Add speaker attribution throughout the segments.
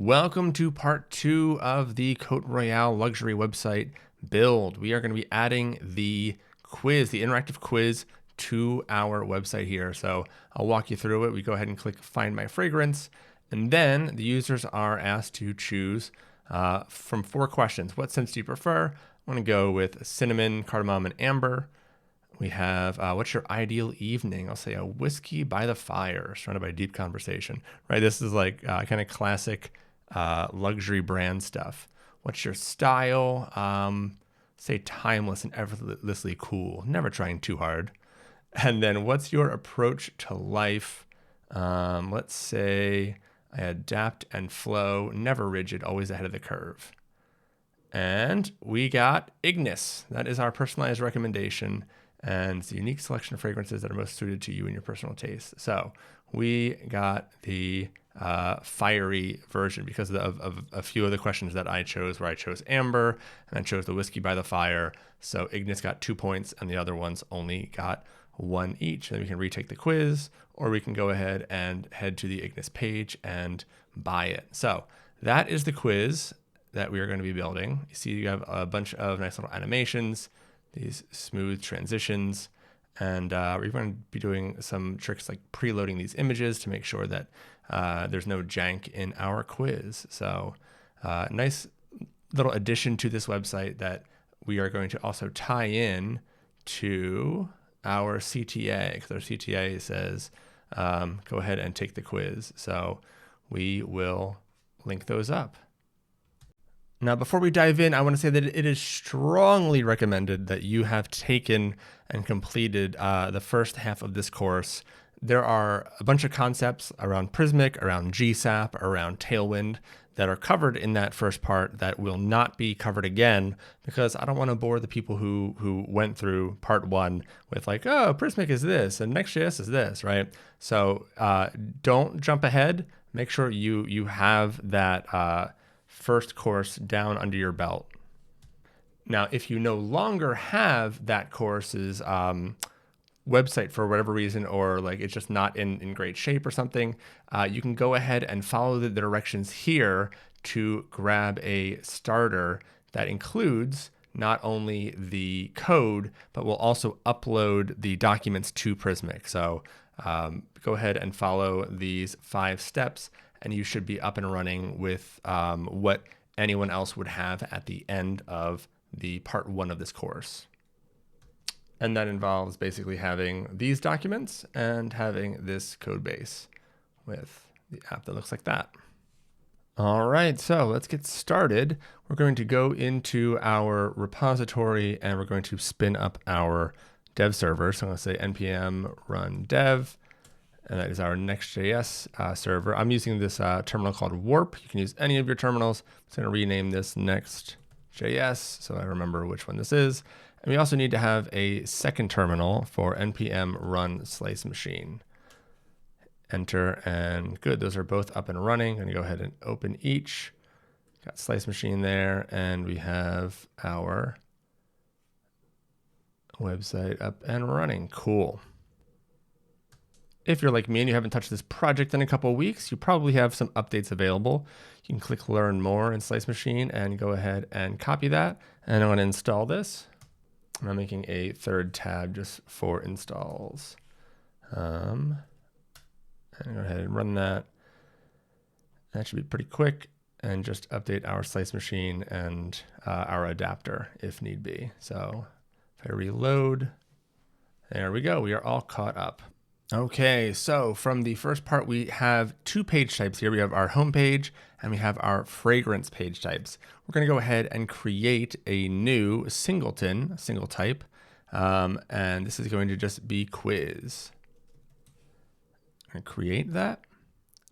Speaker 1: Welcome to part 2 of the Cote Royale luxury website build. We are going to be adding the quiz, the interactive quiz, to our website here. So I'll walk you through it. We go ahead and click Find My Fragrance, and then the users are asked to choose from 4 questions. What scents do you prefer? I want to go with cinnamon, cardamom, and amber. We have, what's your ideal evening? I'll say a whiskey by the fire, surrounded by deep conversation, right? This is like kind of classic luxury brand stuff. What's your style? Say timeless and effortlessly cool, never trying too hard. And then what's your approach to life? Let's say I adapt and flow, never rigid, always ahead of the curve. And we got Ignis. That is our personalized recommendation. And it's a unique selection of fragrances that are most suited to you and your personal taste. So we got the fiery version because of a few of the questions that I chose, where I chose amber and I chose the whiskey by the fire. So Ignis got 2 points and the other ones only got 1 each. And then we can retake the quiz, or we can go ahead and head to the Ignis page and buy it. So that is the quiz that we are going to be building. You see, you have a bunch of nice little animations, these smooth transitions, and we're going to be doing some tricks like preloading these images to make sure that there's no jank in our quiz. So nice little addition to this website that we are going to also tie in to our CTA, because our CTA says go ahead and take the quiz. So we will link those up. Now, before we dive in, I want to say that it is strongly recommended that you have taken and completed the first half of this course. There are a bunch of concepts around Prismic, around GSAP, around Tailwind that are covered in that first part that will not be covered again, because I don't want to bore the people who went through part 1 with like, oh, Prismic is this and Next.js is this, right? So don't jump ahead. Make sure you have that first course down under your belt. Now, if you no longer have that course's website for whatever reason, or like it's just not in great shape or something, you can go ahead and follow the directions here to grab a starter that includes not only the code, but will also upload the documents to Prismic. So go ahead and follow these 5 steps, and you should be up and running with what anyone else would have at the end of the part 1 of this course. And that involves basically having these documents and having this code base with the app that looks like that. All right, so let's get started. We're going to go into our repository and we're going to spin up our dev server. So I'm going to say npm run dev. And that is our Next.js server. I'm using this terminal called Warp. You can use any of your terminals. I'm just going to rename this Next.js so I remember which one this is. And we also need to have a second terminal for npm run slice machine. Enter, and good. Those are both up and running. I'm going to go ahead and open each. Got slice machine there, and we have our website up and running. Cool. If you're like me and you haven't touched this project in a couple of weeks, you probably have some updates available. You can click Learn More in Slice Machine and go ahead and copy that. And I'm going to install this. I'm making a 3rd tab just for installs. And go ahead and run that. That should be pretty quick, and just update our Slice Machine and our adapter if need be. So if I reload, there we go. We are all caught up. Okay, so from the first part, we have 2 page types here. We have our home page and we have our fragrance page types. We're going to go ahead and create a new singleton, a single type, and this is going to just be quiz. I'm going to create that,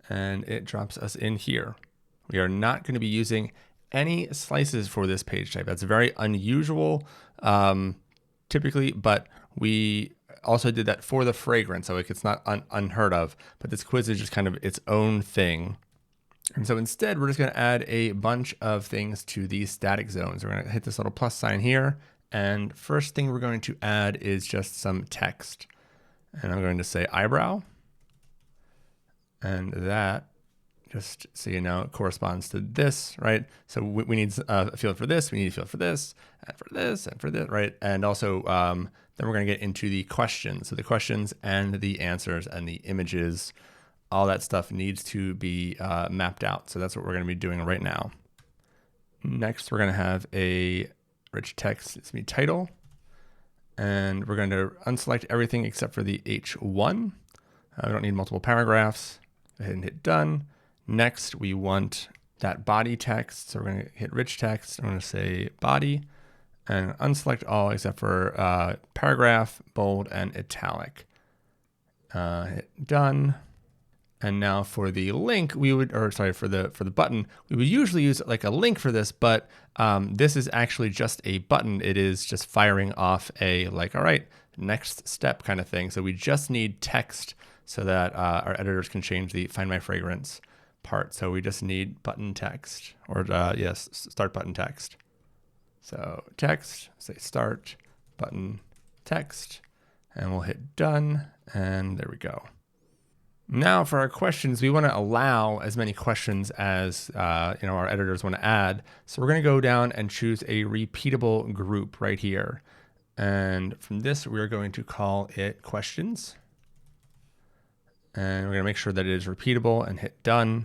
Speaker 1: and it drops us in here. We are not going to be using any slices for this page type. That's very unusual typically, but we also did that for the fragrance, so it's not unheard of, but this quiz is just kind of its own thing. And so instead, we're just going to add a bunch of things to these static zones. We're going to hit this little plus sign here, and first thing we're going to add is just some text. And I'm going to say eyebrow, and that just so you know, it corresponds to this, right? So we need a field for this, we need a field for this, and for this, and for this, right? And also, then we're going to get into the questions. So the questions and the answers and the images, all that stuff needs to be mapped out. So that's what we're going to be doing right now. Next, we're going to have a rich text. It's going to be title. And we're going to unselect everything except for the H1. We don't need multiple paragraphs. Go ahead and hit done. Next, we want that body text. So we're going to hit rich text. I'm going to say body and unselect all except for paragraph, bold, and italic. Hit done. And now for the link, for the button, we would usually use like a link for this, but this is actually just a button. It is just firing off a like, all right, next step kind of thing. So we just need text so that our editors can change the Find My Fragrance part. So we just need button text, or yes, start button text. So text, say start button text, and we'll hit done, and there we go. Now for our questions, we want to allow as many questions as our editors want to add. So we're going to go down and choose a repeatable group right here. And from this, we're going to call it questions. And we're going to make sure that it is repeatable and hit done.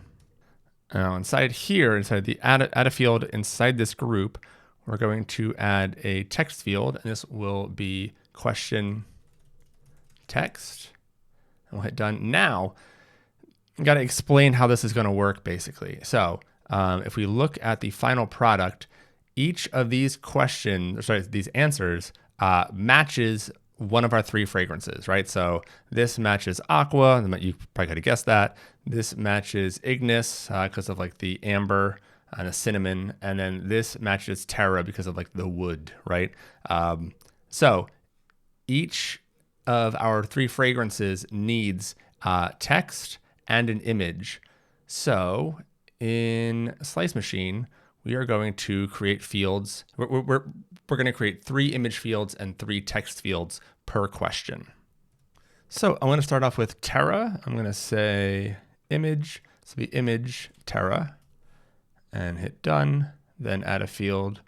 Speaker 1: Now inside here, inside the add a field inside this group, we're going to add a text field, and this will be question text. And we'll hit done. Now, I've got to explain how this is going to work, basically. So if we look at the final product, each of these these answers matches one of our three fragrances, right? So this matches aqua. You probably could have guessed that. This matches Ignis because of like the amber and the cinnamon. And then this matches Terra because of like the wood, right? So each of our three fragrances needs text and an image. So in Slice Machine, we are going to create fields. We're going to create 3 image fields and 3 text fields per question. So I'm going to start off with Terra. I'm going to say image, so the image Terra, and hit done. Then add a field.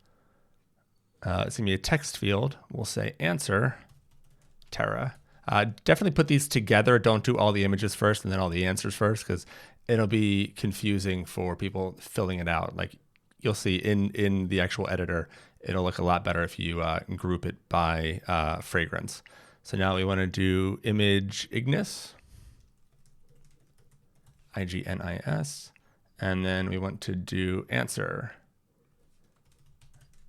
Speaker 1: It's going to be a text field. We'll say answer Terra. Definitely put these together. Don't do all the images first and then all the answers first, because it'll be confusing for people filling it out. Like you'll see in the actual editor, it'll look a lot better if you group it by fragrance. So now we want to do image Ignis, Ignis, and then we want to do answer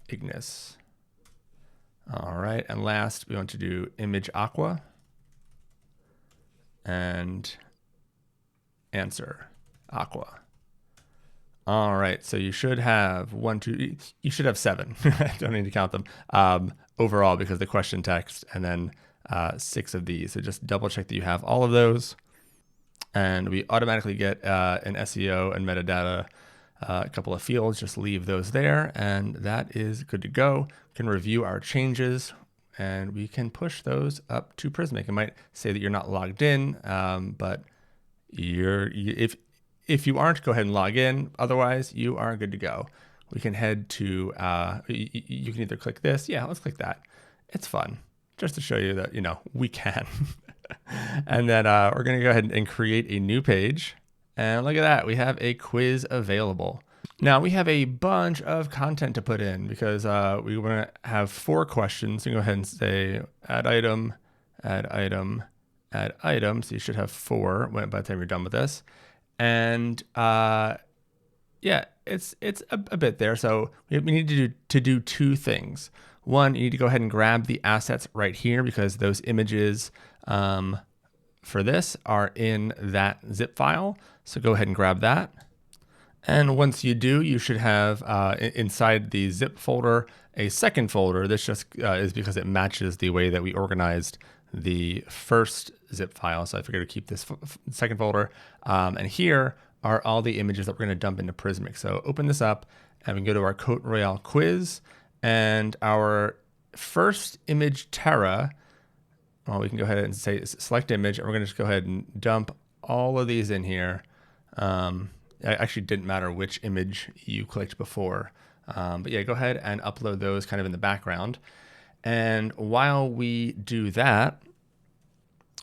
Speaker 1: Ignis. All right, and last we want to do image aqua and answer aqua. All right, so you should have you should have 7. I don't need to count them overall because the question text, and then 6 of these. So just double check that you have all of those. And we automatically get an SEO and metadata, a couple of fields, just leave those there. And that is good to go. We can review our changes and we can push those up to Prismic. It might say that you're not logged in, but if you aren't, go ahead and log in. Otherwise, you are good to go. We can head to, you can either click this. Yeah, let's click that. It's fun, just to show you that, we can. And then we're going to go ahead and create a new page. And look at that. We have a quiz available. Now we have a bunch of content to put in because we want to have 4 questions. So go ahead and say add item, add item, add item. So you should have 4 by the time you're done with this. And yeah, it's a bit there. So we need to do 2 things. One, you need to go ahead and grab the assets right here because those images for this are in that zip file. So go ahead and grab that. And once you do, you should have inside the zip folder a second folder. This just is because it matches the way that we organized the first zip file. So I figured to keep this second folder. And here are all the images that we're going to dump into Prismic. So open this up and we can go to our Cote Royale quiz. And our first image, Terra, well, we can go ahead and say select image. And we're going to just go ahead and dump all of these in here. it actually didn't matter which image you clicked before. But yeah, go ahead and upload those kind of in the background. And while we do that,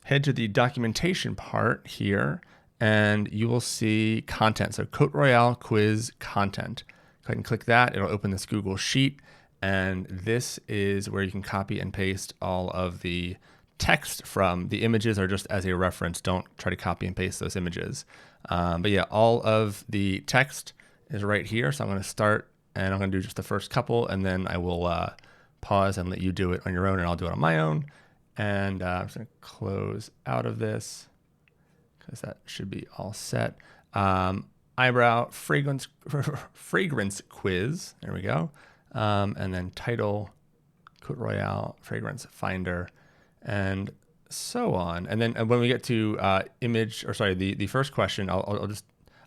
Speaker 1: head to the documentation part here, and you will see content. So Cote Royale quiz content. Go ahead and click that. It'll open this Google Sheet. And this is where you can copy and paste all of the text from. The images are just as a reference. Don't try to copy and paste those images. But yeah, all of the text is right here. So I'm going to start, and I'm going to do just the first couple, and then I will pause and let you do it on your own, and I'll do it on my own. And I'm just going to close out of this because that should be all set. Eyebrow fragrance quiz. There we go. And then title, Cote Royale fragrance finder, and so on. And then when we get to the first question,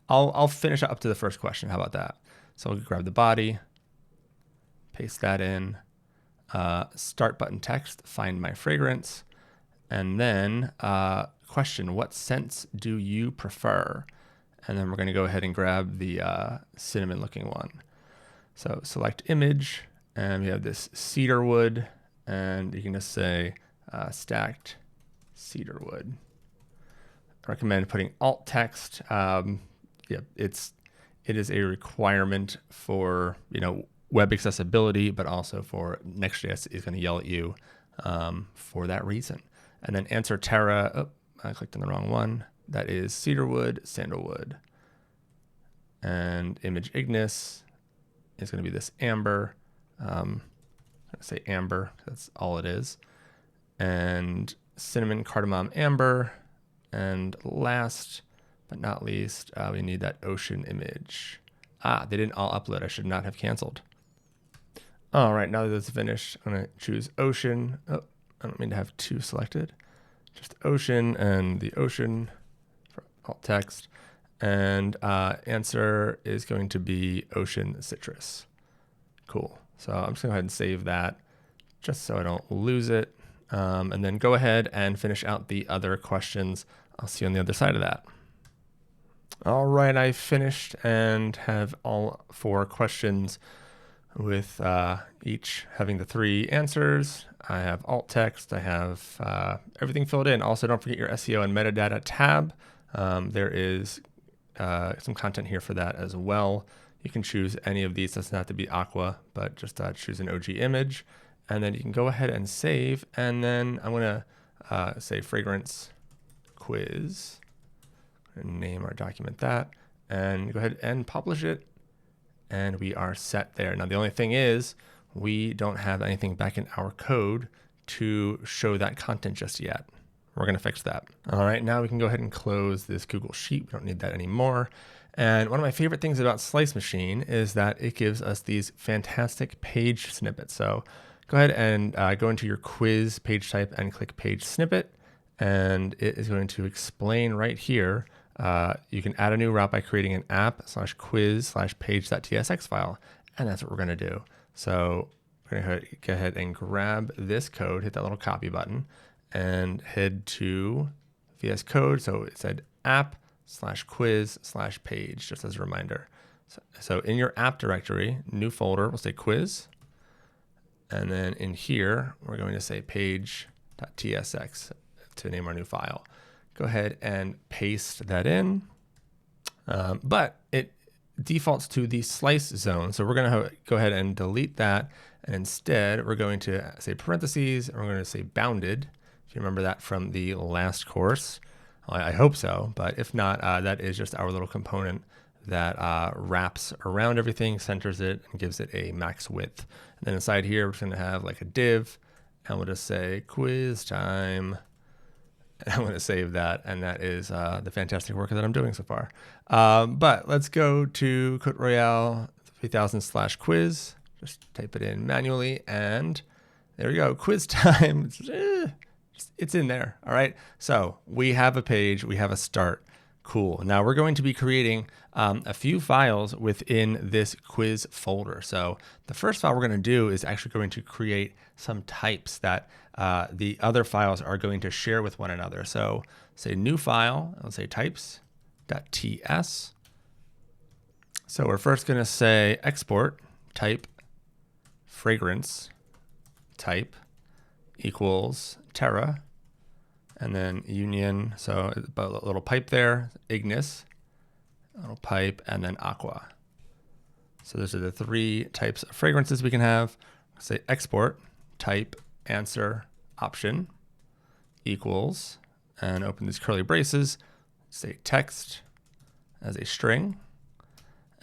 Speaker 1: I'll finish up to the first question. How about that? So I'll grab the body, paste that in. Start button text, find my fragrance, and then question, what scents do you prefer? And then we're going to go ahead and grab the cinnamon looking one. So select image, and we have this cedar wood, and you can just say stacked cedar wood. I recommend putting alt text. It is a requirement for web accessibility, but also for Next.js is going to yell at you for that reason. And then answer Terra. Oh, I clicked on the wrong one. That is cedarwood, sandalwood. And image Ignis is going to be this amber. I'm going to say amber. That's all it is. And cinnamon, cardamom, amber. And last but not least, we need that ocean image. They didn't all upload. I should not have canceled. All right, now that it's finished, I'm going to choose ocean. Oh, I don't mean to have two selected. Just ocean and the ocean for alt text. And answer is going to be ocean citrus. Cool. So I'm just going to go ahead and save that just so I don't lose it. And then go ahead and finish out the other questions. I'll see you on the other side of that. All right, I finished and have all 4 questions with each having the 3 answers. I have alt text. I have everything filled in. Also, don't forget your SEO and metadata tab. There is some content here for that as well. You can choose any of these. It doesn't have to be Aqua, but just choose an OG image. And then you can go ahead and save. And then I'm going to say fragrance quiz. And name our document that. And go ahead and publish it. And we are set there. Now, the only thing is we don't have anything back in our code to show that content just yet. We're going to fix that. All right, now we can go ahead and close this Google Sheet. We don't need that anymore. And one of my favorite things about Slice Machine is that it gives us these fantastic page snippets. So go ahead and go into your quiz page type and click page snippet. And it is going to explain right here. You can add a new route by creating an app/quiz/page.tsx file. And that's what we're going to do. So we're going to go ahead and grab this code, hit that little copy button, and head to VS Code. So it said app/quiz/page, just as a reminder. So in your app directory, new folder, we'll say quiz. And then in here, we're going to say page.tsx to name our new file. Go ahead and paste that in. But it defaults to the slice zone. So we're going to go ahead and delete that. And instead, we're going to say parentheses, and we're going to say bounded. If you remember that from the last course, I hope so. But if not, that is just our little component that wraps around everything, centers it, and gives it a max width. And then inside here, we're just going to have like a div, and we'll just say quiz time. And I'm going to save that, and that is the fantastic work that I'm doing so far. But let's go to Cote Royale 3000/quiz. Just type it in manually, and there we go. Quiz time. It's in there. All right. So we have a page. We have a start. Cool. Now we're going to be creating a few files within this quiz folder. So the first file we're going to do is actually going to create some types that the other files are going to share with one another. So say new file, let's say types.ts. So we're first going to say export type fragrance type equals Terra, and then union, so a little pipe there, ignis, a little pipe, and then aqua. So those are the three types of fragrances we can have. Say export type answer option equals, and open these curly braces, say text as a string,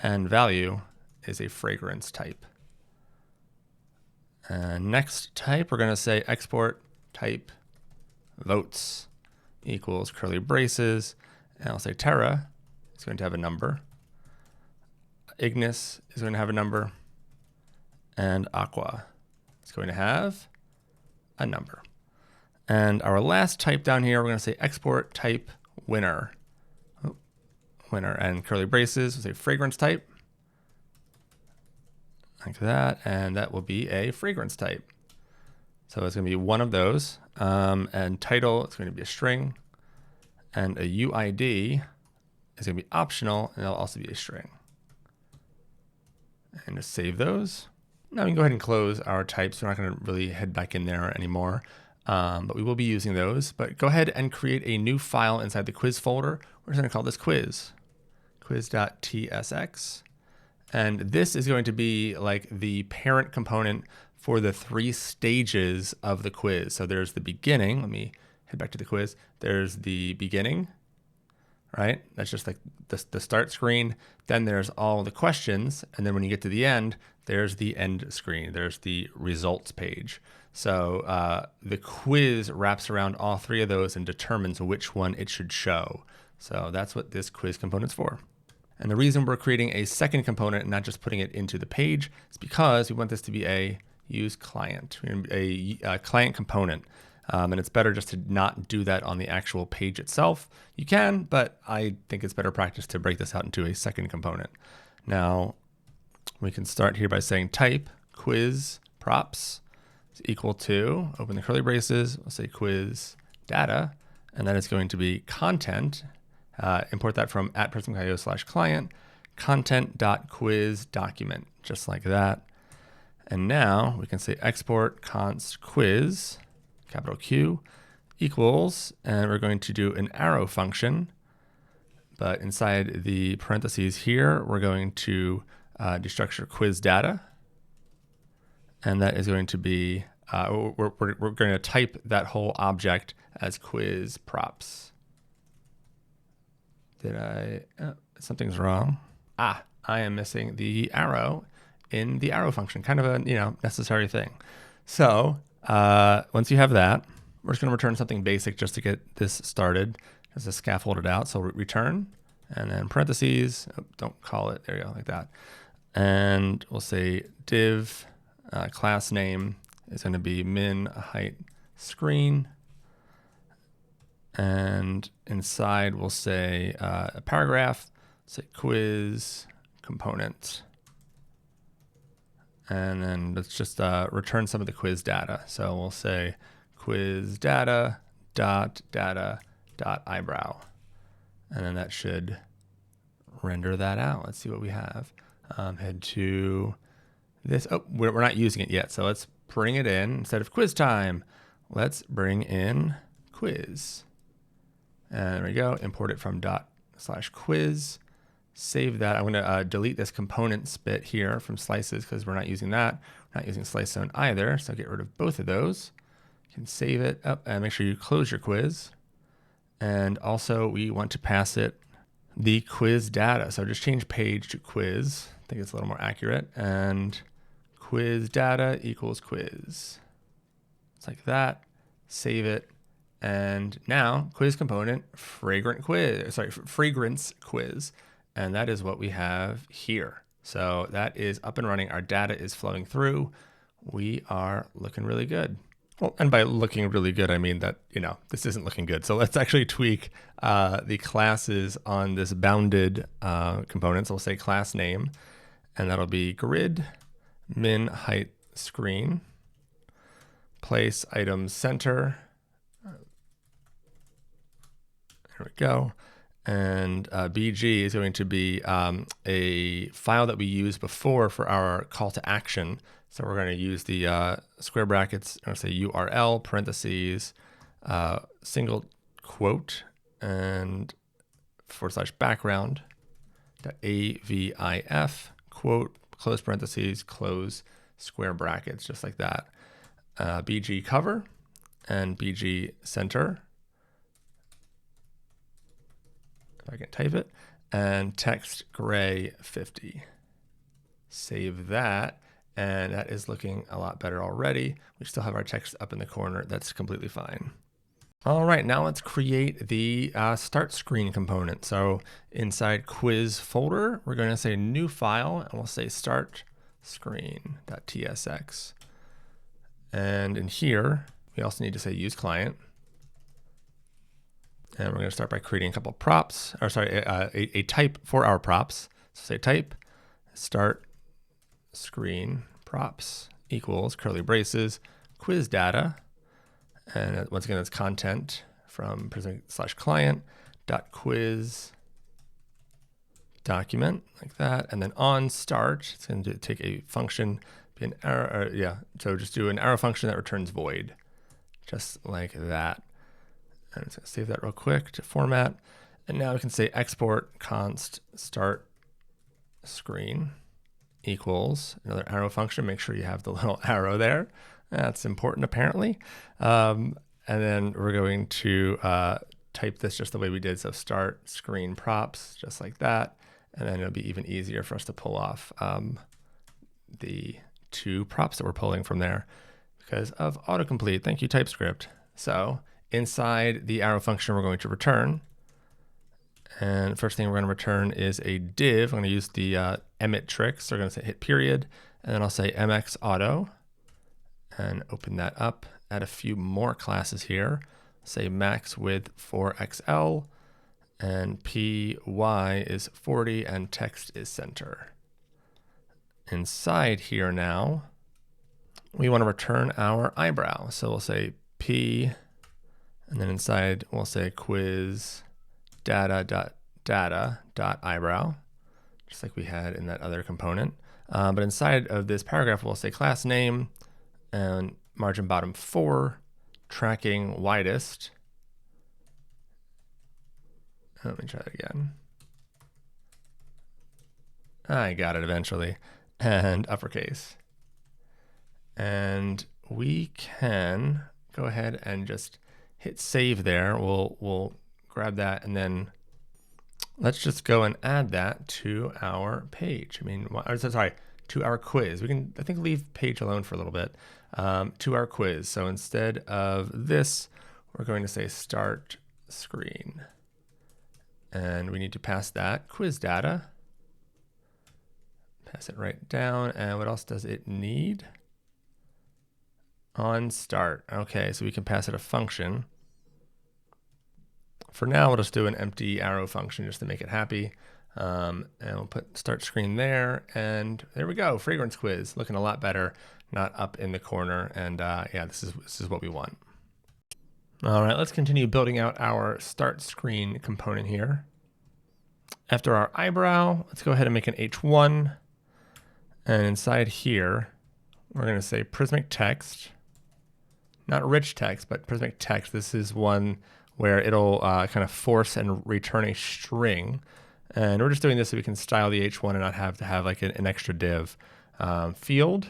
Speaker 1: and value is a fragrance type. And next type, we're going to say export type votes equals curly braces, and I'll say Terra is going to have a number, ignis is going to have a number, and aqua is going to have a number. And our last type down here, we're going to say export type winner. Winner and curly braces, we'll say fragrance type. Like that, and that will be a fragrance type. So it's going to be one of those. And title is going to be a string. And a UID is going to be optional, and it'll also be a string. And to save those. Now we can go ahead and close our types. We're not going to really head back in there anymore, but we will be using those. But go ahead and create a new file inside the quiz folder. We're just going to call this quiz, quiz.tsx. And this is going to be like the parent component for the three stages of the quiz. So there's the beginning. Let me head back to the quiz. There's the beginning, right? That's just like the start screen. Then there's all the questions. And then when you get to the end, there's the end screen. There's the results page. So the quiz wraps around all three of those and determines which one it should show. So that's what this quiz component's for. And the reason we're creating a second component and not just putting it into the page is because we want this to be a use client, a client component. And it's better just to not do that on the actual page itself. You can, but I think it's better practice to break this out into a second component. Now, we can start here by saying type quiz props is equal to, open the curly braces, we'll say quiz data, and that is going to be content. Import that from @prismic.io/client, content.quiz document, just like that. And now we can say export const quiz, capital Q, equals, and we're going to do an arrow function. But inside the parentheses here, we're going to destructure quiz data. And that is going to be, we're going to type that whole object as quiz props. Something's wrong. I am missing the arrow in the arrow function, kind of a necessary thing. So once you have that, we're just going to return something basic just to get this started, just to scaffold it out. So return, and then parentheses, don't call it, there you go, like that. And we'll say div class name is going to be min height screen. And inside we'll say a paragraph, say quiz component. And then let's just return some of the quiz data. So we'll say quiz data dot eyebrow. And then that should render that out. Let's see what we have. Head to this. Oh, we're not using it yet. So let's bring it in. Instead of quiz time, let's bring in quiz. And there we go, import it from /quiz, save that. I'm gonna delete this components bit here from slices because we're not using that. We're not using slice zone either, so get rid of both of those. You can save it up and make sure you close your quiz. And also we want to pass it the quiz data. So just change page to quiz. I think it's a little more accurate. And quiz data equals quiz. It's like that, save it. And now quiz component, fragrance quiz. And that is what we have here. So that is up and running. Our data is flowing through. We are looking really good. Well, and by looking really good, I mean that, this isn't looking good. So let's actually tweak the classes on this bounded component. So we'll say class name, and that'll be grid, min height screen, place item center. There we go. And BG is going to be a file that we used before for our call to action. So we're going to use the square brackets, I'm going to say URL, parentheses, single quote, and / background, .avif, quote, close parentheses, close square brackets, just like that. BG cover and BG center. If I can type it, and text gray 50. Save that, and that is looking a lot better already. We still have our text up in the corner. That's completely fine. All right, now let's create the start screen component. So inside quiz folder, we're going to say new file, and we'll say start screen.tsx. And in here, we also need to say use client. And we're going to start by creating a couple of props, or sorry, a type for our props. So say type start screen props equals curly braces quiz data. And once again, that's content from Prismic /client dot quiz document like that. And then on start, it's going to take a function, be an arrow, so just do an arrow function that returns void, just like that. And I'm just going to save that real quick to format. And now we can say export const start screen equals another arrow function. Make sure you have the little arrow there. That's important apparently. And then we're going to type this just the way we did. So start screen props, just like that. And then it'll be even easier for us to pull off the two props that we're pulling from there because of autocomplete. Thank you, TypeScript. So inside the arrow function, we're going to return. And first thing we're going to return is a div. I'm going to use the emit trick. So we're going to say hit period, and then I'll say mx auto and open that up. Add a few more classes here. Say max width 4xl and py is 40 and text is center. Inside here now, we want to return our eyebrow. So we'll say p, and then inside we'll say quiz data.eyebrow, just like we had in that other component. But inside of this paragraph, we'll say class name and margin bottom 4, tracking widest. Let me try that again. I got it eventually. And uppercase. And we can go ahead and just hit save there. We'll grab that, and then let's just go and add that to our page. To our quiz. We can, I think, leave page alone for a little bit. To our quiz. So instead of this, we're going to say start screen. And we need to pass that quiz data. Pass it right down. And what else does it need? On start. Okay, so we can pass it a function. For now, we'll just do an empty arrow function just to make it happy. And we'll put start screen there. And there we go. Fragrance quiz. Looking a lot better. Not up in the corner. And yeah, this is what we want. All right, let's continue building out our start screen component here. After our eyebrow, let's go ahead and make an H1. And inside here, we're going to say Prismic text. Not rich text, but Prismic text. This is one where it'll kind of force and return a string. And we're just doing this so we can style the H1 and not have to have like an extra div. Field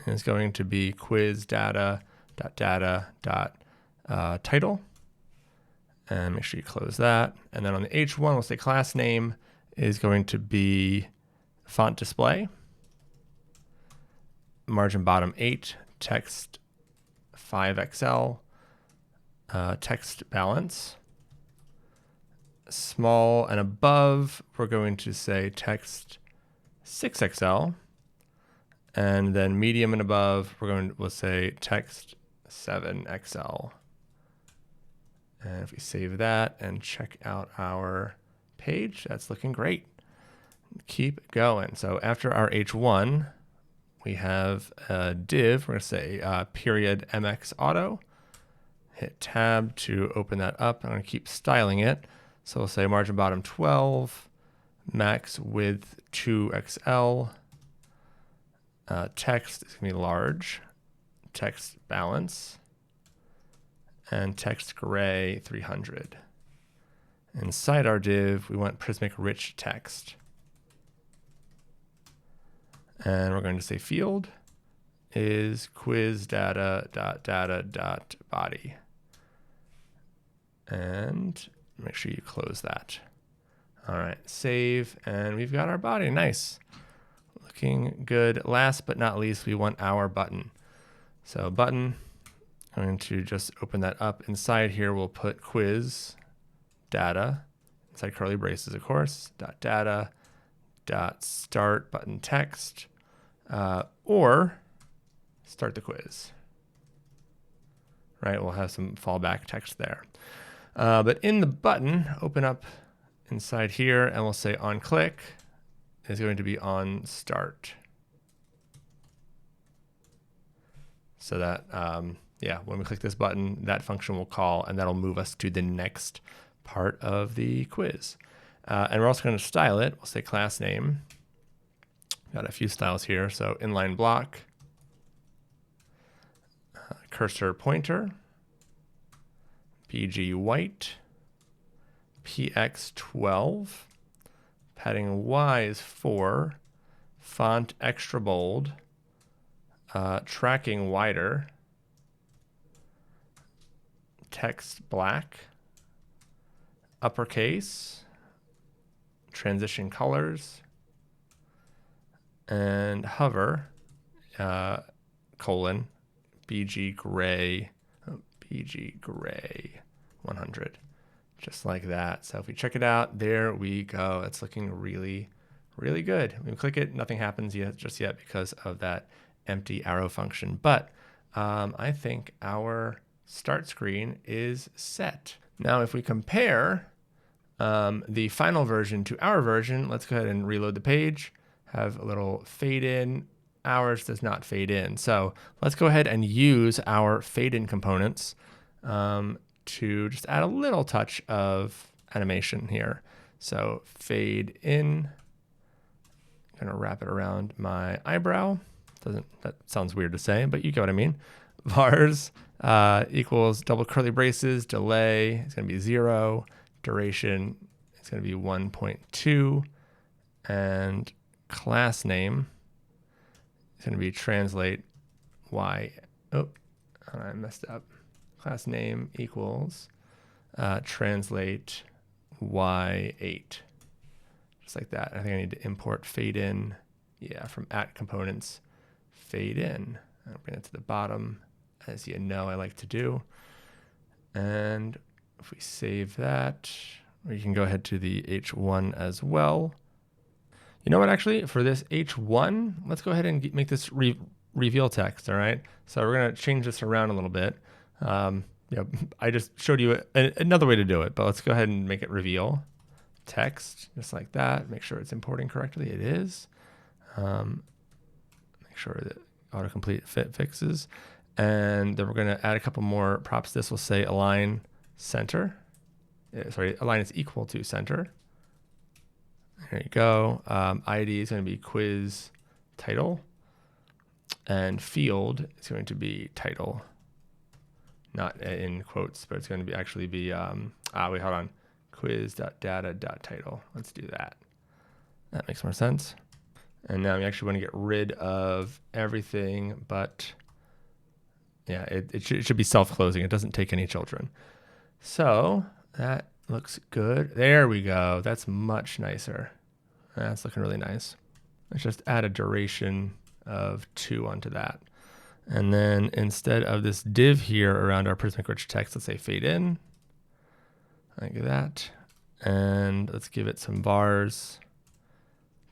Speaker 1: is going to be quiz data.title. And make sure you close that. And then on the H1, we'll say class name is going to be font display. Margin bottom 8, text 5XL, text balance. Small and above, we're going to say text 6XL. And then medium and above, we'll say text 7XL. And if we save that and check out our page, that's looking great. Keep going. So after our H1, we have a div. We're going to say period mx auto. Hit tab to open that up. I'm going to keep styling it. So we'll say margin bottom 12, max width 2XL, text is going to be large, text balance, and text gray 300. Inside our div, we want Prismic rich text. And we're going to say field is quiz data.data.body. And make sure you close that. All right, save, and we've got our body. Nice. Looking good. Last but not least, we want our button. So button, I'm going to just open that up. Inside here, we'll put quiz data, inside curly braces, of course, .data, .start button text, or start the quiz. Right, we'll have some fallback text there. But in the button, open up inside here, and we'll say on click is going to be on start. So that, yeah, when we click this button, that function will call, and that'll move us to the next part of the quiz. And we're also going to style it. We'll say class name. Got a few styles here. So inline block, cursor pointer, PG white, PX 12, padding Y is 4, font extra bold, tracking wider, text black, uppercase, transition colors, and hover, colon, BG gray 100, just like that. So if we check it out, there we go. It's looking really, really good. When we click it, nothing happens just yet because of that empty arrow function. But I think our start screen is set. Now, if we compare the final version to our version, let's go ahead and reload the page, have a little fade in. Ours does not fade in. So let's go ahead and use our fade in components to just add a little touch of animation here. So fade in, I'm gonna wrap it around my eyebrow. That sounds weird to say, but you get what I mean. Vars equals double curly braces, delay is gonna be 0, duration is gonna be 1.2, and class name is gonna be translate Y. Oh, I messed up. Class name equals translate Y8, just like that. I think I need to import fade in, yeah, from @components, fade in. I'll bring it to the bottom, as you know I like to do. And if we save that, we can go ahead to the H1 as well. You know what, actually, for this H1, let's go ahead and make this reveal text, all right? So we're gonna change this around a little bit. I just showed you another way to do it, but let's go ahead and make it reveal text, just like that. Make sure it's importing correctly. It is. Make sure that autocomplete fixes. And then we're going to add a couple more props. This will say align center. Align is equal to center. There you go. ID is going to be quiz title. And field is going to be title. Not in quotes, but it's going to be actually be, wait, hold on. Quiz.data.title. Let's do that. That makes more sense. And now we actually want to get rid of everything, but yeah, it should be self-closing. It doesn't take any children. So that looks good. There we go. That's much nicer. That's looking really nice. Let's just add a duration of 2 onto that. And then instead of this div here around our Prismic rich text, let's say fade in, like that. And let's give it some vars,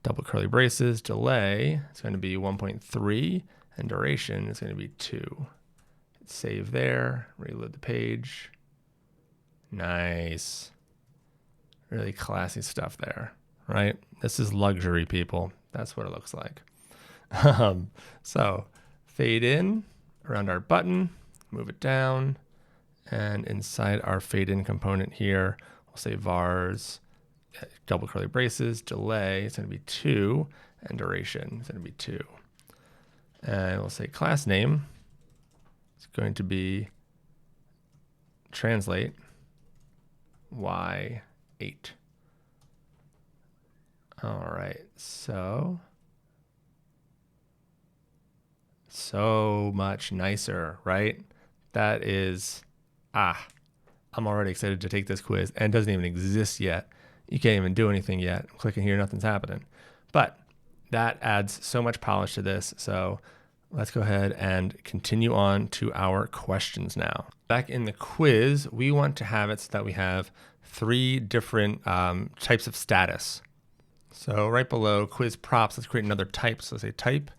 Speaker 1: double curly braces, delay, it's going to be 1.3, and duration is going to be 2. Save there, reload the page. Nice. Really classy stuff there, right? This is luxury, people. That's what it looks like. So fade in around our button, move it down, and inside our fade in component here, We'll say vars, double curly braces, delay is going to be 2, and duration is going to be 2. And we'll say class name is going to be translate y8. All right, so much nicer, right? That is, I'm already excited to take this quiz, and it doesn't even exist yet. You can't even do anything yet. I'm clicking here, nothing's happening. But that adds so much polish to this. So let's go ahead and continue on to our questions now. Back in the quiz, we want to have it so that we have 3 different types of status. So right below quiz props, let's create another type. So let's say type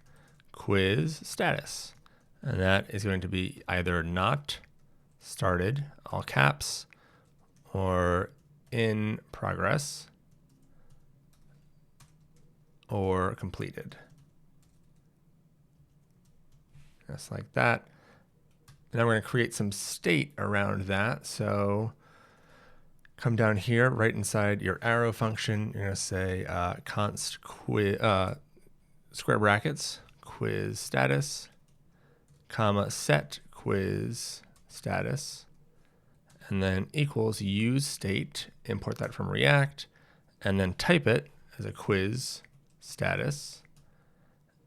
Speaker 1: quiz status. And that is going to be either not started, all caps, or in progress, or completed. Just like that. And then we're going to create some state around that. So come down here, right inside your arrow function, you're going to say const quiz, square brackets, quiz status, comma, set quiz status, and then equals use state, import that from React, and then type it as a quiz status,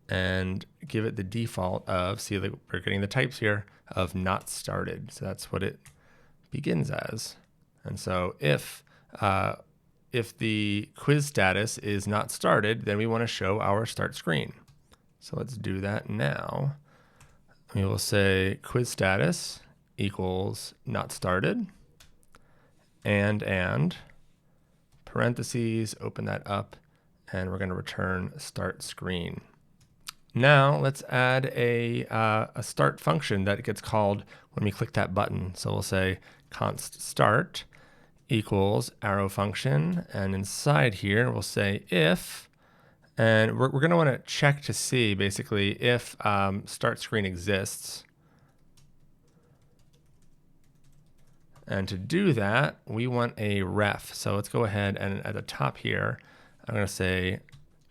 Speaker 1: and give it the default of, see, we're getting the types here, of not started. So that's what it begins as. And so if the quiz status is not started, then we want to show our start screen. So let's do that now. We will say quiz status equals not started, and parentheses, open that up, and we're going to return start screen. Now let's add a start function that gets called when we click that button. So we'll say const start equals arrow function, and inside here we'll say if, and we're going to want to check to see basically if start screen exists. And to do that, we want a ref. So let's go ahead and at the top here, I'm going to say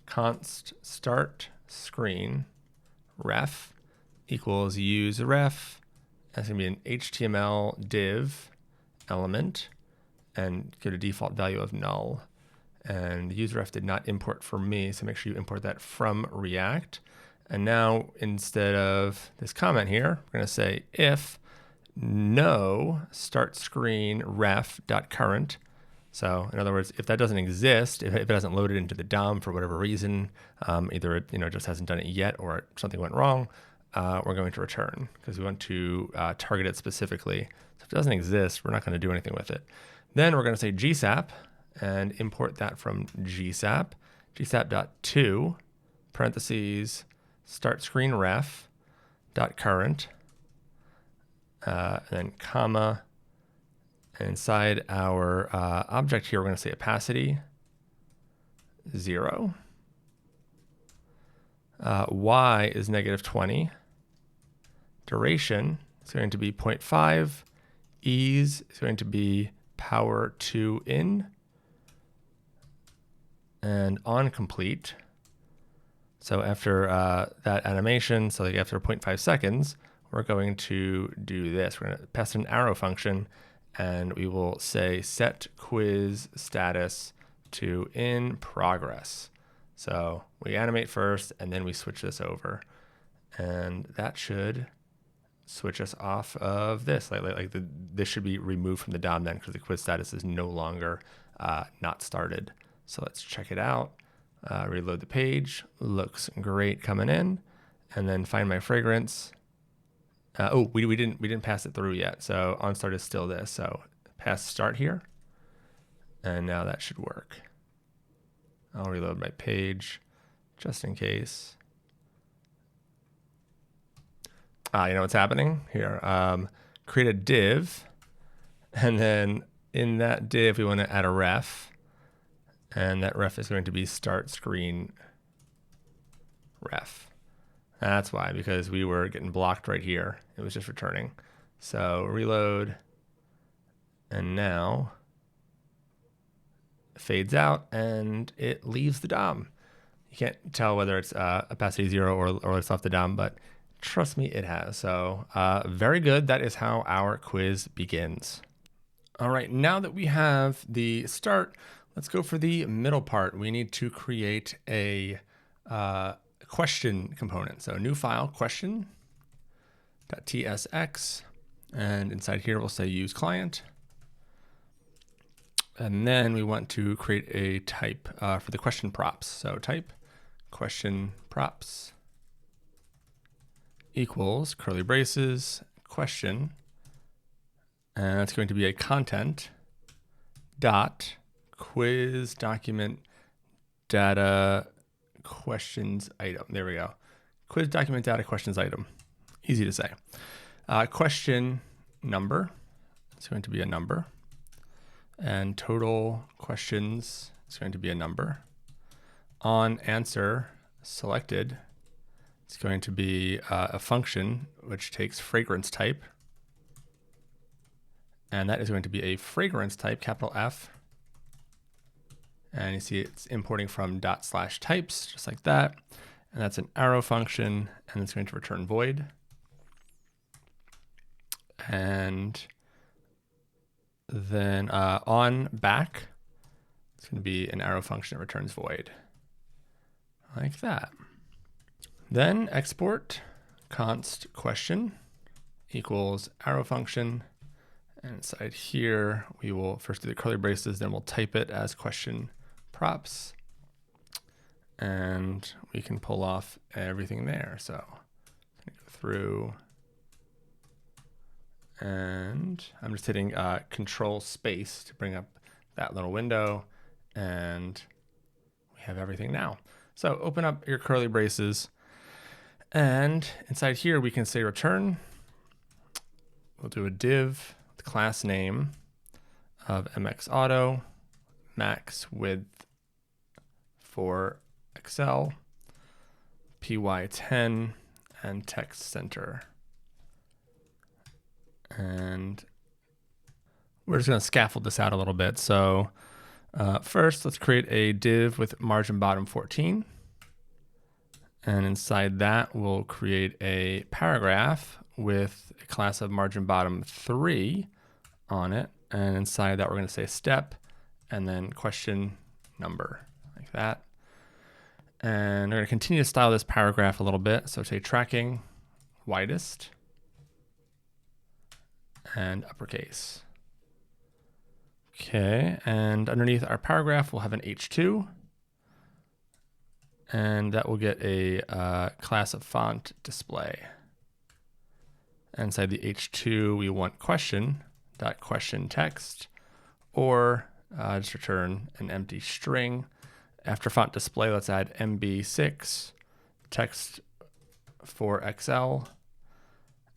Speaker 1: const start screen ref equals use ref. That's going to be an HTML div element and give a default value of null. And the use ref did not import for me, so make sure you import that from React. And now instead of this comment here, we're going to say if no start screen ref.current. So in other words, if that doesn't exist, if it hasn't loaded into the DOM for whatever reason, either it just hasn't done it yet or something went wrong, we're going to return because we want to target it specifically. So if it doesn't exist, we're not going to do anything with it. Then we're going to say GSAP and import that from GSAP, gsap.to, parentheses, start screen ref.current, and then comma, and inside our object here, we're going to say opacity 0. Y is -20. Duration is going to be 0.5. Ease is going to be power 2 in. And on complete. So after that animation, so like after 0.5 seconds, we're going to do this. We're going to pass an arrow function, and we will say set quiz status to in progress. So we animate first, and then we switch this over. And that should switch us off of this. This should be removed from the DOM then, because the quiz status is no longer not started. So let's check it out. Reload the page. Looks great coming in. And then find my fragrance. We didn't pass it through yet. So on start is still this. So pass start here. And now that should work. I'll reload my page just in case. You know what's happening here? Create a div, and then in that div we want to add a ref, and that ref is going to be start screen ref. That's why, because we were getting blocked right here. It was just returning. So reload, and now fades out and it leaves the DOM. You can't tell whether it's opacity 0 or it's left the DOM, but trust me, it has. So very good. That is how our quiz begins. All right, now that we have the start, let's go for the middle part. We need to create a question component. So new file, question.tsx, and inside here we'll say use client. And then we want to create a type for the question props. So type question props equals curly braces question, and that's going to be a content dot quiz document data questions item. There we go. Quiz document data questions item. Easy to say. Question number. It's going to be a number. And total questions is going to be a number. On answer selected, it's going to be a function which takes fragrance type. And that is going to be a fragrance type, capital F. And you see it's importing from ./types, just like that. And that's an arrow function, and it's going to return void. And then on back, it's going to be an arrow function that returns void, like that. Then export const question equals arrow function. And inside here, we will first do the curly braces, then we'll type it as question props. And we can pull off everything there. So I'm going to go through, and I'm just hitting control space to bring up that little window, and we have everything now. So open up your curly braces, and inside here we can say return. We'll do a div with class name of mxauto, max width for Excel, py10, and text center. And we're just going to scaffold this out a little bit. So first, let's create a div with margin bottom 14. And inside that, we'll create a paragraph with a class of margin bottom 3 on it. And inside that, we're going to say step and then question number, like that. And we're going to continue to style this paragraph a little bit. So say tracking widest and uppercase. Okay, and underneath our paragraph, we'll have an h2. And that will get a class of font display. Inside the h2, we want question text, or just return an empty string. After font display, let's add MB6, text for XL,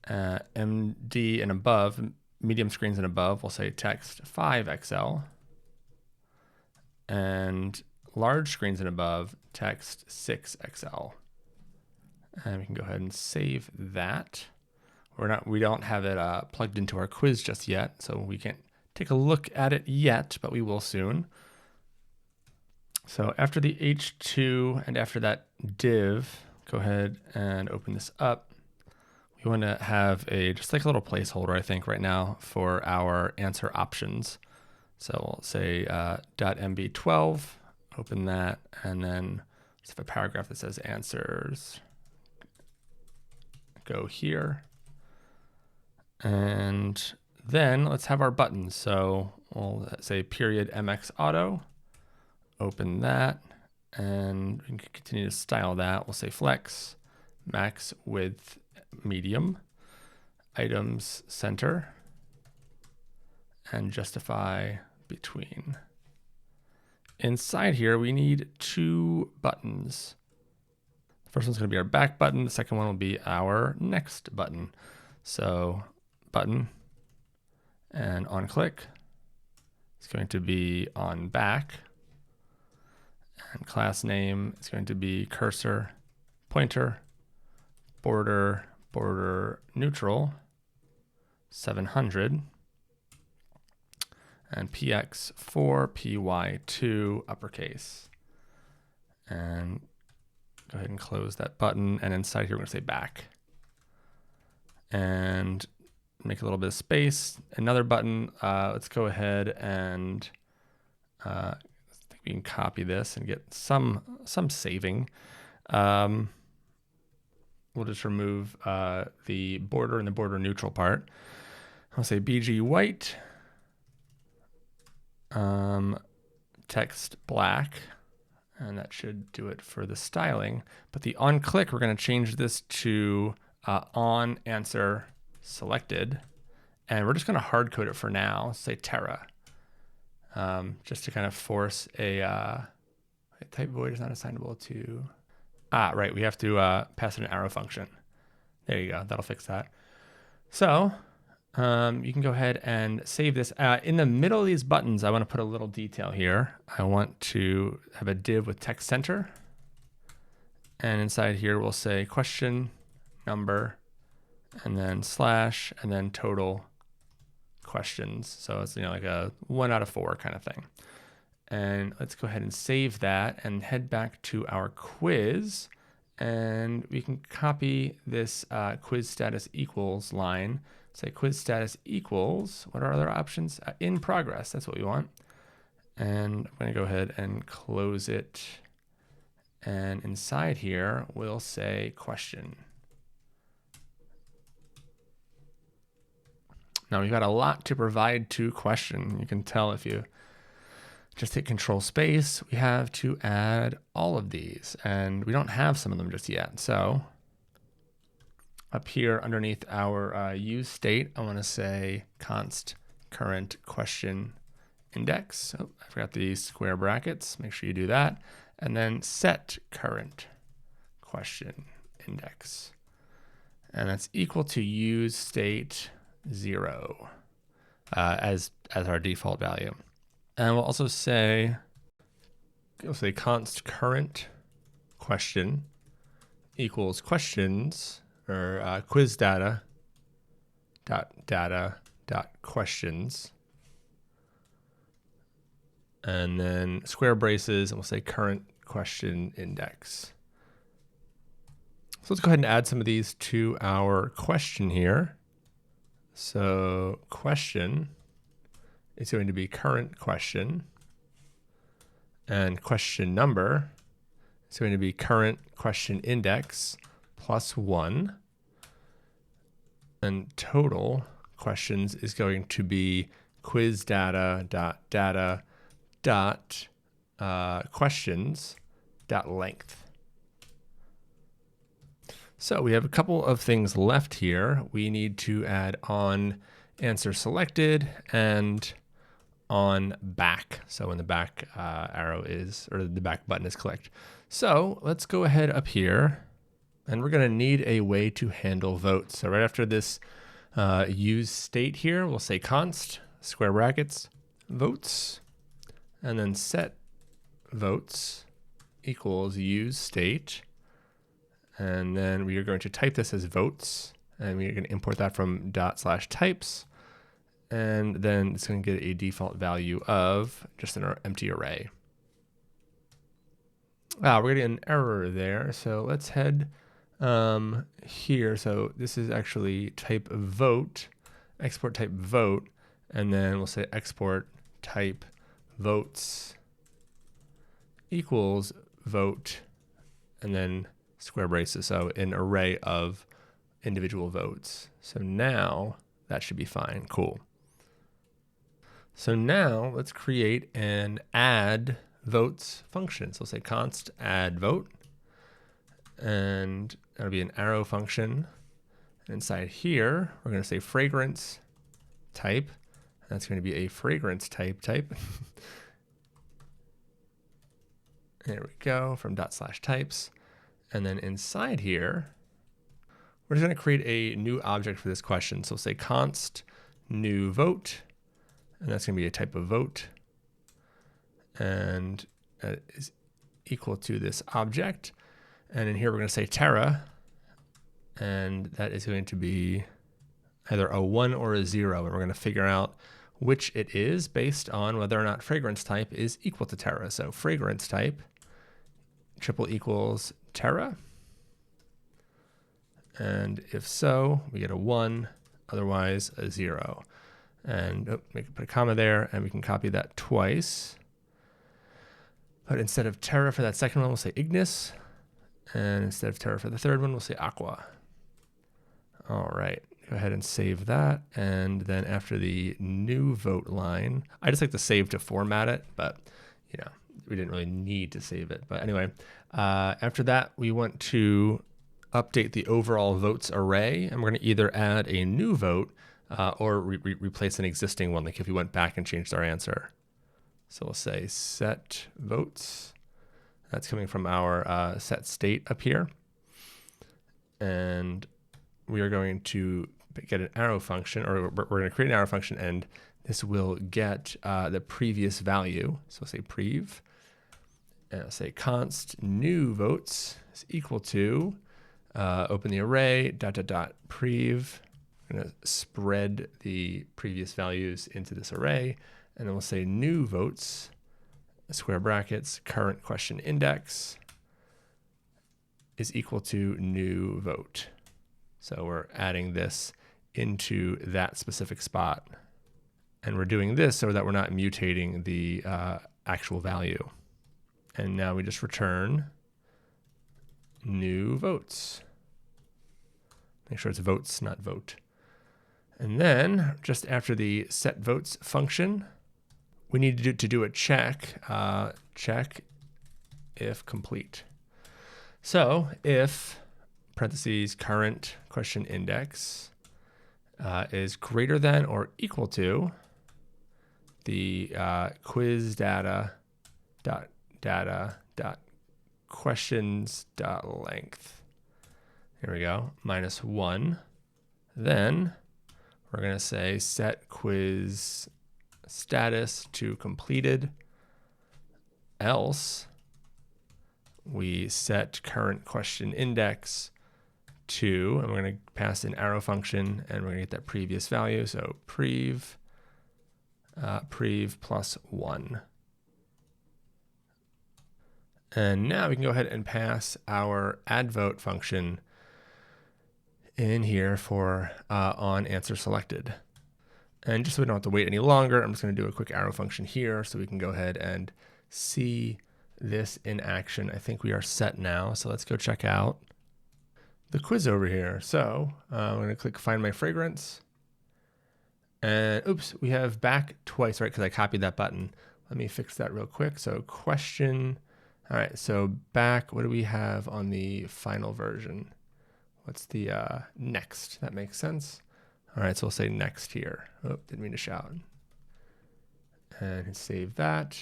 Speaker 1: MD and above, medium screens and above, we'll say text 5XL, and large screens and above, text 6XL. And we can go ahead and save that. We don't have it plugged into our quiz just yet, so we can't take a look at it yet, but we will soon. So after the H2 and after that div, go ahead and open this up. We want to have just like a little placeholder, I think, right now for our answer options. So we'll say .mb12, open that, and then let's have a paragraph that says answers. Go here. And then let's have our buttons. So we'll say period MX auto, open that, and we can continue to style that. We'll say flex, max width medium, items center, and justify between. Inside here, we need 2 buttons. The first one's going to be our back button. The second one will be our next button. So button and on click. It's going to be on back. And class name is going to be cursor, pointer, border neutral, 700. and px4, py2 uppercase. And go ahead and close that button. And inside here, we're going to say back. And make a little bit of space. Another button. Let's go ahead and I think we can copy this and get some saving. We'll just remove the border and the border neutral part. I'll say BG white, text black, and that should do it for the styling. But the on click, we're going to change this to on answer selected, and we're just going to hard code it for now. Say Terra, just to kind of force a type void is not assignable to. Right, we have to pass it an arrow function. There you go, that'll fix that. So you can go ahead and save this. In the middle of these buttons, I want to put a little detail here. I want to have a div with text center. And inside here, we'll say question, number, and then slash, and then total questions. So it's like a 1 out of 4 kind of thing. And let's go ahead and save that and head back to our quiz. And we can copy this quiz status equals line. Say quiz status equals, what are other options? In progress, that's what we want. And I'm going to go ahead and close it. And inside here, we'll say question. Now we've got a lot to provide to question. You can tell if you just hit control space, we have to add all of these, and we don't have some of them just yet. So up here underneath our use state, I want to say const current question index. Oh, I forgot the square brackets. Make sure you do that. And then set current question index. And that's equal to use state 0 as our default value. And we'll also say, const current question equals questions, or quiz data dot questions, and then square braces, and we'll say current question index. So let's go ahead and add some of these to our question here. So question is going to be current question, and question number is going to be current question index plus 1, and total questions is going to be quiz data dot questions dot length. So we have a couple of things left here. We need to add on answer selected and on back. So when the back arrow is, or the back button is clicked. So let's go ahead up here, and we're going to need a way to handle votes. So right after this use state here, we'll say const square brackets votes, and then set votes equals use state. And then we are going to type this as votes, and we are going to import that from /types. And then it's going to get a default value of just an empty array. We're getting an error there. So let's head here. So this is actually type vote, export type vote, and then we'll say export type votes equals vote, and then square braces, so an array of individual votes. So now that should be fine. Cool. So now let's create an add votes function. So we'll say const add vote, and that'll be an arrow function. And inside here, we're going to say fragrance type. That's going to be a fragrance type. There we go, from /types. And then inside here, we're just going to create a new object for this question. So we'll say const new vote, and that's going to be a type of vote, and that is equal to this object. And in here, we're going to say Terra, and that is going to be either a 1 or a 0, and we're going to figure out which it is based on whether or not fragrance type is equal to Terra. So fragrance type triple equals Terra. And if so, we get a 1, otherwise a 0. And put a comma there, and we can copy that twice. But instead of Terra for that second one, we'll say Ignis. And instead of Terra for the third one, we'll say Aqua. All right, go ahead and save that. And then after the new vote line, I just like to save to format it, but you know, we didn't really need to save it. But anyway, after that, we want to update the overall votes array, and we're going to either add a new vote or replace an existing one, like if we went back and changed our answer. So we'll say set votes. That's coming from our set state up here. And we are going to get an arrow function, or we're going to create an arrow function, and this will get the previous value. So we'll say prev, and I'll say const new votes is equal to, open the array, prev. I'm going to spread the previous values into this array, and then we'll say new votes, square brackets, current question index is equal to new vote. So we're adding this into that specific spot. And we're doing this so that we're not mutating the actual value. And now we just return new votes. Make sure it's votes, not vote. And then just after the set votes function, we need to do a check, check if complete. So if parentheses current question index is greater than or equal to the quiz data dot questions dot length. Here we go, -1. Then we're going to say set quiz status to completed, else we set current question index to, and we're going to pass an arrow function, and we're going to get that previous value. So prev plus 1. And now we can go ahead and pass our add vote function in here for on answer selected. And just so we don't have to wait any longer, I'm just going to do a quick arrow function here so we can go ahead and see this in action. I think we are set now. So let's go check out the quiz over here. So I'm going to click find my fragrance. And oops, we have back twice, right? Because I copied that button. Let me fix that real quick. So question. All right, so back, what do we have on the final version? What's the next? That makes sense. All right, so we'll say next here. Oh, didn't mean to shout. And save that.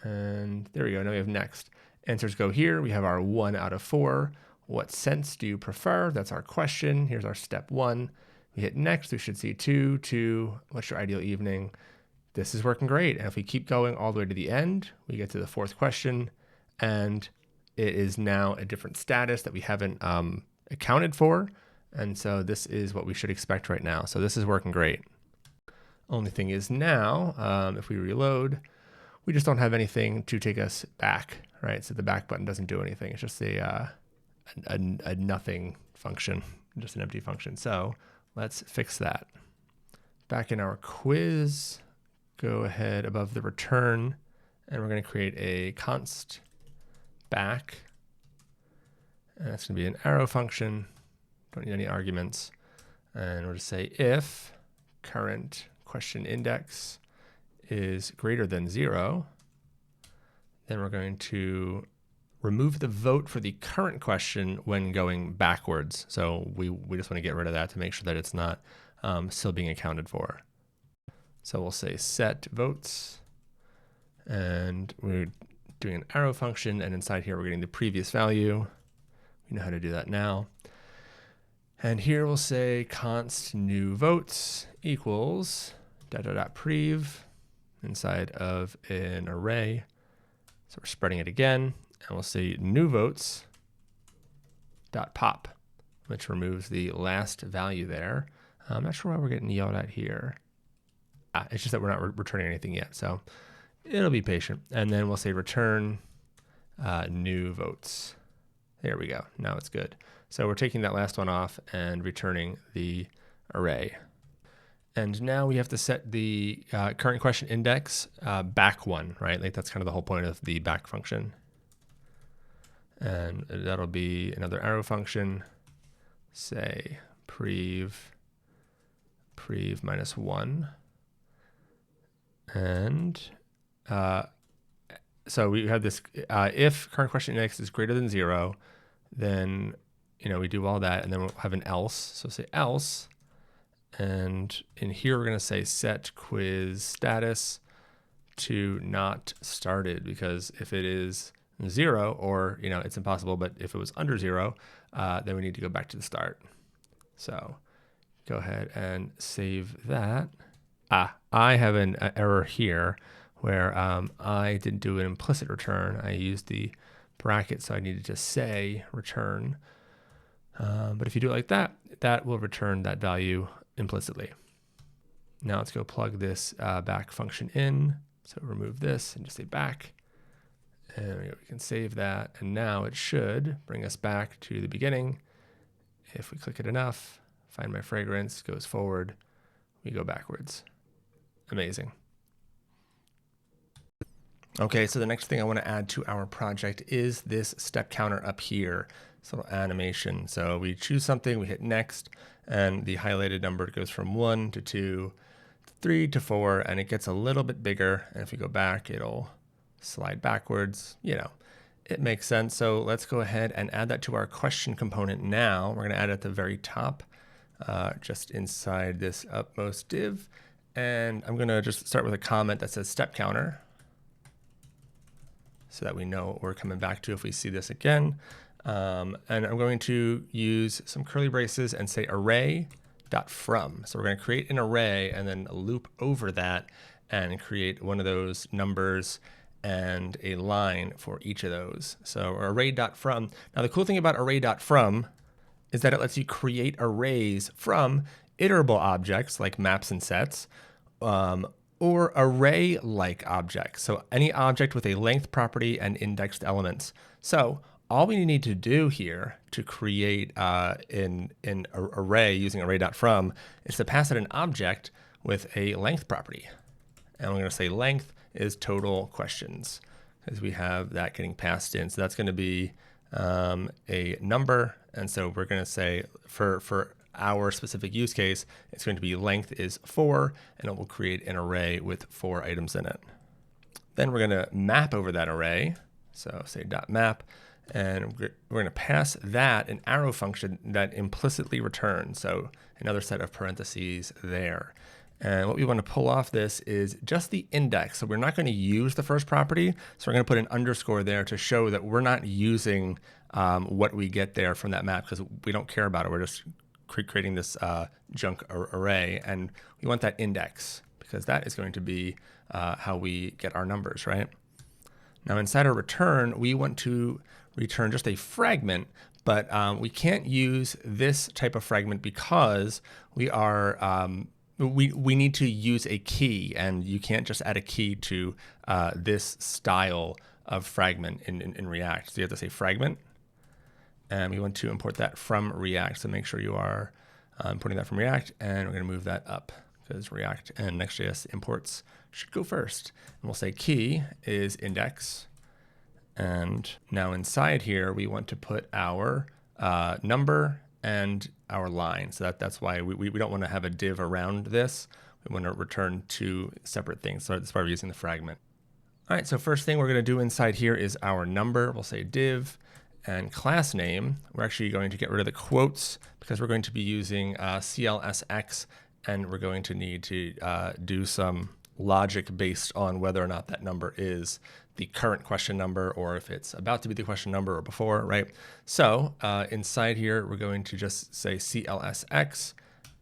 Speaker 1: And there we go, now we have next. Answers go here. We have our 1 out of 4. What scents do you prefer? That's our question. Here's our step 1. We hit next, we should see 2, what's your ideal evening? This is working great. And if we keep going all the way to the end, we get to the 4th question, and it is now a different status that we haven't accounted for. And so this is what we should expect right now. So this is working great. Only thing is now, if we reload, we just don't have anything to take us back, right? So the back button doesn't do anything. It's just a nothing function, just an empty function. So let's fix that. Back in our quiz, go ahead above the return, and we're going to create a const back. And that's going to be an arrow function. Don't need any arguments. And we'll just say if current question index is greater than 0, then we're going to remove the vote for the current question when going backwards. So we just want to get rid of that to make sure that it's not still being accounted for. So we'll say set votes, and we're doing an arrow function, and inside here we're getting the previous value. We know how to do that now. And here we'll say const new votes equals ... prev inside of an array. So we're spreading it again, and we'll say new votes dot pop, which removes the last value there. I'm not sure why we're getting yelled at here. It's just that we're not returning anything yet. So it'll be patient. And then we'll say return new votes. There we go. Now it's good. So we're taking that last one off and returning the array. And now we have to set the current question index back one, right? Like that's kind of the whole point of the back function. And that'll be another arrow function, say prev -1. And so we have this, if current question index is greater than 0, then, we do all that, and then we'll have an else. So say else, and in here we're going to say set quiz status to not started, because if it is 0, or it's impossible, but if it was under 0, then we need to go back to the start. So go ahead and save that. I have an error here where I didn't do an implicit return. I used the bracket, so I needed to say return. But if you do it like that, that will return that value implicitly. Now let's go plug this back function in. So remove this and just say back. And we can save that. And now it should bring us back to the beginning. If we click it enough, find my fragrance, goes forward, we go backwards. Amazing. Okay, so the next thing I want to add to our project is this step counter up here, this little animation. So we choose something, we hit next, and the highlighted number goes from 1 to 2, 3 to 4, and it gets a little bit bigger. And if we go back, it'll slide backwards. It makes sense. So let's go ahead and add that to our question component now. We're going to add it at the very top, just inside this upmost div. And I'm going to just start with a comment that says step counter, so that we know what we're coming back to if we see this again. And I'm going to use some curly braces and say array.from. So we're going to create an array and then loop over that and create one of those numbers and a line for each of those. So array.from. Now the cool thing about array.from is that it lets you create arrays from iterable objects like maps and sets, or array-like objects. So any object with a length property and indexed elements. So all we need to do here to create an array using array.from is to pass it an object with a length property. And we're going to say length is total questions, because we have that getting passed in. So that's going to be a number. And so we're going to say for our specific use case, it's going to be length is 4, and it will create an array with 4 items in it. Then we're going to map over that array. So say .map, and we're going to pass that an arrow function that implicitly returns. So another set of parentheses there. And what we want to pull off this is just the index. So we're not going to use the first property. So we're going to put an underscore there to show that we're not using what we get there from that map, because we don't care about it. We're just creating this junk array, and we want that index, because that is going to be how we get our numbers, right? Now inside our return, we want to return just a fragment, but we can't use this type of fragment because we are we need to use a key, and you can't just add a key to this style of fragment in React. So you have to say fragment, and we want to import that from React. So make sure you are importing that from React, and we're going to move that up because React and Next.js imports should go first. And we'll say key is index. And now inside here, we want to put our number and our line. So that's why we don't want to have a div around this. We want to return two separate things. So that's why we're using the fragment. All right, so first thing we're going to do inside here is our number. We'll say div. And class name, we're actually going to get rid of the quotes because we're going to be using CLSX, and we're going to need to do some logic based on whether or not that number is the current question number or if it's about to be the question number or before, right? So inside here, we're going to just say CLSX,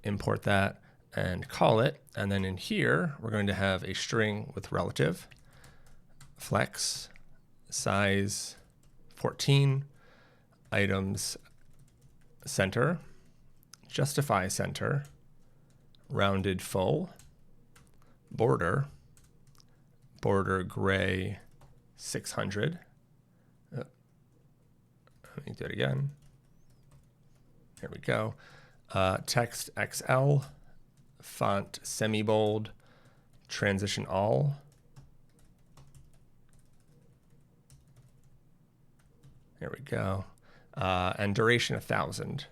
Speaker 1: import that, and call it. And then in here, we're going to have a string with relative, flex, size, 14, items center, justify center, rounded full, border gray 600. Let me do it again. Here we go. Text XL, font semi-bold, transition all. There we go. And duration 1,000.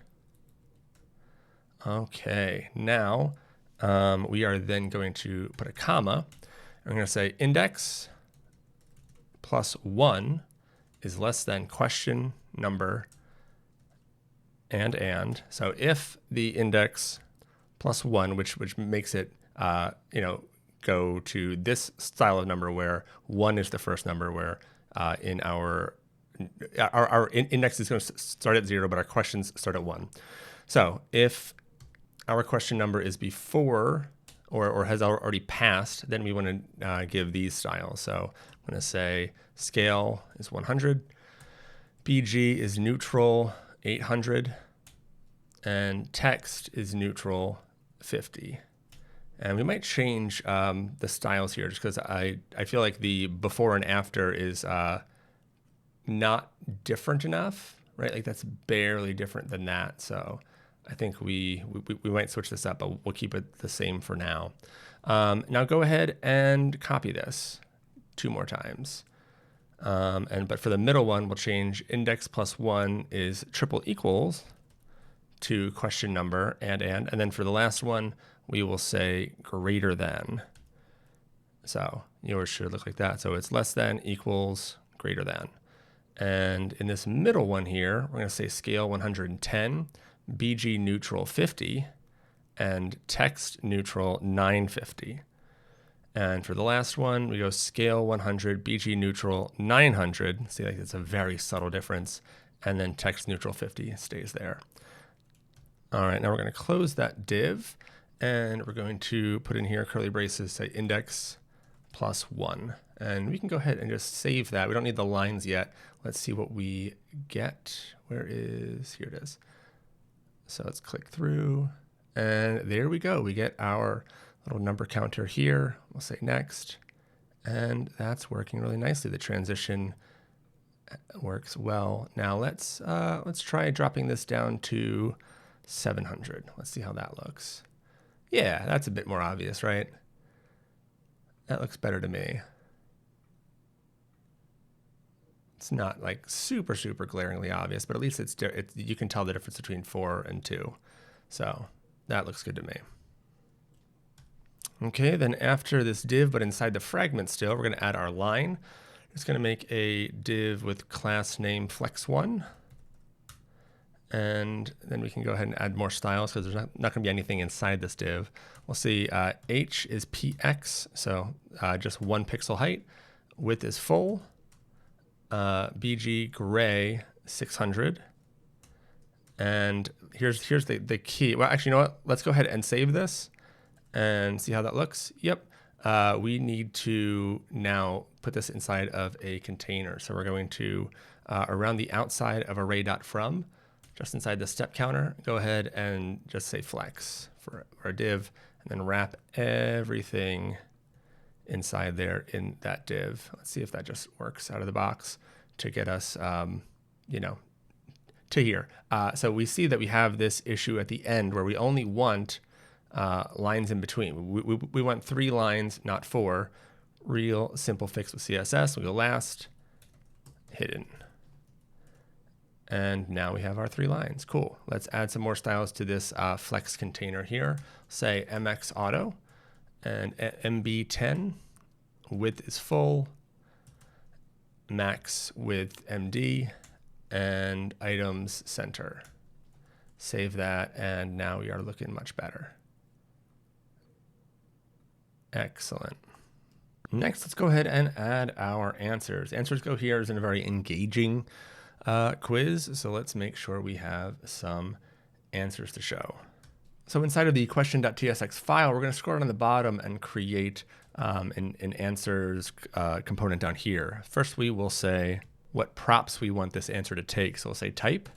Speaker 1: Okay, now we are then going to put a comma. I'm going to say index plus 1 is less than question number and. So if the index plus 1, which makes it go to this style of number where 1 is the first number, where in our index is going to start at 0, but our questions start at 1. So if our question number is before or has already passed, then we want to give these styles. So I'm going to say scale is 100, BG is neutral 800, and text is neutral 50. And we might change the styles here just because I feel like the before and after is not different enough, right? Like that's barely different than that. So I think we might switch this up, but we'll keep it the same for now. Now go ahead and copy this 2 more times. But for the middle one, we'll change index plus 1 is triple equals to question number and then for the last one, we will say greater than. So yours should look like that. So it's less than equals greater than. And in this middle one here, we're going to say scale 110, BG neutral 50, and text neutral 950. And for the last one, we go scale 100, BG neutral 900. See, like it's a very subtle difference. And then text neutral 50 stays there. All right, now we're going to close that div. And we're going to put in here curly braces, say index plus 1. And we can go ahead and just save that. We don't need the lines yet. Let's see what we get. Here it is. So let's click through. And there we go. We get our little number counter here. We'll say next. And that's working really nicely. The transition works well. Now let's try dropping this down to 700. Let's see how that looks. Yeah, that's a bit more obvious, right? That looks better to me. It's not like super glaringly obvious, but at least it's you can tell the difference between 4 and 2. So that looks good to me. Okay, then after this div, but inside the fragment still, we're going to add our line. It's going to make a div with class name flex1. And then we can go ahead and add more styles because there's not going to be anything inside this div. We'll see H is px, so just 1 pixel height. Width is full. BG gray 600. And here's the key. Well, actually, you know what? Let's go ahead and save this and see how that looks. Yep. We need to now put this inside of a container. So we're going to, around the outside of array.from, just inside the step counter, go ahead and just say flex for our div, and then wrap everything inside there in that div. Let's see if that just works out of the box to get us, to here. So we see that we have this issue at the end where we only want lines in between. We want 3 lines, not 4. Real simple fix with CSS. We go last, hidden. And now we have our 3 lines. Cool. Let's add some more styles to this flex container here. Say MX auto and MB10. Width is full. Max width MD and items center. Save that, and now we are looking much better. Excellent. Next, let's go ahead and add our answers. Answers Go here is in a very engaging quiz, so let's make sure we have some answers to show. So inside of the question.tsx file, we're going to scroll down the bottom and create an answers component down here. First, we will say what props we want this answer to take. So we'll say type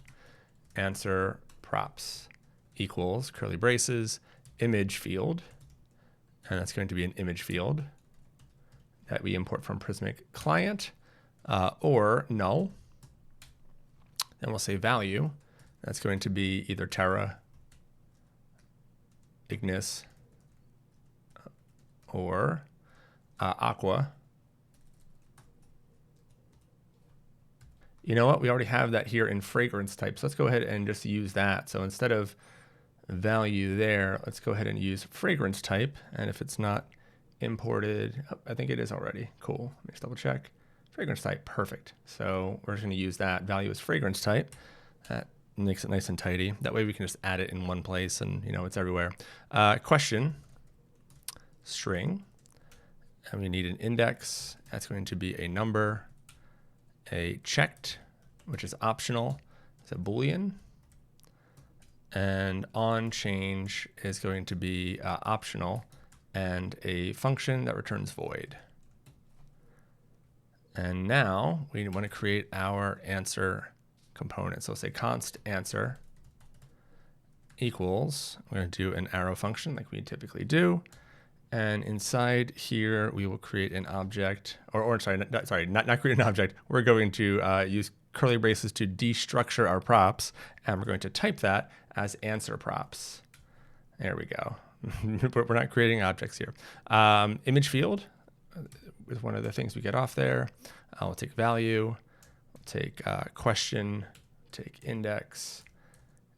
Speaker 1: answer props equals curly braces image field, and that's going to be an image field that we import from Prismic client, or null. Then we'll say value. That's going to be either Terra, Ignis, or Aqua. You know what? We already have that here in fragrance type. So let's go ahead and just use that. So instead of value there, let's go ahead and use fragrance type. And if it's not imported, oh, I think it is already. Cool. Let me just double check. Fragrance type, perfect. So we're just going to use that. Value is fragrance type. That makes it nice and tidy. That way we can just add it in one place and it's everywhere. Question, string, and we need an index. That's going to be a number. A checked, which is optional, it's a Boolean, and on change is going to be optional, and a function that returns void. And now we want to create our answer component. So we'll say const answer equals, we're going to do an arrow function like we typically do. And inside here, we will create an object, or sorry, not create an object. We're going to use curly braces to destructure our props, and we're going to type that as answer props. There we go. We're not creating objects here. Image field is one of the things we get off there. We'll take value, we'll take question, take index,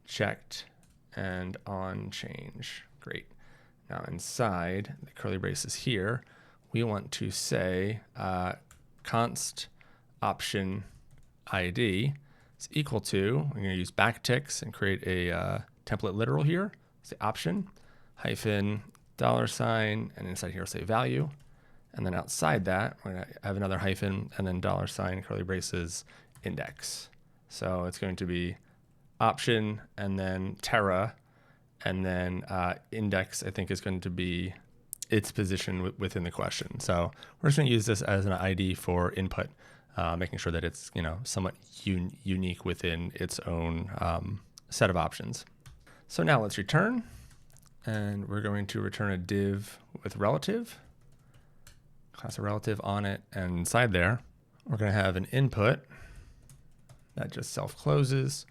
Speaker 1: checked, and on change. Great. Now inside the curly braces here, we want to say const option ID is equal to, we're going to use backticks and create a template literal here. Say option hyphen $, and inside here we'll say value. And then outside that, we're going to have another hyphen and then $, curly braces, index. So it's going to be option and then Terra, and then index, I think, is going to be its position within the question. So we're just going to use this as an ID for input, making sure that it's somewhat unique within its own set of options. So now let's return, and we're going to return a div with relative, class of relative on it, and inside there, we're going to have an input that just self-closes,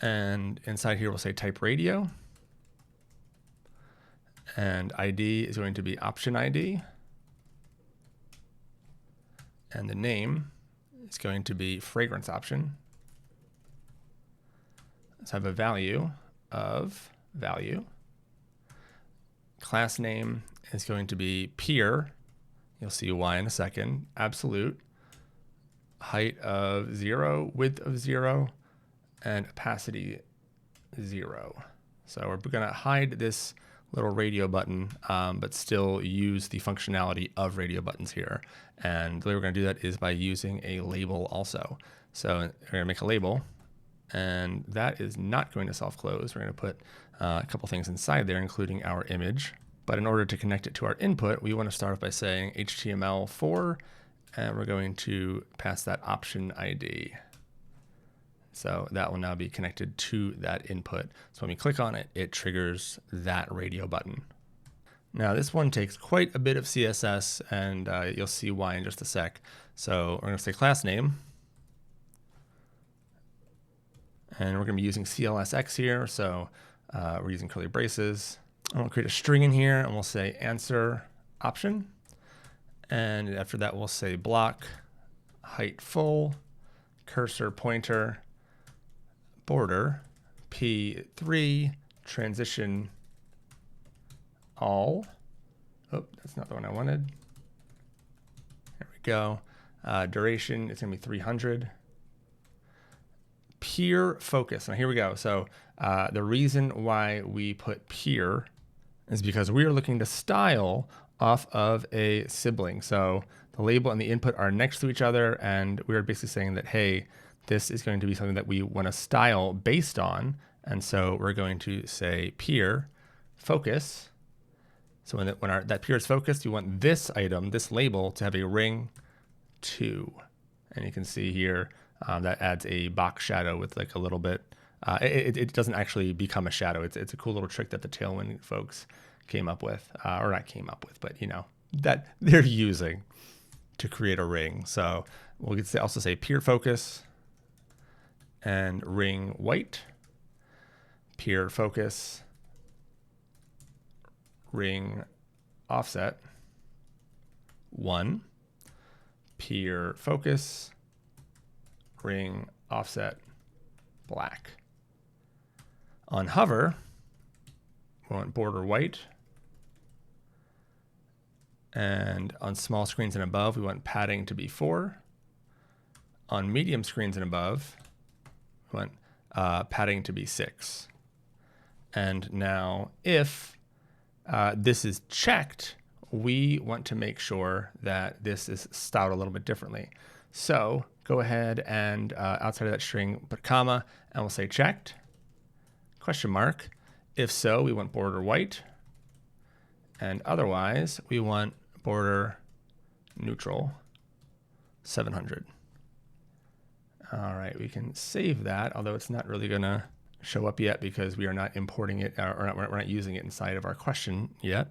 Speaker 1: and inside here we'll say type radio. And ID is going to be option ID. And the name is going to be fragrance option. Let's have a value of value. Class name is going to be peer. You'll see why in a second. Absolute. Height of 0, width of 0, and opacity 0. So we're going to hide this little radio button, but still use the functionality of radio buttons here. And the way we're going to do that is by using a label also. So we're going to make a label, and that is not going to self-close. We're going to put a couple things inside there, including our image. But in order to connect it to our input, we want to start off by saying HTML4, and we're going to pass that option ID. So that will now be connected to that input. So when we click on it, it triggers that radio button. Now this one takes quite a bit of CSS, and you'll see why in just a sec. So we're going to say class name, and we're going to be using CLSX here. So we're using curly braces. And we'll create a string in here, and we'll say answer option. And after that, we'll say block, height full, cursor pointer, border, P3, transition all. Oh, that's not the one I wanted. There we go. Duration is going to be 300. Peer focus. Now here we go. So the reason why we put peer is because we are looking to style off of a sibling. So the label and the input are next to each other, and we're basically saying that, hey, this is going to be something that we want to style based on. And so we're going to say peer focus. So when that peer is focused, you want this item, this label, to have a ring 2. And you can see here that adds a box shadow with like a little bit. It doesn't actually become a shadow. It's a cool little trick that the Tailwind folks came up with, or not came up with, but that they're using to create a ring. So we'll also say peer focus and ring white, peer focus, ring offset 1, peer focus, ring offset black. On hover, we want border white. And on small screens and above, we want padding to be 4. On medium screens and above, we want padding to be 6. And now if this is checked, we want to make sure that this is styled a little bit differently. So go ahead and outside of that string, put comma, and we'll say checked, question mark. If so, we want border white. And otherwise, we want border neutral 700. All right, we can save that, although it's not really going to show up yet because we are not importing it, or we're not using it inside of our question yet.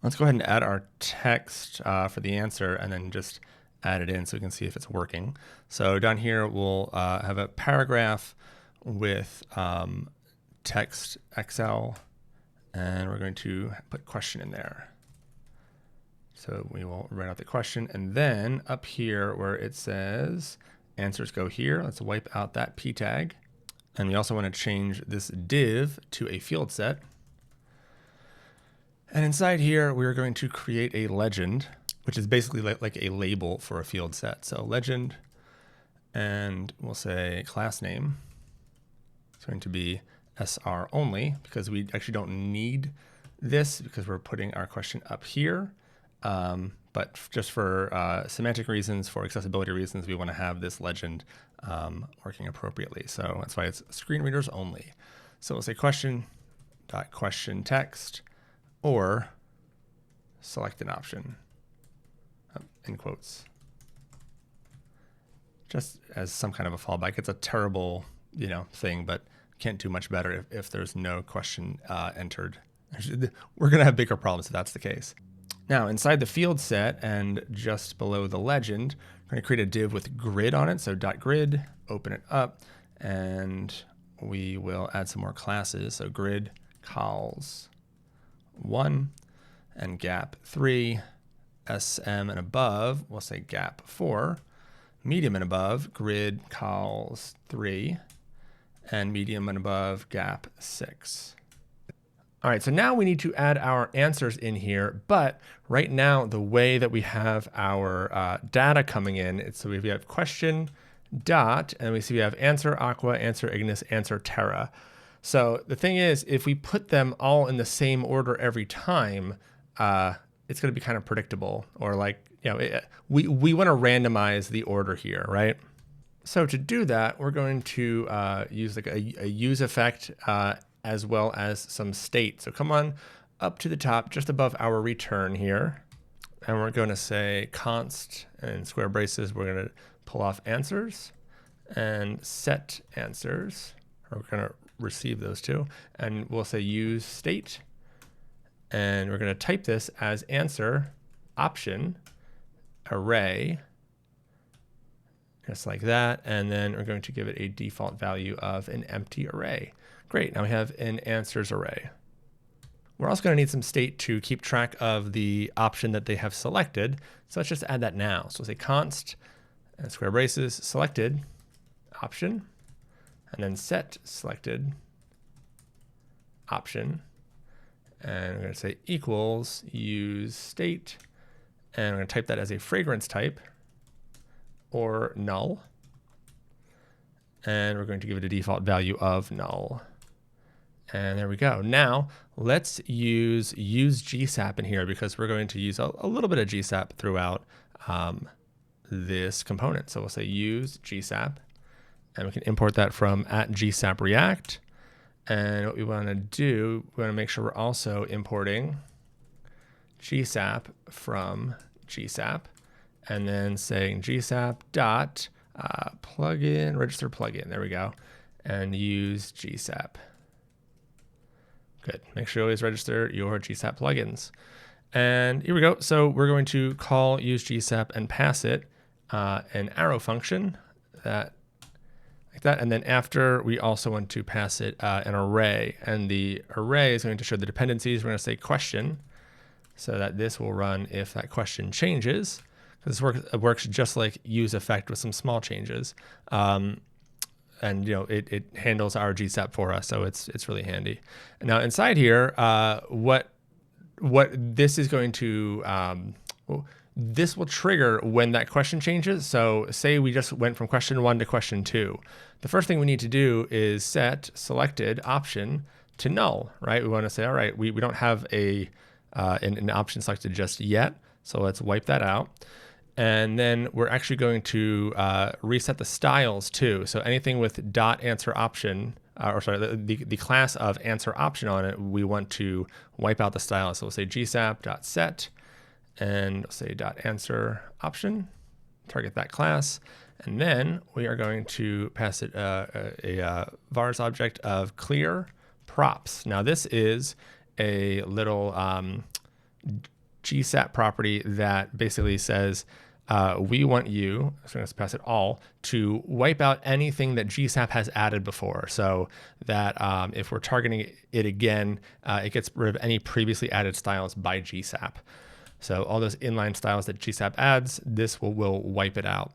Speaker 1: Let's go ahead and add our text for the answer and then just add it in so we can see if it's working. So down here, we'll have a paragraph with text XL, and we're going to put question in there. So we will write out the question, and then up here where it says answers go here, let's wipe out that p tag. And we also want to change this div to a field set. And inside here, we're going to create a legend, which is basically like a label for a field set. So legend, and we'll say class name. It's going to be SR only because we actually don't need this because we're putting our question up here. But just for semantic reasons, for accessibility reasons, we want to have this legend working appropriately. So that's why it's screen readers only. So we'll say question.question text or select an option in quotes. Just as some kind of a fallback. It's a terrible, thing, but can't do much better if there's no question entered. We're going to have bigger problems if that's the case. Now, inside the field set and just below the legend, we're going to create a div with grid on it. So .grid, open it up, and we will add some more classes. So grid cols 1 and gap 3, SM and above, we'll say gap 4, medium and above, grid cols 3, and medium and above, gap 6. All right, so now we need to add our answers in here, but right now the way that we have our data coming in, so we have question dot, and we see we have answer aqua, answer ignis, answer terra. So the thing is, if we put them all in the same order every time, it's going to be kind of predictable, or we want to randomize the order here, right? So to do that, we're going to use like a use effect as well as some state. So come on up to the top, just above our return here, and we're going to say const, and in square braces, we're going to pull off answers and set answers. We're going to receive those two, and we'll say use state, and we're going to type this as answer option array, just like that, and then we're going to give it a default value of an empty array. Great, now we have an answers array. We're also going to need some state to keep track of the option that they have selected, so let's just add that now. So we'll say const, and square braces, selected option, and then set selected option, and we're going to say equals use state, and we're going to type that as a fragrance type or null, and we're going to give it a default value of null. And there we go. Now let's use GSAP in here because we're going to use a little bit of GSAP throughout this component. So we'll say use GSAP, and we can import that from @GSAP React. And what we want to do, we want to make sure we're also importing GSAP from GSAP, and then saying GSAP dot plugin, register plugin. There we go. And use GSAP Good. Make sure you always register your GSAP plugins. And here we go. So we're going to call use GSAP and pass it an arrow function that like that. And then after, we also want to pass it an array. And the array is going to show the dependencies. We're going to say question, so that this will run if that question changes. This works just like use effect with some small changes. And it handles our GSAP for us, so it's really handy. Now inside here, what this is going to this will trigger when that question changes. So say we just went from question 1 to question 2. The first thing we need to do is set selected option to null, right? We want to say, all right, we don't have an option selected just yet, so let's wipe that out. And then we're actually going to reset the styles too. So anything with dot answer option, the class of answer option on it, we want to wipe out the styles. So we'll say gsap.set and we'll say dot answer option, target that class. And then we are going to pass it a vars object of clear props. Now this is a little GSAP property that basically says, we want you, so let's pass it all, to wipe out anything that GSAP has added before. So that if we're targeting it again, it gets rid of any previously added styles by GSAP. So all those inline styles that GSAP adds, this will wipe it out.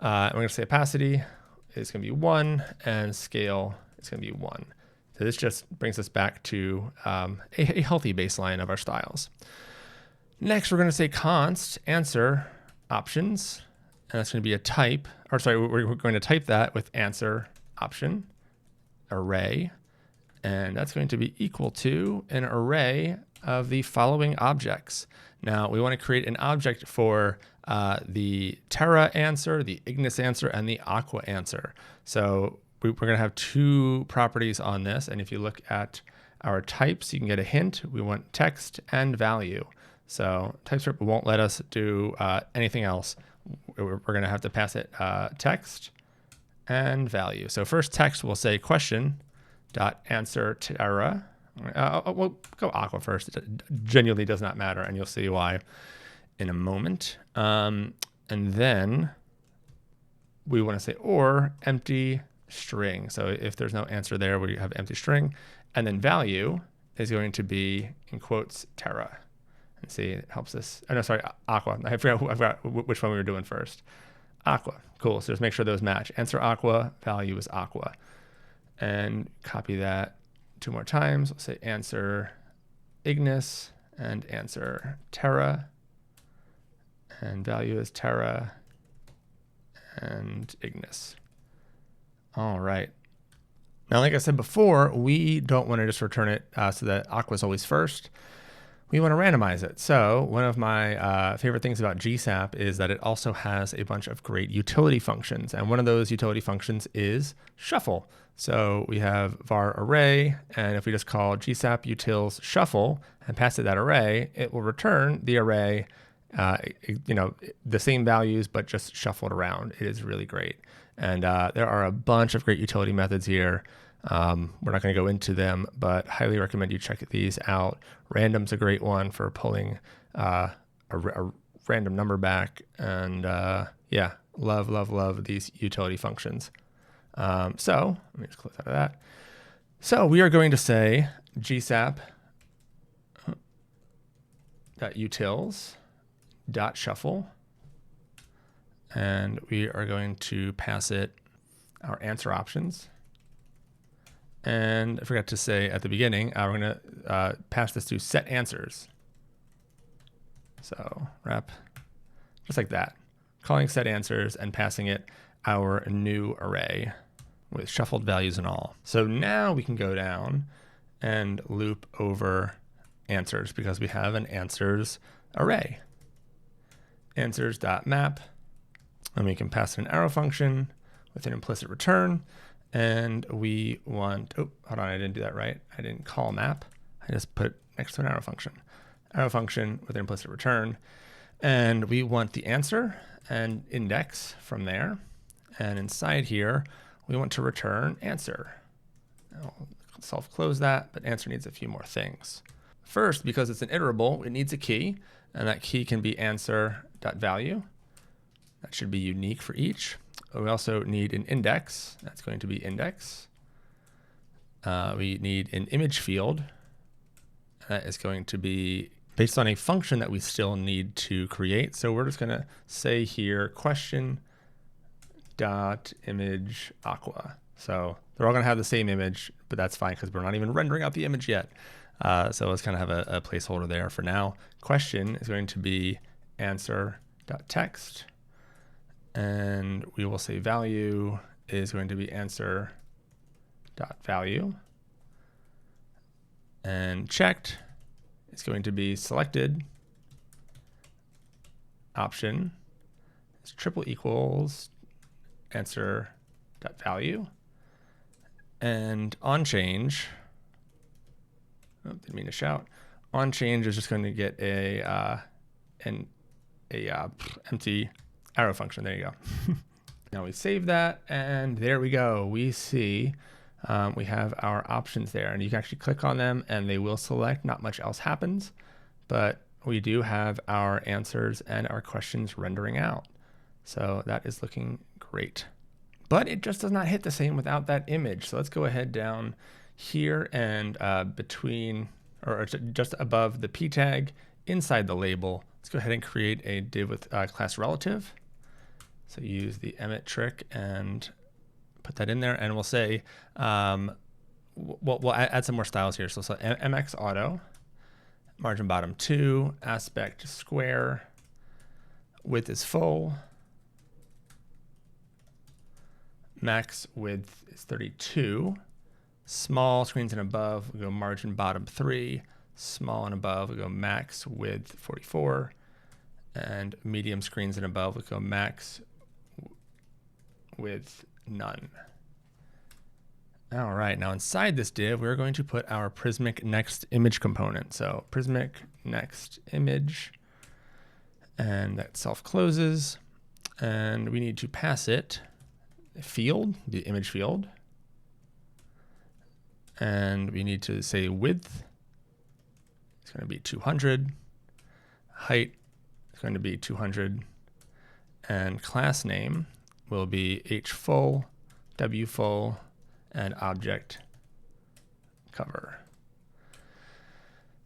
Speaker 1: We're going to say opacity is going to be 1 and scale is going to be 1. So this just brings us back to a healthy baseline of our styles. Next, we're going to say const answer options, and that's going to be a type, or sorry, we're going to type that with answer option array, and that's going to be equal to an array of the following objects. Now we want to create an object for the Terra answer, the Ignis answer, and the Aqua answer. So we're going to have 2 properties on this, and if you look at our types, you can get a hint. We want text and value. So TypeScript won't let us do anything else. We're going to have to pass it text and value. So first text, we'll say question dot answer Terra. We'll go Aqua first. It genuinely does not matter, and you'll see why in a moment. And then we want to say or empty string. So if there's no answer there, we have empty string. And then value is going to be, in quotes, Terra. And see, it helps us. Oh, no, sorry, Aqua. I forgot which one we were doing first. Aqua. Cool. So just make sure those match. Answer Aqua, value is Aqua. And copy that 2 more times. We'll say answer Ignis and answer Terra. And value is Terra and Ignis. All right. Now, like I said before, we don't want to just return it so that Aqua is always first. We want to randomize it. So one of my favorite things about GSAP is that it also has a bunch of great utility functions. And one of those utility functions is shuffle. So we have var array, and if we just call GSAP utils shuffle and pass it that array, it will return the array, the same values, but just shuffled around. It is really great. And there are a bunch of great utility methods here. We're not going to go into them, but highly recommend you check these out. Random's a great one for pulling a random number back. And yeah, love these utility functions. So let me just close out of that. So we are going to say gsap.utils.shuffle. And we are going to pass it our answer options. And I forgot to say at the beginning, we're going to pass this to set answers. So rep, just like that, calling set answers and passing it our new array with shuffled values and all. So now we can go down and loop over answers because we have an answers array. Answers.map, and we can pass an arrow function with an implicit return. And we want, oh, hold on, I didn't do that right. I didn't call map. I just put next to an arrow function. Arrow function with an implicit return. And we want the answer and index from there. And inside here, we want to return answer. I'll self-close that, but answer needs a few more things. First, because it's an iterable, it needs a key, and that key can be answer.value. That should be unique for each. We also need an index. That's going to be index. We need an image field. That is going to be based on a function that we still need to create. So we're just going to say here question dot image aqua. So they're all going to have the same image, but that's fine because we're not even rendering out the image yet. So let's kind of have a placeholder there for now. Question is going to be answer.text. And we will say value is going to be answer.value. And checked is going to be selected option is triple equals answer.value. And on change, oh, didn't mean to shout. On change is just going to get an empty arrow function. There you go. Now we save that, and there we go. We see we have our options there, and you can actually click on them and they will select. Not much else happens, but we do have our answers and our questions rendering out. So that is looking great. But it just does not hit the same without that image. So let's go ahead down here and between, or just above the p tag, inside the label, let's go ahead and create a div with class relative. So use the emit trick and put that in there, and we'll say, we'll add some more styles here. So MX auto, margin bottom 2, aspect square, width is full, max width is 32, small screens and above, we go margin bottom 3, small and above, we go max width 44, and medium screens and above, we go max width none. All right, now inside this div, we're going to put our Prismic next image component. So Prismic next image, and that self closes, and we need to pass it a field, the image field, and we need to say width. It's going to be 200, height is going to be 200, and class name will be hfull, wfull, and object cover.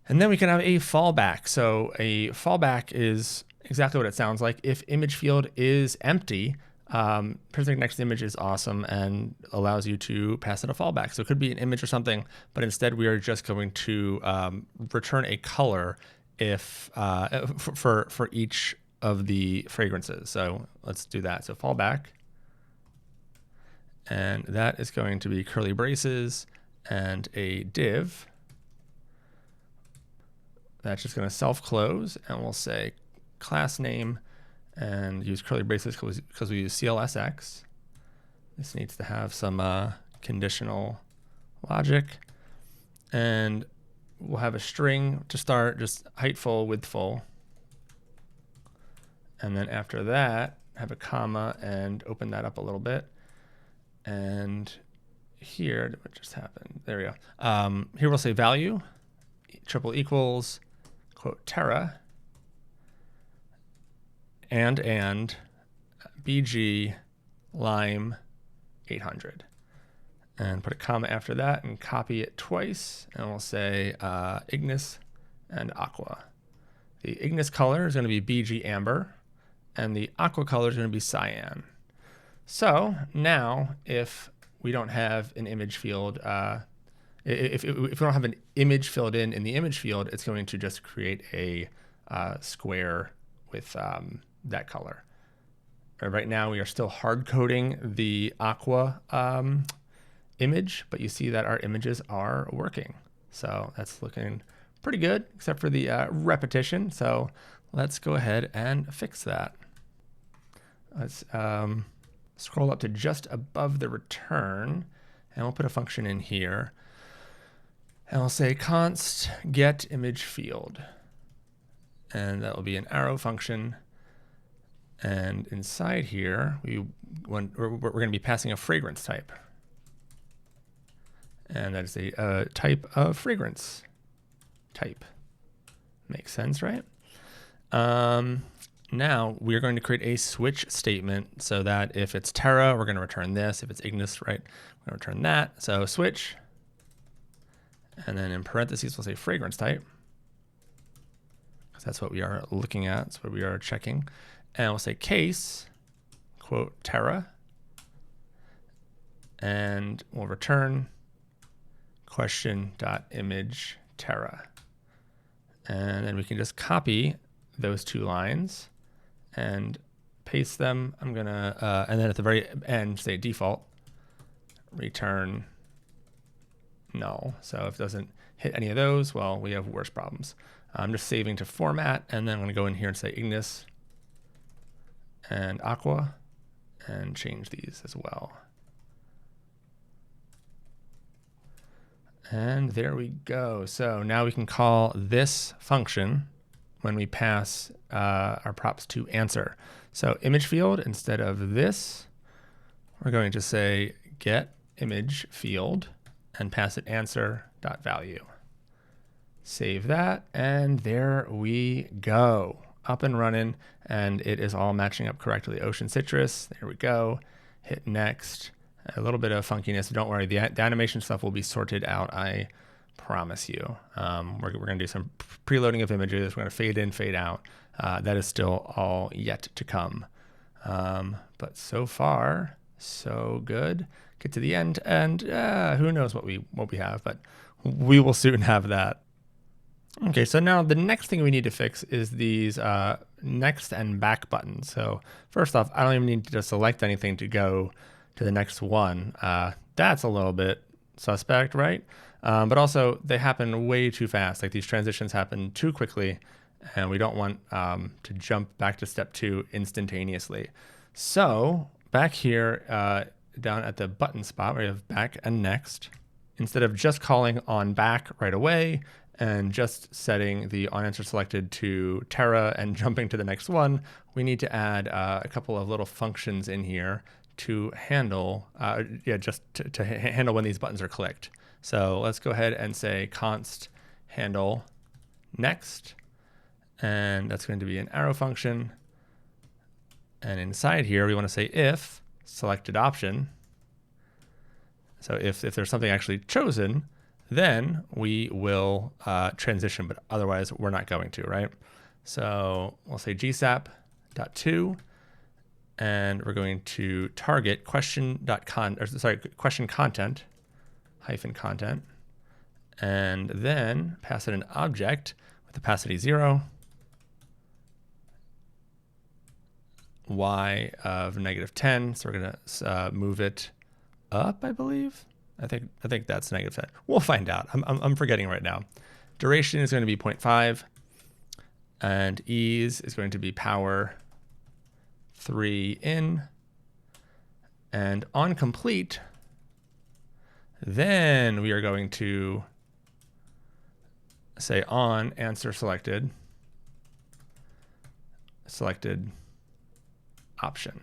Speaker 1: And then we can have a fallback. So a fallback is exactly what it sounds like. If image field is empty, Prismic next image is awesome and allows you to pass it a fallback. So it could be an image or something, but instead we are just going to return a color if for each of the fragrances. So let's do that. So fallback, and that is going to be curly braces and a div. That's just going to self-close, and we'll say class name and use curly braces because we use CLSX. This needs to have some conditional logic, and we'll have a string to start, just height full, width full. And then after that, have a comma and open that up a little bit. And here, what just happened? There we go. Here we'll say value, triple equals, quote, Terra, and BG lime 800. And put a comma after that and copy it twice. And we'll say Ignis and Aqua. The Ignis color is going to be BG amber, and the Aqua color is going to be cyan. So now, if we don't have an image field, if we don't have an image filled in the image field, it's going to just create a square with that color. Right now, we are still hard coding the Aqua image, but you see that our images are working. So that's looking pretty good, except for the repetition. So let's go ahead and fix that. Let's scroll up to just above the return, and we'll put a function in here. And we'll say const get image field. And that will be an arrow function. And inside here, we're going to be passing a fragrance type. And that is a type of fragrance type. Makes sense, right? Now we're going to create a switch statement so that if it's Terra, we're going to return this. If it's Ignis, right, we're going to return that. So switch, and then in parentheses, we'll say fragrance type, because that's what we are looking at. That's what we are checking. And we'll say case, quote, Terra, and we'll return question.image Terra. And then we can just copy those two lines and paste them. I'm gonna, and then at the very end, say default, return null. So if it doesn't hit any of those, well, we have worse problems. I'm just saving to format, and then I'm gonna go in here and say Ignis and Aqua and change these as well. And there we go. So now we can call this function when we pass our props to answer. So image field, instead of this, we're going to say get image field and pass it answer.value. Save that, and there we go. Up and running, and it is all matching up correctly. Ocean Citrus, there we go. Hit next. A little bit of funkiness, but don't worry, the animation stuff will be sorted out, I promise you. We're going to do some preloading of images. We're going to fade in, fade out. That is still all yet to come. But so far, so good. Get to the end, and who knows what we have, but we will soon have that. Okay, so now the next thing we need to fix is these next and back buttons. So first off, I don't even need to select anything to go to the next one. That's a little bit suspect, right? But also they happen way too fast. Like these transitions happen too quickly, and we don't want to jump back to step 2 instantaneously. So back here, down at the button spot where you have back and next, instead of just calling on back right away and just setting the on-answer selected to Terra and jumping to the next one, we need to add a couple of little functions in here to handle, just to handle when these buttons are clicked. So let's go ahead and say const handle next, and that's going to be an arrow function. And inside here, we want to say if selected option. So if there's something actually chosen, then we will transition, but otherwise we're not going to, right? So we'll say GSAP.to, and we're going to target question content hyphen content, and then pass it an object with opacity 0, y of -10. So we're gonna move it up, I believe. I think that's -10. We'll find out. I'm forgetting right now. Duration is going to be 0.5, and ease is going to be power 3 in, and on complete, then we are going to say on answer selected option.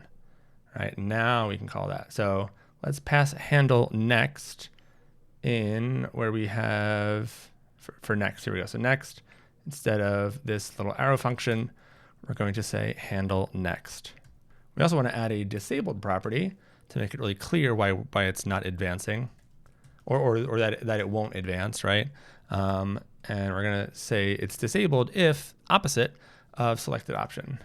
Speaker 1: Right now we can call that. So let's pass handle next in where we have for next. Here we go. So next, instead of this little arrow function, we're going to say handle next. We also want to add a disabled property to make it really clear why it's not advancing, or that it won't advance, right? And we're going to say it's disabled if opposite of selected option.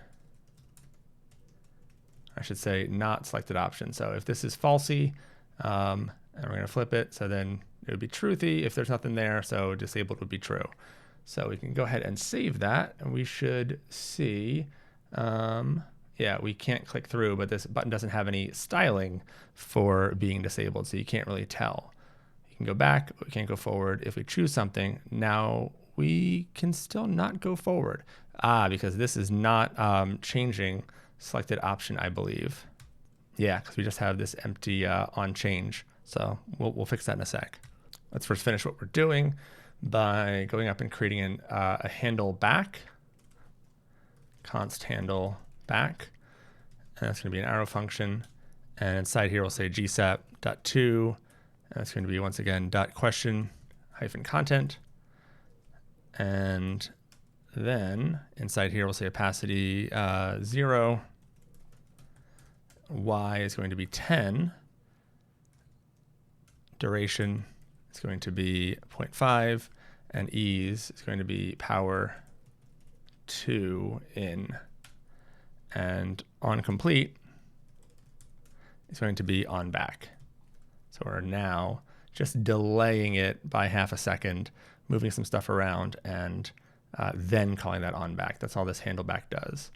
Speaker 1: I should say not selected option. So if this is falsy, and we're going to flip it, so then it would be truthy if there's nothing there, so disabled would be true. So we can go ahead and save that, and we should see, yeah, we can't click through, but this button doesn't have any styling for being disabled, so you can't really tell. You can go back, but we can't go forward. If we choose something, now we can still not go forward. Because this is not changing selected option, I believe. Yeah, because we just have this empty on change. So we'll fix that in a sec. Let's first finish what we're doing by going up and creating a handle back, const handle back, and that's going to be an arrow function. And inside here we'll say GSAP.to, That's going to be, once again, dot question hyphen content. And then inside here, we'll say opacity 0. Y is going to be 10. Duration is going to be 0.5. And ease is going to be power 2 in. And on complete is going to be on back. So we're now just delaying it by half a second, moving some stuff around, and then calling that on back. That's all this handle back does.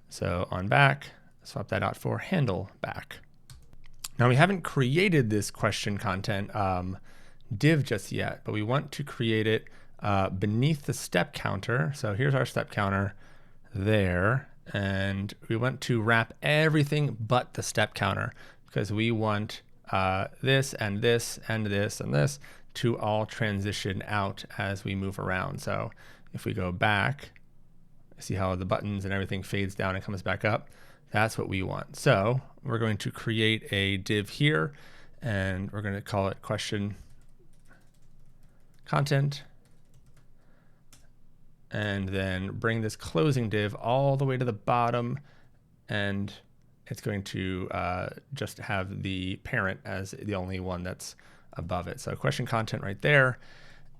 Speaker 1: So on back, swap that out for handle back. Now we haven't created this question content div just yet, but we want to create it beneath the step counter. So here's our step counter there. And we want to wrap everything but the step counter, because we want this and this and this and this to all transition out as we move around. So if we go back, see how the buttons and everything fades down and comes back up. That's what we want. So we're going to create a div here, and we're going to call it question content. And then bring this closing div all the way to the bottom, and it's going to just have the parent as the only one that's above it. So question content right there,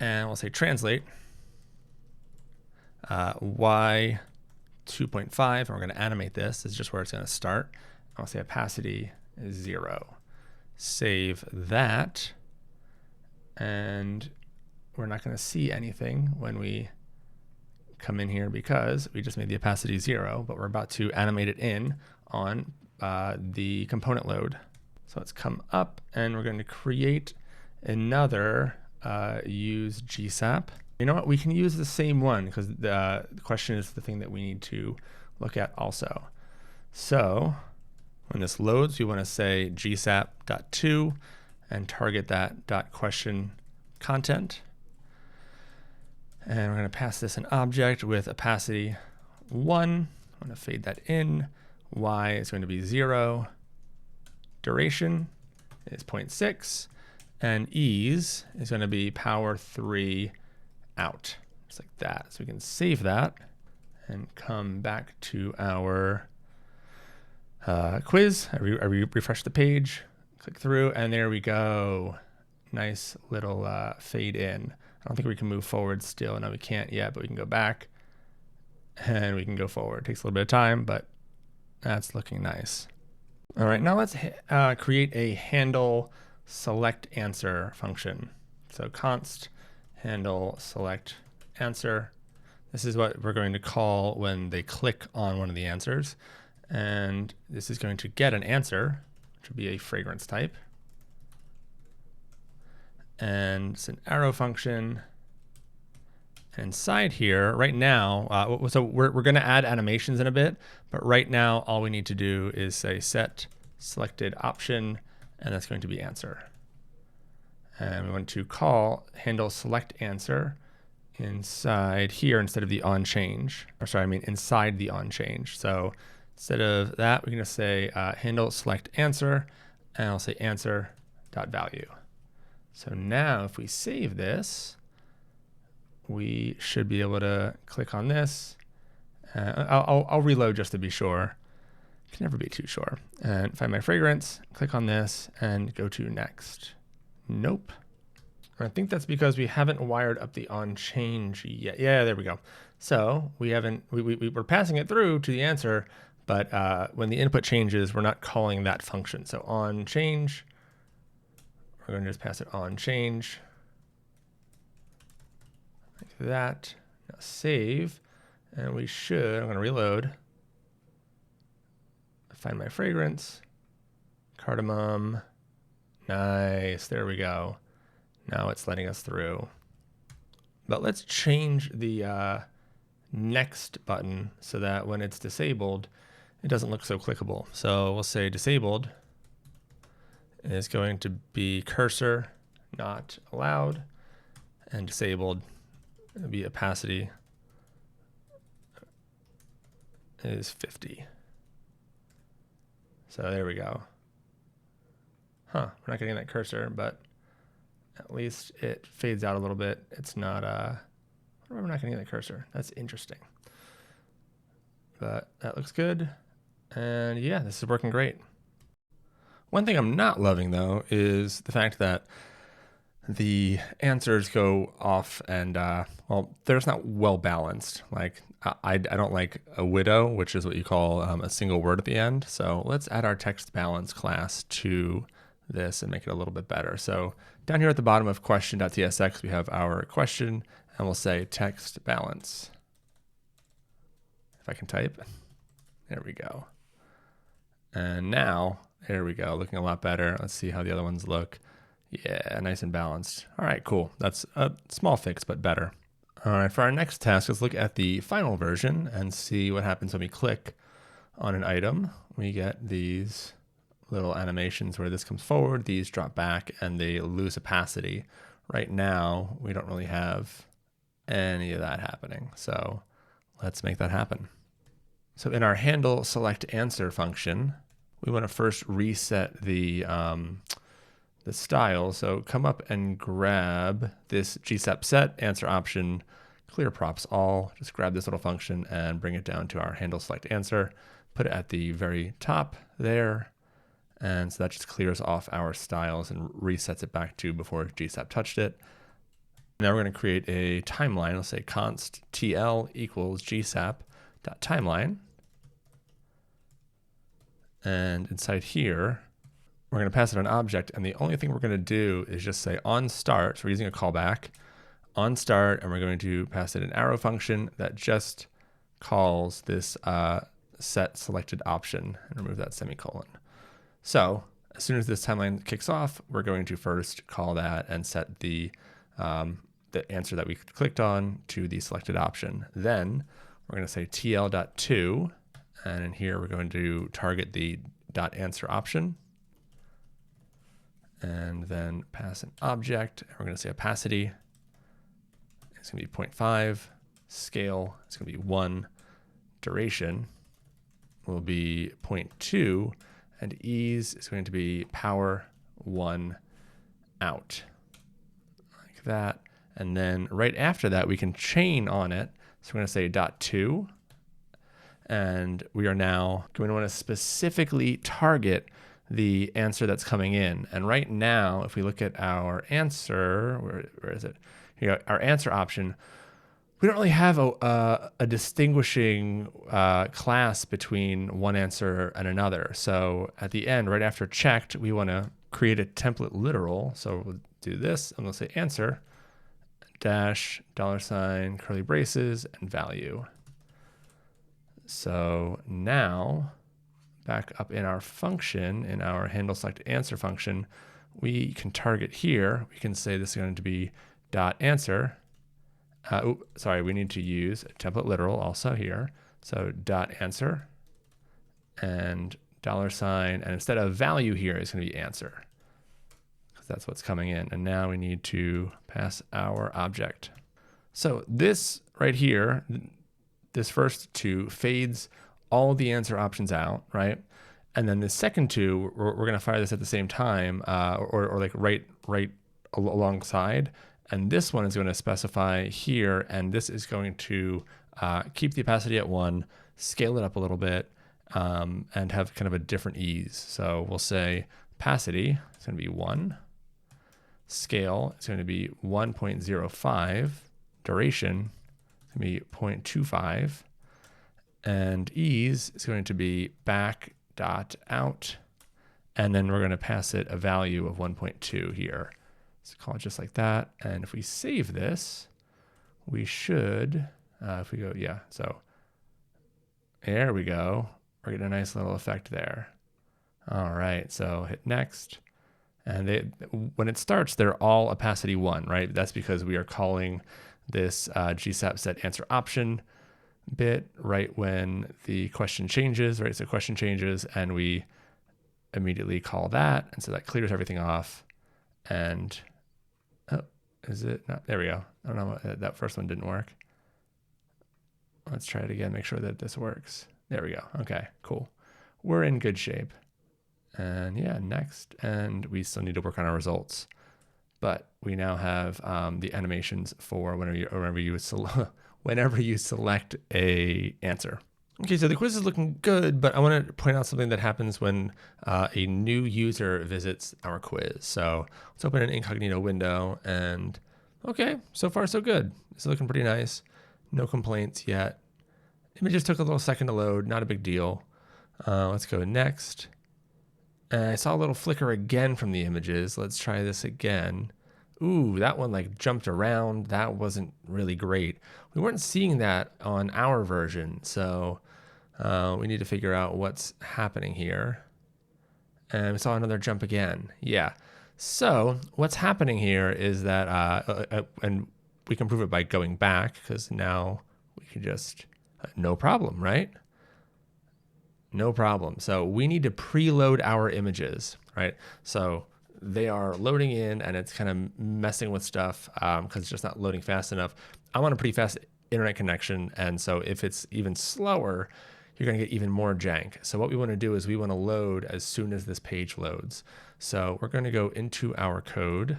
Speaker 1: and we'll say translate y 2.5, and we're going to animate this. This is just where it's going to start. I'll say opacity is 0. Save that, and we're not going to see anything when we come in here because we just made the opacity 0, but we're about to animate it in on the component load. So let's come up, and we're going to create another use GSAP. You know what? We can use the same one because the question is the thing that we need to look at also. So when this loads, we want to say GSAP.to and target that .question content. And we're going to pass this an object with opacity 1. I'm going to fade that in. Y is going to be 0. Duration is 0.6. And ease is going to be power 3 out, just like that. So we can save that and come back to our quiz. I refresh the page, click through, and there we go. Nice little fade in. I don't think we can move forward still. No, we can't yet, but we can go back and we can go forward. It takes a little bit of time, but that's looking nice. All right, now let's create a handle select answer function. So const handle select answer. This is what we're going to call when they click on one of the answers. And this is going to get an answer, which would be a fragrance type. And it's an arrow function. And inside here, right now, so we're going to add animations in a bit, but right now all we need to do is say set selected option, and that's going to be answer. And we want to call handle select answer inside here instead of the on change. Or sorry, I mean inside the on change. So instead of that, we're going to say handle select answer, and I'll say answer.value. So now if we save this, we should be able to click on this. I'll reload just to be sure. Can never be too sure. And find my fragrance, click on this, and go to next. Nope. I think that's because we haven't wired up the on change yet. Yeah, there we go. So we haven't. We're passing it through to the answer, but when the input changes, we're not calling that function. So on change, we're going to just pass it on change. Like that. Now save, and we should. I'm going to reload. Find my fragrance, cardamom. Nice, there we go. Now it's letting us through. But let's change the next button so that when it's disabled, it doesn't look so clickable. So we'll say disabled is going to be cursor not allowed, and disabled will be opacity is 50. So there we go. We're not getting that cursor, but at least it fades out a little bit. It's not, we're not getting that cursor. That's interesting. But that looks good. And yeah, this is working great. One thing I'm not loving though is the fact that the answers go off and, well, they're just not well balanced. Like I don't like a widow, which is what you call a single word at the end. So let's add our text balance class to this and make it a little bit better. So down here at the bottom of question.tsx, we have our question and we'll say text balance. If I can type, there we go. And now, there we go, looking a lot better. Let's see how the other ones look. Yeah, nice and balanced. All right, cool. That's a small fix, but better. All right, for our next task, let's look at the final version and see what happens when we click on an item. We get these little animations where this comes forward, these drop back, and they lose opacity. Right now, we don't really have any of that happening. So let's make that happen. So in our handle select answer function, we want to first reset the style. So come up and grab this GSAP set answer option, clear props all. Just grab this little function and bring it down to our handle select answer. Put it at the very top there. And so that just clears off our styles and resets it back to before GSAP touched it. Now we're going to create a timeline. Let's say const tl equals gsap.timeline. And inside here, we're going to pass it an object. And the only thing we're going to do is just say on start. So we're using a callback on start, and we're going to pass it an arrow function that just calls this set selected option and remove that semicolon. So as soon as this timeline kicks off, we're going to first call that and set the answer that we clicked on to the selected option. Then we're going to say tl.to, and in here we're going to target the .answer option, and then pass an object. And we're going to say opacity. It's going to be 0.5. Scale, it's going to be 1. Duration will be 0.2. And ease is going to be power 1 out. Like that. And then right after that, we can chain on it. So we're going to say .to. And we are now going to want to specifically target the answer that's coming in. And right now, if we look at our answer, where is it? Here, our answer option, we don't really have a distinguishing class between one answer and another. So at the end, right after checked, we want to create a template literal. So we'll do this. I'm going to say answer dash $, curly braces, and value. So now back up in our function, in our handle select answer function, we can target here. We can say this is going to be .answer. We need to use a template literal also here. So .answer and $, and instead of value here, it's going to be answer, because that's what's coming in. And now we need to pass our object. So this right here, this first two fades all the answer options out, right? And then the second two, we're going to fire this at the same time, or like right alongside. And this one is going to specify here, and this is going to keep the opacity at 1, scale it up a little bit, and have kind of a different ease. So we'll say opacity is going to be 1. Scale is going to be 1.05. Duration is going to be 0.25. And ease is going to be back.out. And then we're going to pass it a value of 1.2 here. So call it just like that. And if we save this, we should, if we go, yeah, so there we go. We're getting a nice little effect there. All right, so hit next. And when it starts, they're all opacity 1, right? That's because we are calling this GSAP set answer option bit right when the question changes, right? So question changes and we immediately call that. And so that clears everything off. And is it not? There we go. I don't know, that first one didn't work. Let's try it again, make sure that this works. There we go. Okay, cool. We're in good shape. And yeah, next. And we still need to work on our results. But we now have the animations for whenever you select a answer. Okay, so the quiz is looking good, but I want to point out something that happens when a new user visits our quiz. So let's open an incognito window, and okay, so far so good. It's looking pretty nice. No complaints yet. Images took a little second to load, not a big deal. Let's go next. And I saw a little flicker again from the images. Let's try this again. Ooh, that one like jumped around. That wasn't really great. We weren't seeing that on our version, so we need to figure out what's happening here. And we saw another jump again. Yeah. So what's happening here is that, and we can prove it by going back, because now we can just, no problem, right? No problem. So we need to preload our images, right? So they are loading in and it's kind of messing with stuff because it's just not loading fast enough. I'm on a pretty fast internet connection. And so if it's even slower, you're going to get even more jank. So what we want to do is we want to load as soon as this page loads. So we're going to go into our code.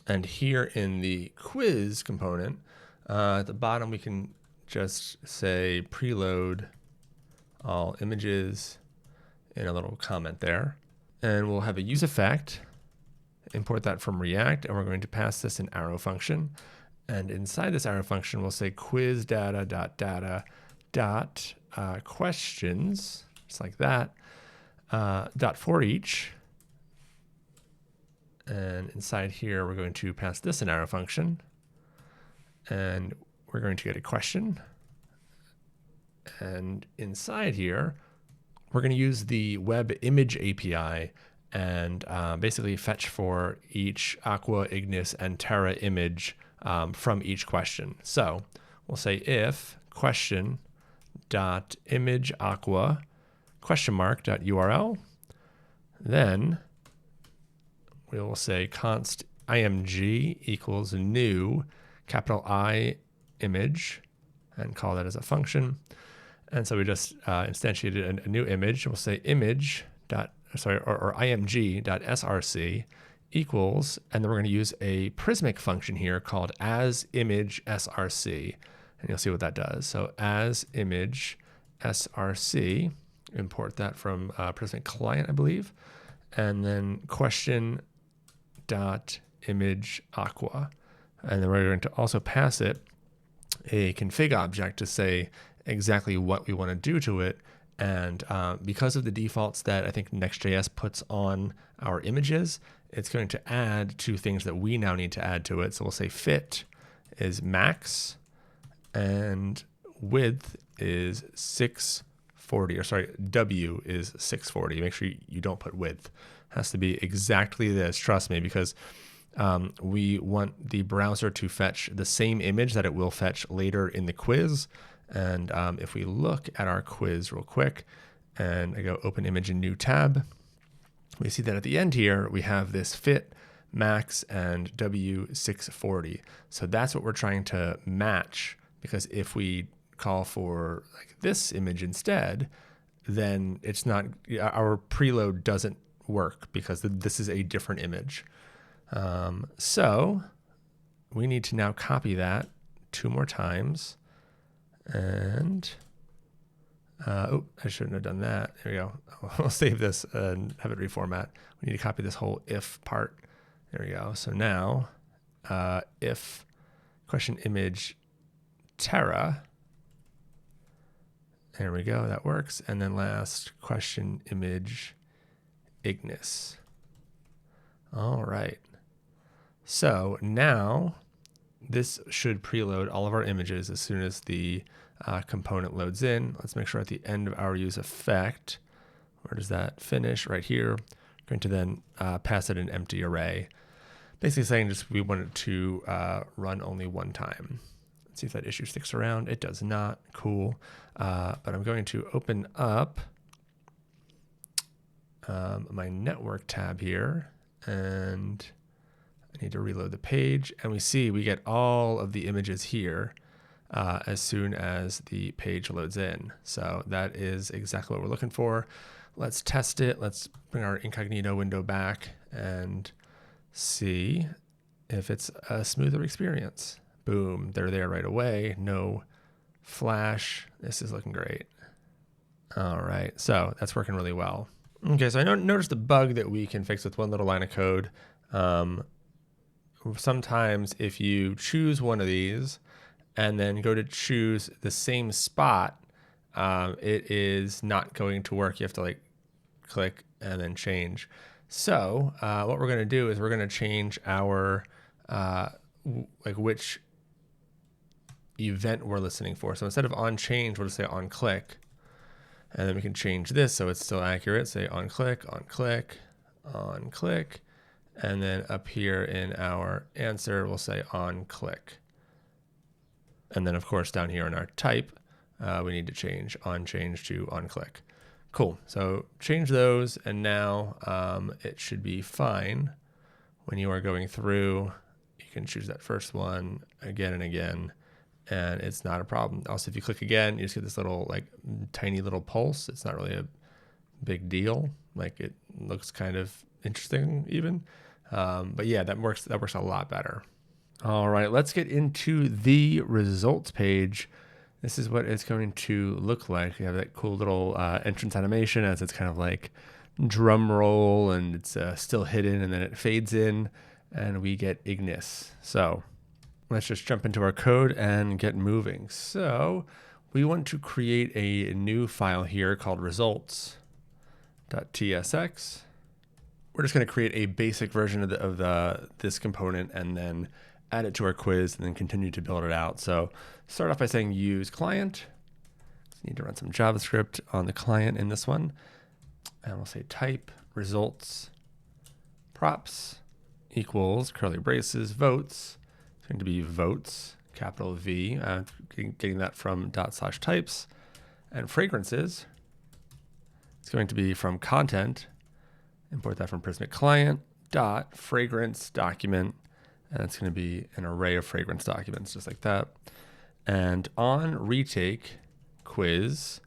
Speaker 1: And here in the quiz component, at the bottom, we can just say preload all images in a little comment there. And we'll have a use effect, import that from React, and we're going to pass this an arrow function. And inside this arrow function, we'll say quiz data questions, just like that, dot for each. And inside here, we're going to pass this an arrow function. And we're going to get a question. And inside here, we're going to use the web image API and basically fetch for each Aqua, Ignis, and Terra image from each question. So we'll say if question dot image aqua question mark dot URL, then we will say const img equals new capital I image and call that as a function. And so we just instantiated a new image. We'll say image dot, or img dot src equals, and then we're going to use a Prismic function here called as image src, and you'll see what that does. So as image src, import that from Prismic client, I believe, and then question dot image aqua, and then we're going to also pass it a config object to say exactly what we want to do to it. And because of the defaults that I think Next.js puts on our images, it's going to add two things that we now need to add to it. So we'll say fit is max and width is 640, or sorry, W is 640. Make sure you don't put width. It has to be exactly this, trust me, because we want the browser to fetch the same image that it will fetch later in the quiz. And if we look at our quiz real quick, and I go open image in new tab, we see that at the end here, we have this fit, max, and W640. So that's what we're trying to match, because if we call for like this image instead, then it's not, our preload doesn't work because this is a different image. So we need to now copy that 2 more times. And, oh, I shouldn't have done that. There we go. I'll save this and have it reformat. We need to copy this whole if part. There we go. So now, if question image Terra, there we go, that works. And then last question image Ignis. All right. So now this should preload all of our images as soon as the component loads in. Let's make sure at the end of our use effect, where does that finish? Right here. We're going to then pass it an empty array, basically saying just we want it to run only one time. Let's see if that issue sticks around. It does not. Cool. But I'm going to open up my network tab here, and I need to reload the page, and we see we get all of the images here as soon as the page loads in. So that is exactly what we're looking for. Let's test it. Let's bring our incognito window back and see if it's a smoother experience. Boom, they're there right away. No flash. This is looking great. All right, so that's working really well. Okay, so I noticed the bug that we can fix with one little line of code. Sometimes if you choose one of these and then go to choose the same spot, it is not going to work. You have to like click and then change. So what we're going to do is we're going to change our like which event we're listening for. So instead of on change, we'll just say on click, and then we can change this so it's still accurate. Say on click, on click, on click, and then up here in our answer, we'll say on click. And then of course down here in our type, we need to change on change to on click. Cool, so change those, and now it should be fine. When you are going through, you can choose that first one again and again, and it's not a problem. Also, if you click again, you just get this little like tiny little pulse. It's not really a big deal. Like it looks kind of interesting even. But yeah, that works a lot better. All right, let's get into the results page. This is what it's going to look like. We have that cool little entrance animation as it's kind of like drum roll, and it's still hidden, and then it fades in and we get Ignis. So let's just jump into our code and get moving. So we want to create a new file here called results.tsx. We're just going to create a basic version of this component and then add it to our quiz and then continue to build it out. So start off by saying use client. So need to run some JavaScript on the client in this one. And we'll say type results props equals curly braces votes. It's going to be votes, capital V, getting that from /types. And fragrances, it's going to be from content. Import that from Prismic client dot fragrance document, and it's going to be an array of fragrance documents just like that. And on retake quiz,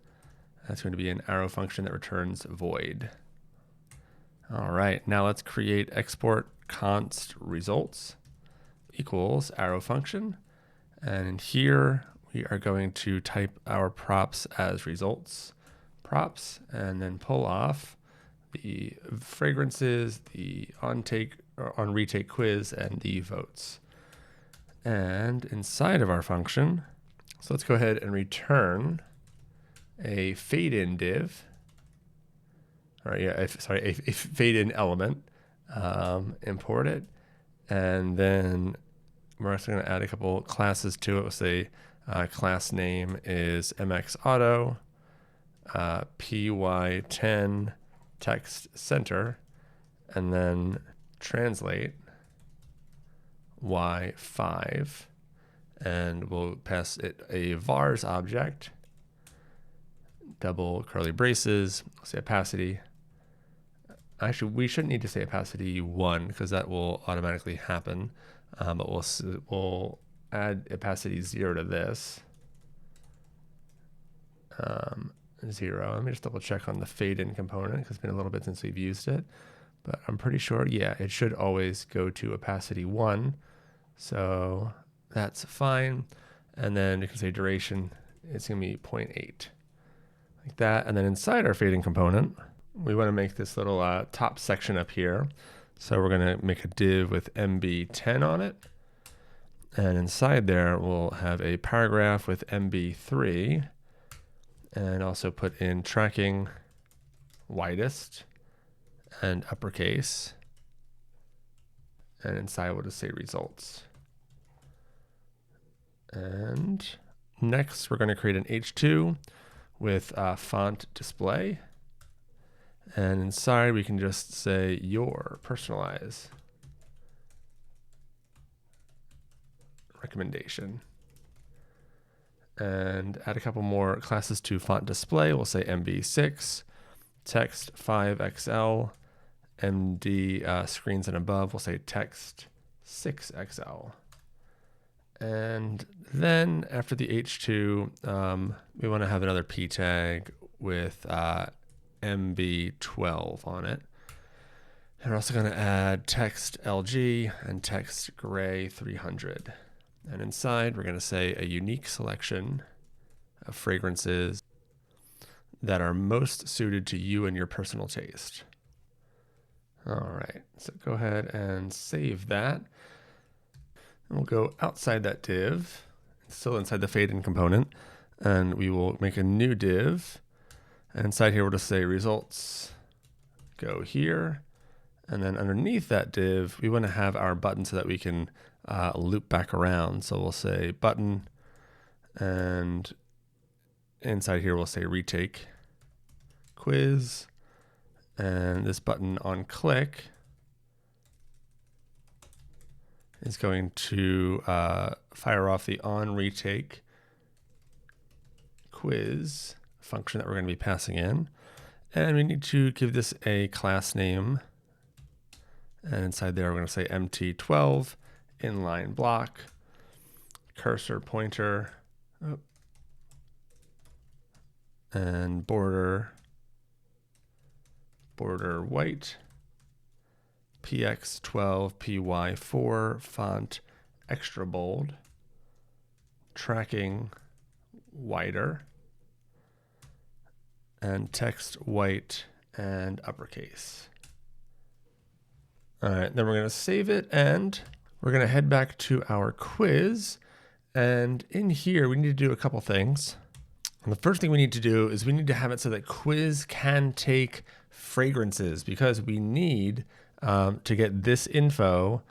Speaker 1: that's going to be an arrow function that returns void. All right, now let's create export const results equals arrow function, and here we are going to type our props as results props, and then pull off the fragrances, the on retake quiz, and the votes. And inside of our function, so let's go ahead and return a fade in div. All right, yeah, a fade in element. Import it, and then we're also going to add a couple classes to it. We'll say class name is mxauto, py10 text center, and then translate y5, and we'll pass it a vars object, double curly braces, say opacity. Actually, we shouldn't need to say opacity 1 because that will automatically happen, but we'll add opacity 0 to this. 0. Let me just double check on the fade in component because it's been a little bit since we've used it, but I'm pretty sure, yeah, it should always go to opacity 1. So that's fine. And then you can say duration, it's going to be 0.8 like that. And then inside our fading component, we want to make this little top section up here. So we're going to make a div with MB10 on it. And inside there, we'll have a paragraph with MB3. And also put in tracking widest and uppercase. And inside we'll just say results. And next we're going to create an H2 with font display. And inside we can just say your personalize recommendation. And add a couple more classes to font display. We'll say MB6, text 5XL, MD screens and above. We'll say text 6XL. And then after the H2, we want to have another p tag with MB12 on it. And we're also going to add text LG and text gray 300. And inside, we're going to say a unique selection of fragrances that are most suited to you and your personal taste. All right, so go ahead and save that. And we'll go outside that div, still inside the fade in component, and we will make a new div. And inside here, we'll just say results, go here. And then underneath that div, we want to have our button so that we can loop back around. So we'll say button, and inside here, we'll say retake quiz. And this button on click is going to fire off the on retake quiz function that we're going to be passing in. And we need to give this a class name. And inside there, we're going to say MT12, inline block, cursor pointer, and border white, PX12, PY4, font extra bold, tracking wider, and text white and uppercase. All right, then we're going to save it, and we're going to head back to our quiz. And in here, we need to do a couple things. And the first thing we need to do is we need to have it so that quiz can take fragrances, because we need to get this info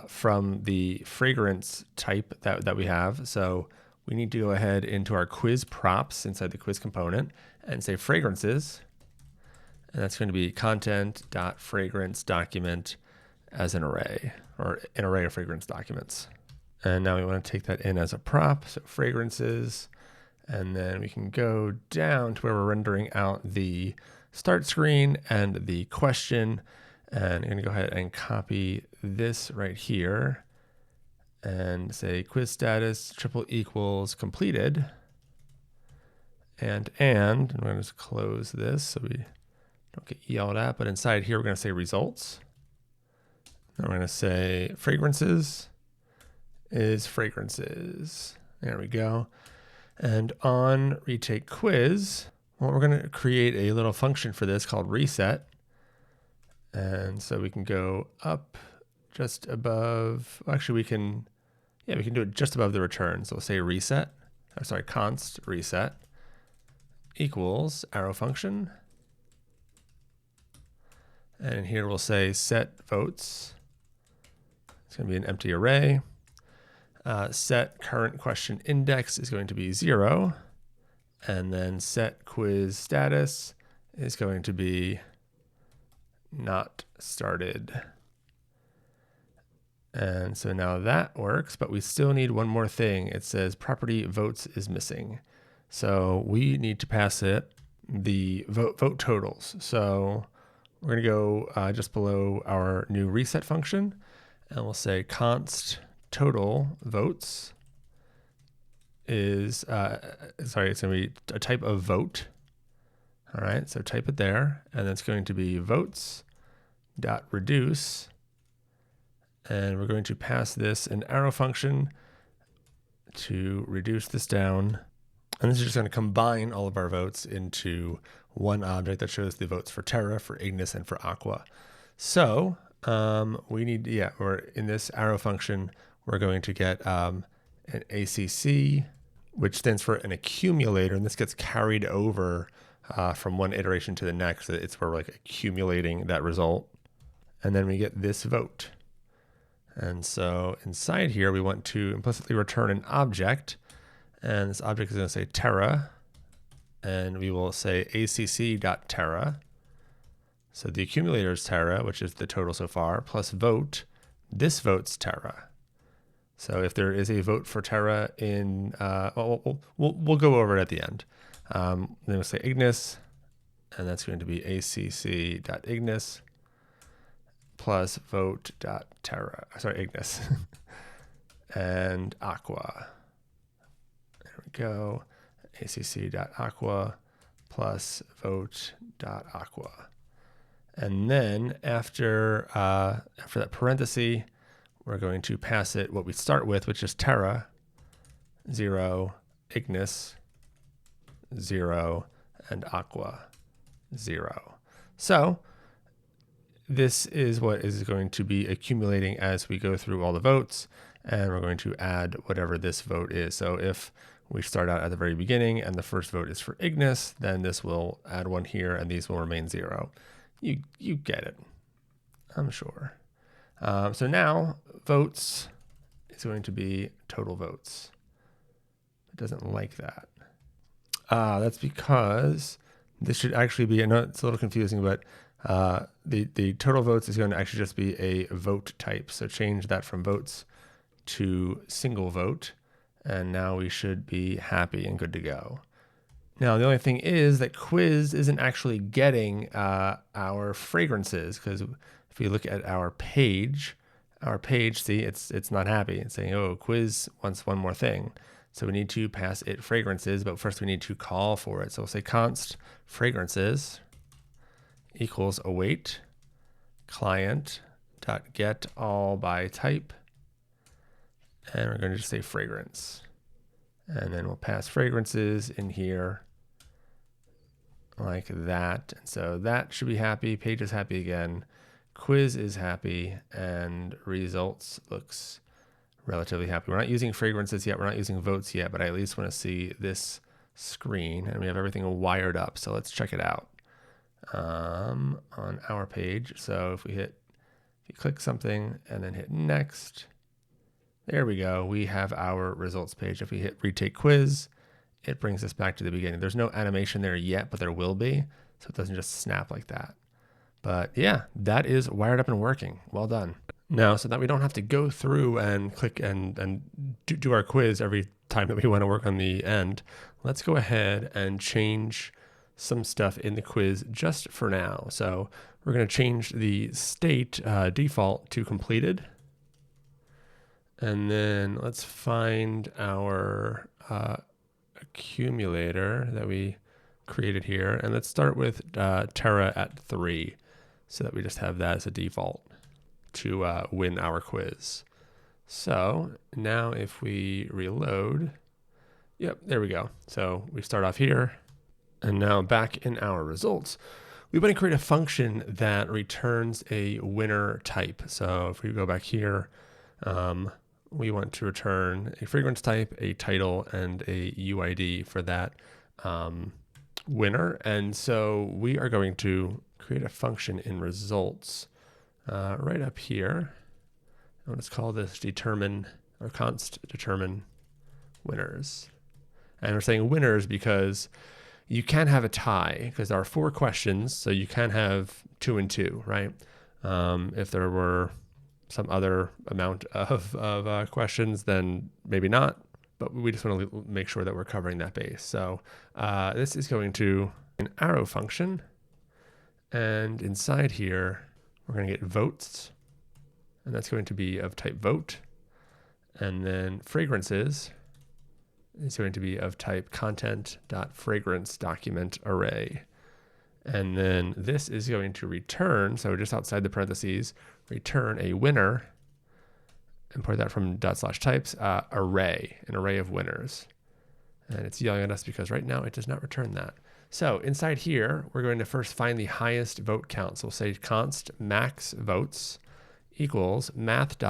Speaker 1: from the fragrance type that we have. So we need to go ahead into our quiz props inside the quiz component and say fragrances. And that's going to be content.fragrance document as an array, or an array of fragrance documents. And now we want to take that in as a prop, so fragrances. And then we can go down to where we're rendering out the start screen and the question. And I'm going to go ahead and copy this right here and say quiz status triple equals completed. And I'm going to just close this so we don't get yelled at. But inside here, we're going to say results. And we're going to say fragrances is fragrances. There we go. And on retake quiz, well, we're going to create a little function for this called reset. And so we can go up just above, actually we can do it just above the return. So we'll say reset, const reset equals arrow function. And here we'll say set votes. It's going to be an empty array. Set current question index is going to be 0. And then set quiz status is going to be not started. And so now that works, but we still need one more thing. It says property votes is missing. So we need to pass it the vote totals. So we're going to go just below our new reset function, and we'll say const total votes is, it's going to be a type of vote. All right, so type it there, and that's going to be votes dot reduce, and we're going to pass this an arrow function to reduce this down. And this is just going to combine all of our votes into one object that shows the votes for Terra, for Ignis, and for Aqua. So we need, or in this arrow function, we're going to get an ACC, which stands for an accumulator, and this gets carried over from one iteration to the next. It's where we're like accumulating that result. And then we get this vote. And so inside here, we want to implicitly return an object. And this object is going to say Terra. And we will say acc.terra. So the accumulator is Terra, which is the total so far, plus vote. This vote's Terra. So if there is a vote for Terra in, we'll go over it at the end. Then we'll say Ignis, and that's going to be acc.ignis plus vote.terra, Ignis, and Aqua. There we go, acc.aqua plus vote.aqua. And then after that parenthesis, we're going to pass it what we start with, which is Terra, 0, Ignis, 0, and Aqua, 0. So this is what is going to be accumulating as we go through all the votes, and we're going to add whatever this vote is. So if we start out at the very beginning and the first vote is for Ignis, then this will add 1 here and these will remain 0. You get it, I'm sure. So now votes is going to be total votes. It doesn't like that. That's because this should actually be, I know it's a little confusing, but the total votes is going to actually just be a vote type. So change that from votes to single vote. And now we should be happy and good to go. Now, the only thing is that quiz isn't actually getting our fragrances, because if we look at our page, see, it's not happy. It's saying, oh, quiz wants one more thing. So we need to pass it fragrances, but first we need to call for it. So we'll say const fragrances equals await client.get all by type. And we're going to just say fragrance. And then we'll pass fragrances in here like that. And so that should be happy. Page is happy again. Quiz is happy. And results looks relatively happy. We're not using fragrances yet. We're not using votes yet, but I at least want to see this screen. And we have everything wired up. So let's check it out on our page. So if you click something and then hit next, there we go. We have our results page. If we hit retake quiz, it brings us back to the beginning. There's no animation there yet, but there will be. So it doesn't just snap like that. But yeah, that is wired up and working. Well done. Now, so that we don't have to go through and click and do our quiz every time that we want to work on the end, let's go ahead and change some stuff in the quiz just for now. So we're going to change the state default to completed. And then let's find our accumulator that we created here. And let's start with Terra at 3 so that we just have that as a default to win our quiz. So now if we reload, yep, there we go. So we start off here. And now back in our results, we want to create a function that returns a winner type. So if we go back here, we want to return a fragrance type, a title, and a UID for that winner. And so we are going to create a function in results right up here. And let's call this determine or const determine winners. And we're saying winners because you can have a tie because there are 4 questions. So you can have 2 and 2, right? If there were some other amount of questions, then maybe not, but we just want to make sure that we're covering that base. So this is going to an arrow function, and inside here, we're going to get votes, and that's going to be of type vote. And then fragrances is going to be of type content.fragrance document array. And then this is going to return, so just outside the parentheses, return a winner, import that from /types, array, an array of winners. And it's yelling at us because right now it does not return that. So inside here, we're going to first find the highest vote count. So we'll say const max votes equals math.max,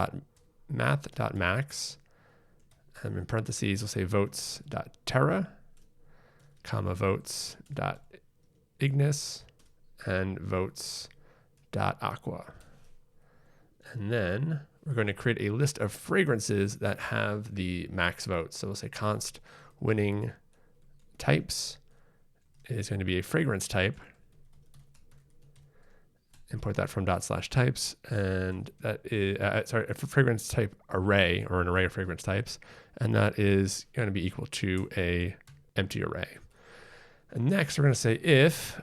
Speaker 1: and in parentheses, we'll say votes.terra, comma votes.ignis, and votes.aqua. And then we're going to create a list of fragrances that have the max votes. So we'll say const winning types is going to be a fragrance type. Import that from /types, and that is a fragrance type array, or an array of fragrance types, and that is going to be equal to a empty array. And next, we're going to say if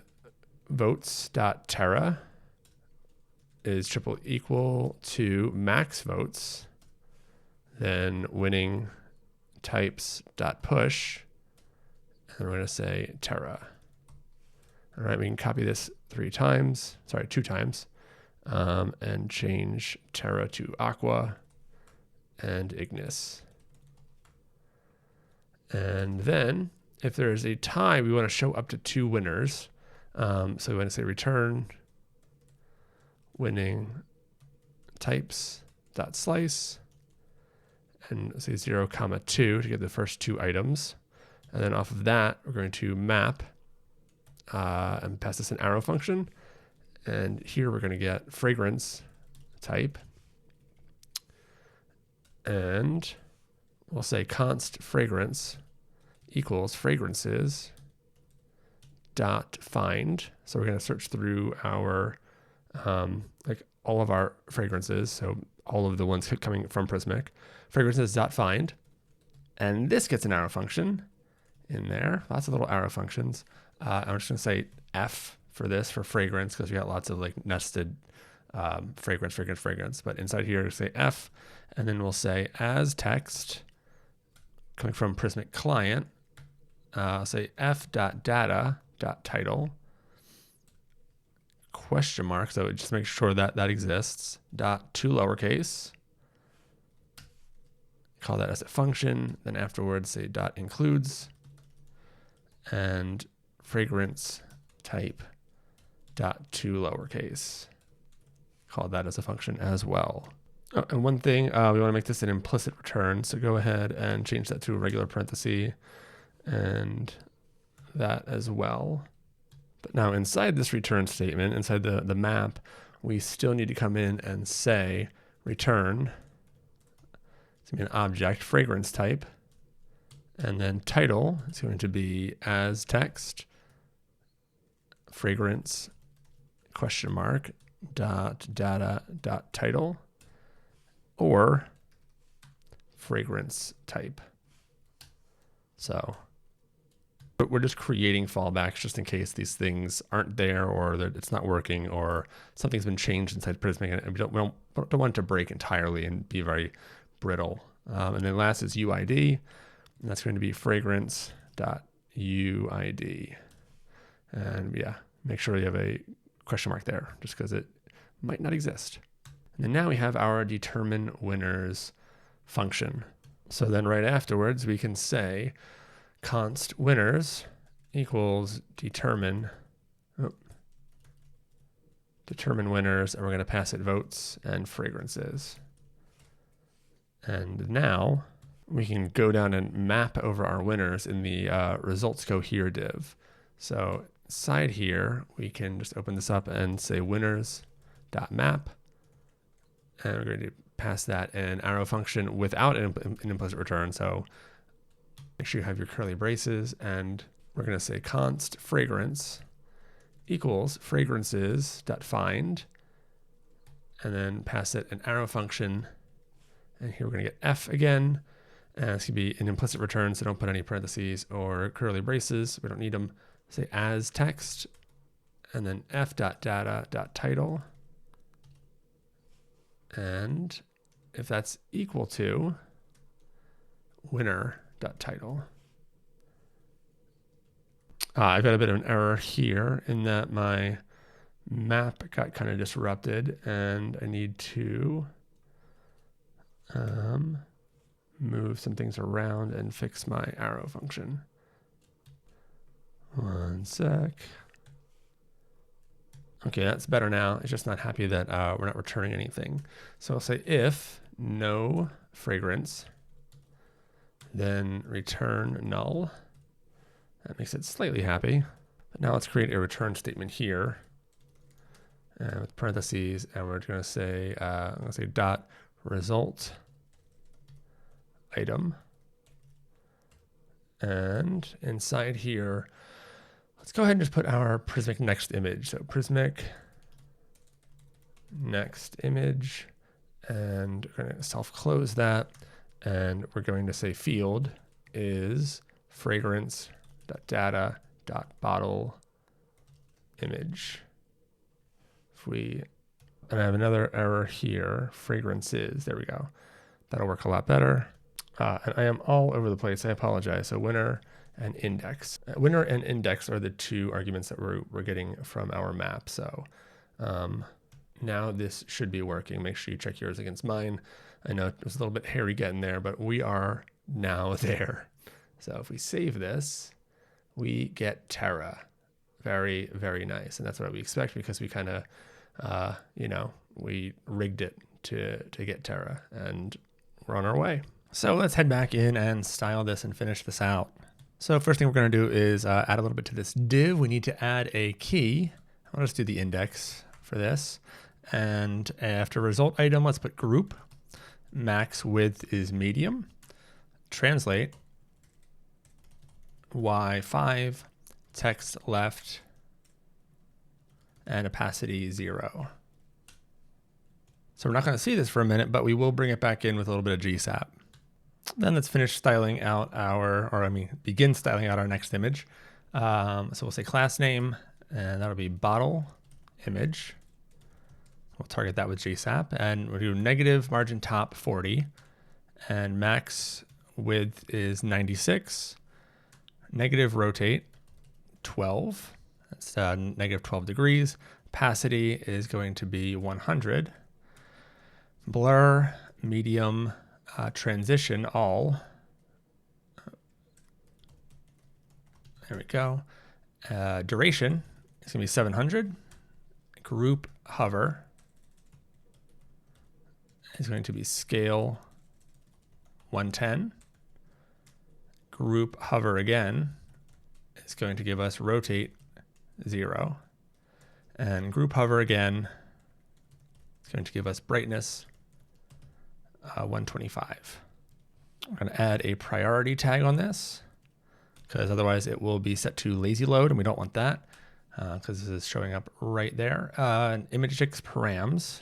Speaker 1: votes.terra is triple equal to max votes, then winning types.push, and we're going to say terra. All right, we can copy this two times, and change Terra to Aqua and Ignis. And then if there is a tie, we want to show up to 2 winners. So we want to say return winning types dot slice and say 0, 2 to get the first 2 items. And then off of that, we're going to map and pass this an arrow function. And here we're going to get fragrance type. And we'll say const fragrance equals fragrances dot find. So we're going to search through our like all of our fragrances, so all of the ones coming from Prismic, fragrances dot find, and this gets an arrow function in there. Lots of little arrow functions. I'm just going to say F for this for fragrance because we got lots of like nested fragrance. But inside here, say F, and then we'll say as text coming from Prismic client. Say f.data.title question mark, so it just makes sure that that exists, dot to lowercase, call that as a function, then afterwards say dot includes, and fragrance type dot to lowercase, call that as a function as well. Oh, and one thing, we want to make this an implicit return, so go ahead and change that to a regular parenthesis and that as well. But now inside this return statement, inside the map, we still need to come in and say return, it's going to be an object, fragrance type, and then title is going to be as text, fragrance question mark dot data dot title, or fragrance type. So we're just creating fallbacks just in case these things aren't there, or that it's not working, or something's been changed inside Prismic, and we don't want it to break entirely and be very brittle. And then last is UID, and that's going to be fragrance.uid. And yeah, make sure you have a question mark there, just because it might not exist. And then now we have our determine winners function. So then right afterwards, we can say const winners equals determine winners, and we're going to pass it votes and fragrances. And now we can go down and map over our winners in the results go here div. So inside here, we can just open this up and say winners.map, and we're going to pass that an arrow function without an implicit return. So make sure you have your curly braces, and we're going to say const fragrance equals fragrances.find, and then pass it an arrow function. And here we're going to get F again, and it's going to be an implicit return, so don't put any parentheses or curly braces. We don't need them. Say as text, and then f.data.title. And if that's equal to winner.title. I've got a bit of an error here in that my map got kind of disrupted, and I need to move some things around and fix my arrow function. One sec. Okay, that's better now. It's just not happy that we're not returning anything. So I'll say if no fragrance, then return null. That makes it slightly happy. But now let's create a return statement here with parentheses, and we're going to say I'm going to say dot result item, and inside here, let's go ahead and just put our Prismic next image. So Prismic next image, and we're going to self-close that, and we're going to say field is fragrance.data.bottle image. And I have another error here, fragrances, there we go. That'll work a lot better. And I am all over the place. I apologize. So winner and index. Winner and index are the two arguments that we're getting from our map. So now this should be working. Make sure you check yours against mine. I know it was a little bit hairy getting there, but we are now there. So if we save this, we get Terra. Very, very nice. And that's what we expect because we kind of, we rigged it to get Terra, and we're on our way. So let's head back in and style this and finish this out. So first thing we're going to do is add a little bit to this div. We need to add a key. I'll just do the index for this. And after result item, let's put group. Max width is medium. Translate. Y5. Text left. And opacity 0. So we're not going to see this for a minute, but we will bring it back in with a little bit of GSAP. Then let's finish styling out begin styling out our next image. So we'll say class name, and that'll be bottle image. We'll target that with GSAP, and we'll do negative margin top 40, and max width is 96, negative rotate 12, that's negative 12 degrees. Opacity is going to be 100. Blur, medium, transition, all. There we go. Duration is going to be 700. Group hover is going to be scale 110. Group hover again is going to give us rotate 0. And group hover again is going to give us brightness 125. I'm going to add a priority tag on this because otherwise it will be set to lazy load, and we don't want that because this is showing up right there. Image6 params,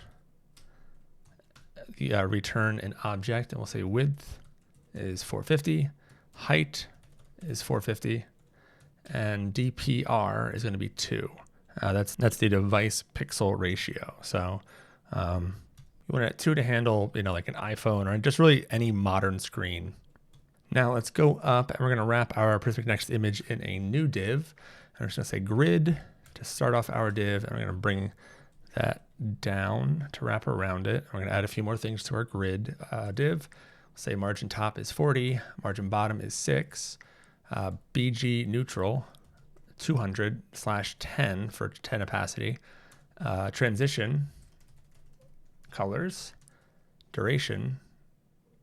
Speaker 1: return an object, and we'll say width is 450, height is 450, and DPR is going to be 2. That's the device pixel ratio. So you want 2 to handle, like an iPhone or just really any modern screen. Now let's go up, and we're going to wrap our Prismic Next image in a new div. I'm just going to say grid to start off our div, and we're going to bring that down to wrap around it. We're going to add a few more things to our grid div. We'll say margin top is 40, margin bottom is 6, BG neutral 200/10 for 10 opacity, transition colors, duration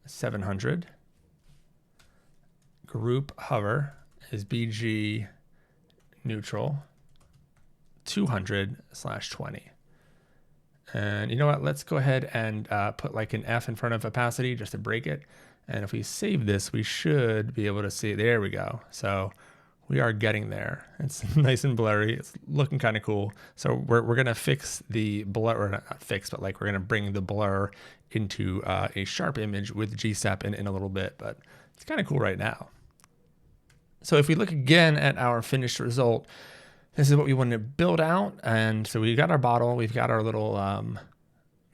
Speaker 1: 700, group hover is BG neutral 200/20. And you know what, let's go ahead and put like an F in front of opacity just to break it. And if we save this, we should be able to see, there we go. So we are getting there. It's nice and blurry. It's looking kind of cool. So we're going to fix the blur, or not fix, but like we're going to bring the blur into a sharp image with GSAP in a little bit, but it's kind of cool right now. So if we look again at our finished result, this is what we want to build out. And so we got our bottle, we've got our little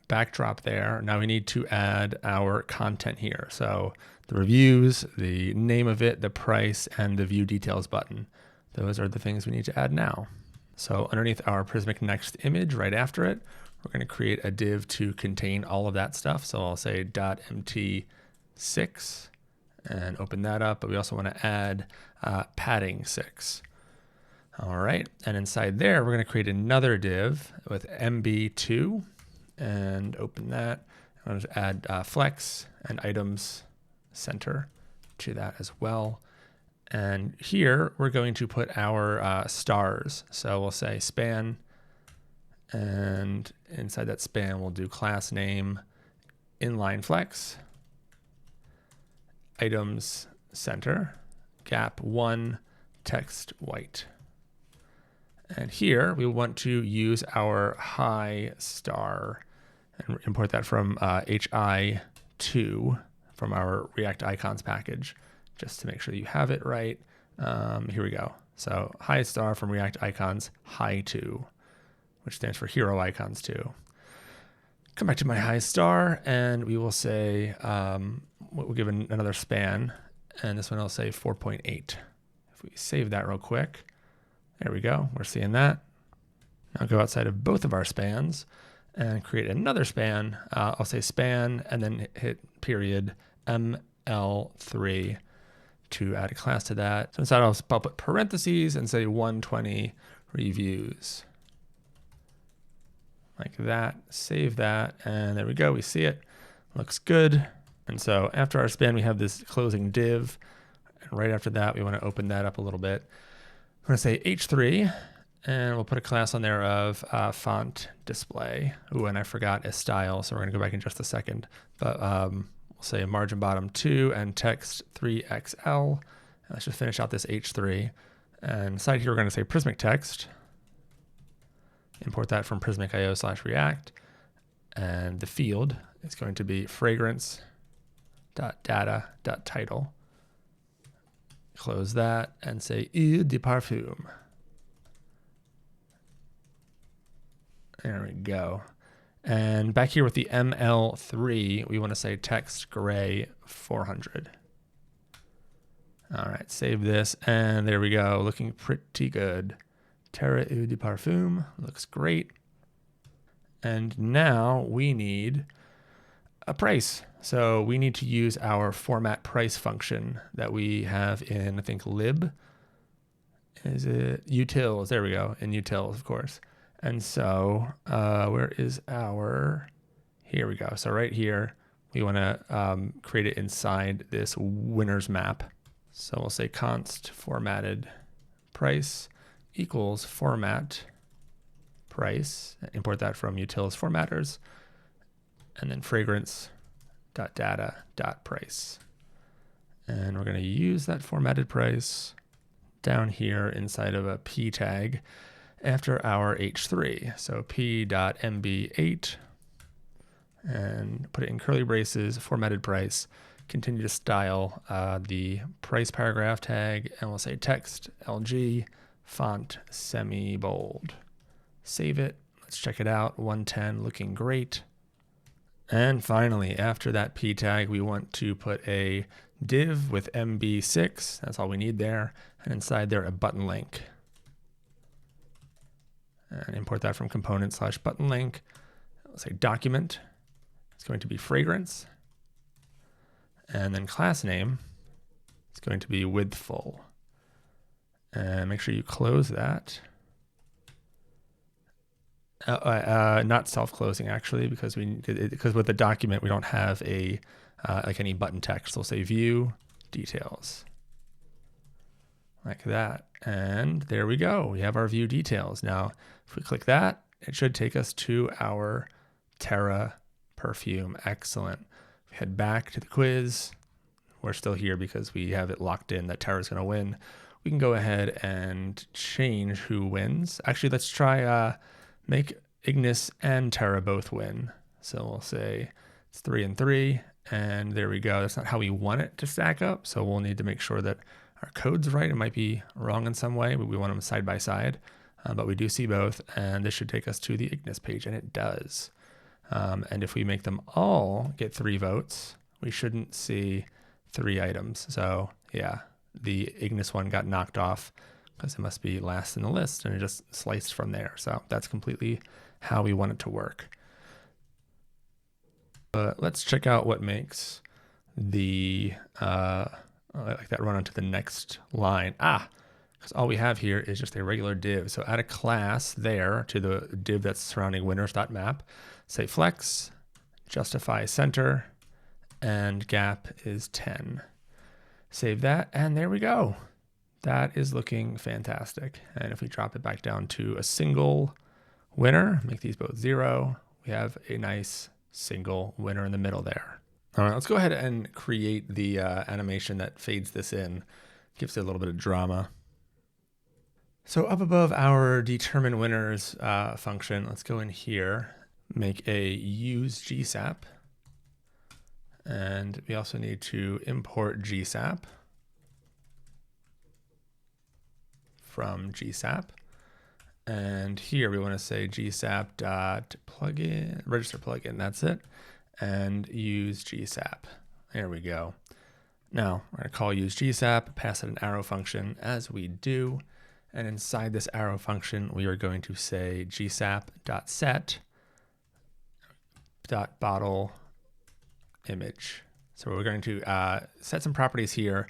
Speaker 1: backdrop there. Now we need to add our content here. So the reviews, the name of it, the price, and the view details button. Those are the things we need to add now. So underneath our Prismic Next image, right after it, we're going to create a div to contain all of that stuff. So I'll say .mt6 and open that up. But we also want to add padding 6. All right, and inside there, we're going to create another div with MB2 and open that. I'm going to add flex and items center to that as well. And here we're going to put our stars. So we'll say span, and inside that span, we'll do class name inline flex, items center, gap 1, text white. And here we want to use our high star and import that from hi2 from our React icons package, just to make sure that you have it right. Here we go. So high star from React icons hi2, which stands for hero icons 2. Come back to my high star, and we will say we'll give another span, and this one I'll say 4.8. If we save that real quick, there we go. We're seeing that. Now go outside of both of our spans and create another span. I'll say span and then hit period ML3 to add a class to that. So inside I'll put parentheses and say 120 reviews. Like that, save that, and there we go, we see it. Looks good. And so after our span, we have this closing div. And right after that, we want to open that up a little bit. We're going to say H3, and we'll put a class on there of font display. Ooh, and I forgot a style, so we're going to go back in just a second. But we'll say margin bottom 2 and text 3XL. Let's just finish out this H3. And inside here, we're going to say Prismic text. Import that from prismic.io/react. And the field is going to be fragrance.data.title. Close that and say Eau de Parfum. There we go. And back here with the ML3, we want to say text gray 400. All right, save this, and there we go, looking pretty good. Terra Eau de Parfum, looks great. And now we need a price. So we need to use our format price function that we have in, I think, lib. Is it utils? There we go, in utils, of course. And so where is our, here we go. So right here, we want to create it inside this winners map. So we'll say const formatted price equals format price, import that from utils formatters, and then fragrance.data.price. And we're going to use that formatted price down here inside of a p tag after our h3. So p.mb8, and put it in curly braces, formatted price, continue to style the price paragraph tag, and we'll say text LG font semi-bold. Save it. Let's check it out. 110 looking great. And finally, after that p tag, we want to put a div with MB6. That's all we need there. And inside there, a button link. And import that from component/button link. Let's say document. It's going to be fragrance. And then class name, it's going to be width full. And make sure you close that. Not self-closing actually, because with the document we don't have a like any button text. So we'll say view details like that, and there we go. We have our view details. Now, if we click that, it should take us to our Terra perfume. Excellent. We head back to the quiz. We're still here because we have it locked in that Terra's going to win. We can go ahead and change who wins. Actually, let's try make Ignis and Terra both win. So we'll say it's 3 and 3, and there we go. That's not how we want it to stack up, so we'll need to make sure that our code's right. It might be wrong in some way, but we want them side by side. But we do see both, and this should take us to the Ignis page, and it does. And if we make them all get 3 votes, we shouldn't see 3 items. So yeah, the Ignis one got knocked off because it must be last in the list, and it just sliced from there. So that's completely how we want it to work. But let's check out what makes the like that run onto the next line. Because all we have here is just a regular div. So add a class there to the div that's surrounding winners.map. Say flex, justify center, and gap is 10. Save that, and there we go. That is looking fantastic. And if we drop it back down to a single winner, make these both 0, we have a nice single winner in the middle there. All right, let's go ahead and create the animation that fades this in. Gives it a little bit of drama. So up above our determine winners function, let's go in here, make a use GSAP. And we also need to import GSAP from GSAP. And here we want to say GSAP.plugin, register plugin, that's it. And use GSAP There we go. Now we're going to call use GSAP, pass it an arrow function as we do. And inside this arrow function, we are going to say gsap.set.bottle image. So we're going to set some properties here.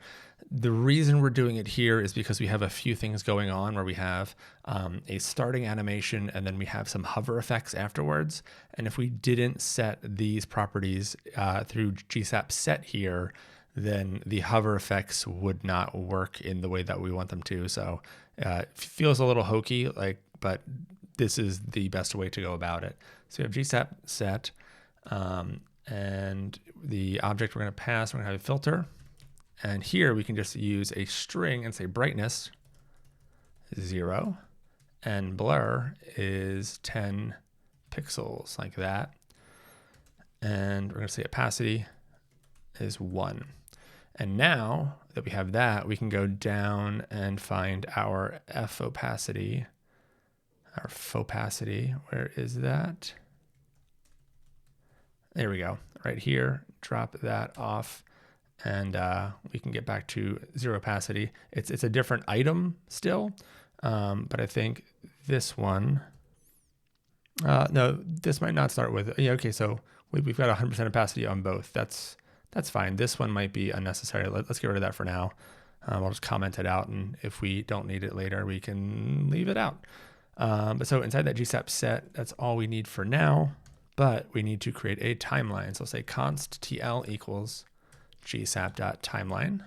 Speaker 1: The reason we're doing it here is because we have a few things going on where we have a starting animation and then we have some hover effects afterwards. And if we didn't set these properties through GSAP set here, then the hover effects would not work in the way that we want them to. So it feels a little hokey, but this is the best way to go about it. So we have GSAP set, and the object we're going to pass, we're going to have a filter. And here we can just use a string and say brightness is 0 and blur is 10 pixels, like that. And we're going to say opacity is 1. And now that we have that, we can go down and find our F opacity, our fopacity. Where is that? There we go, right here. Drop that off. And we can get back to 0 opacity. It's a different item still, but I think this one, no, this might not start with, yeah, okay, so we've got 100% opacity on both. That's fine. This one might be unnecessary. Let's get rid of that for now. I'll just comment it out, and if we don't need it later, we can leave it out. But so inside that GSAP set, that's all we need for now, but we need to create a timeline. So I'll say const TL equals gsap.timeline.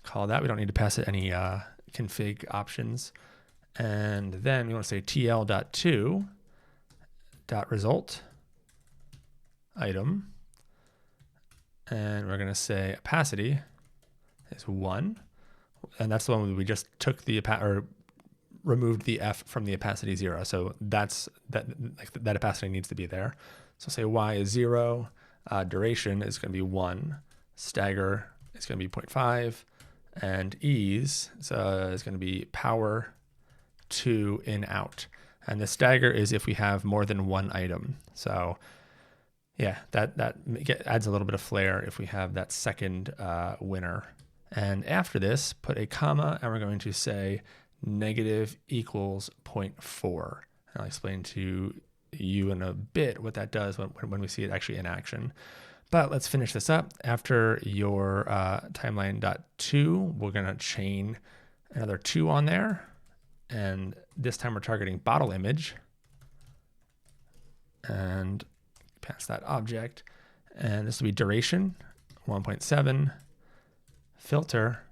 Speaker 1: Call that. We don't need to pass it any config options. And then we want to say tl.to.result item. And we're going to say opacity is 1. And that's the one we just took the or removed the F from the opacity 0. So that opacity needs to be there. So say y is 0, duration is going to be 1. Stagger is going to be 0.5, and ease is going to be power 2 in out. And the stagger is if we have more than one item. So yeah, that adds a little bit of flair if we have that second winner. And after this, put a comma, and we're going to say negative equals 0.4. And I'll explain to you in a bit what that does when we see it actually in action. But let's finish this up. After your timeline.to, we're going to chain another 2 on there. And this time we're targeting bottle image. And pass that object. And this will be duration, 1.7. Filter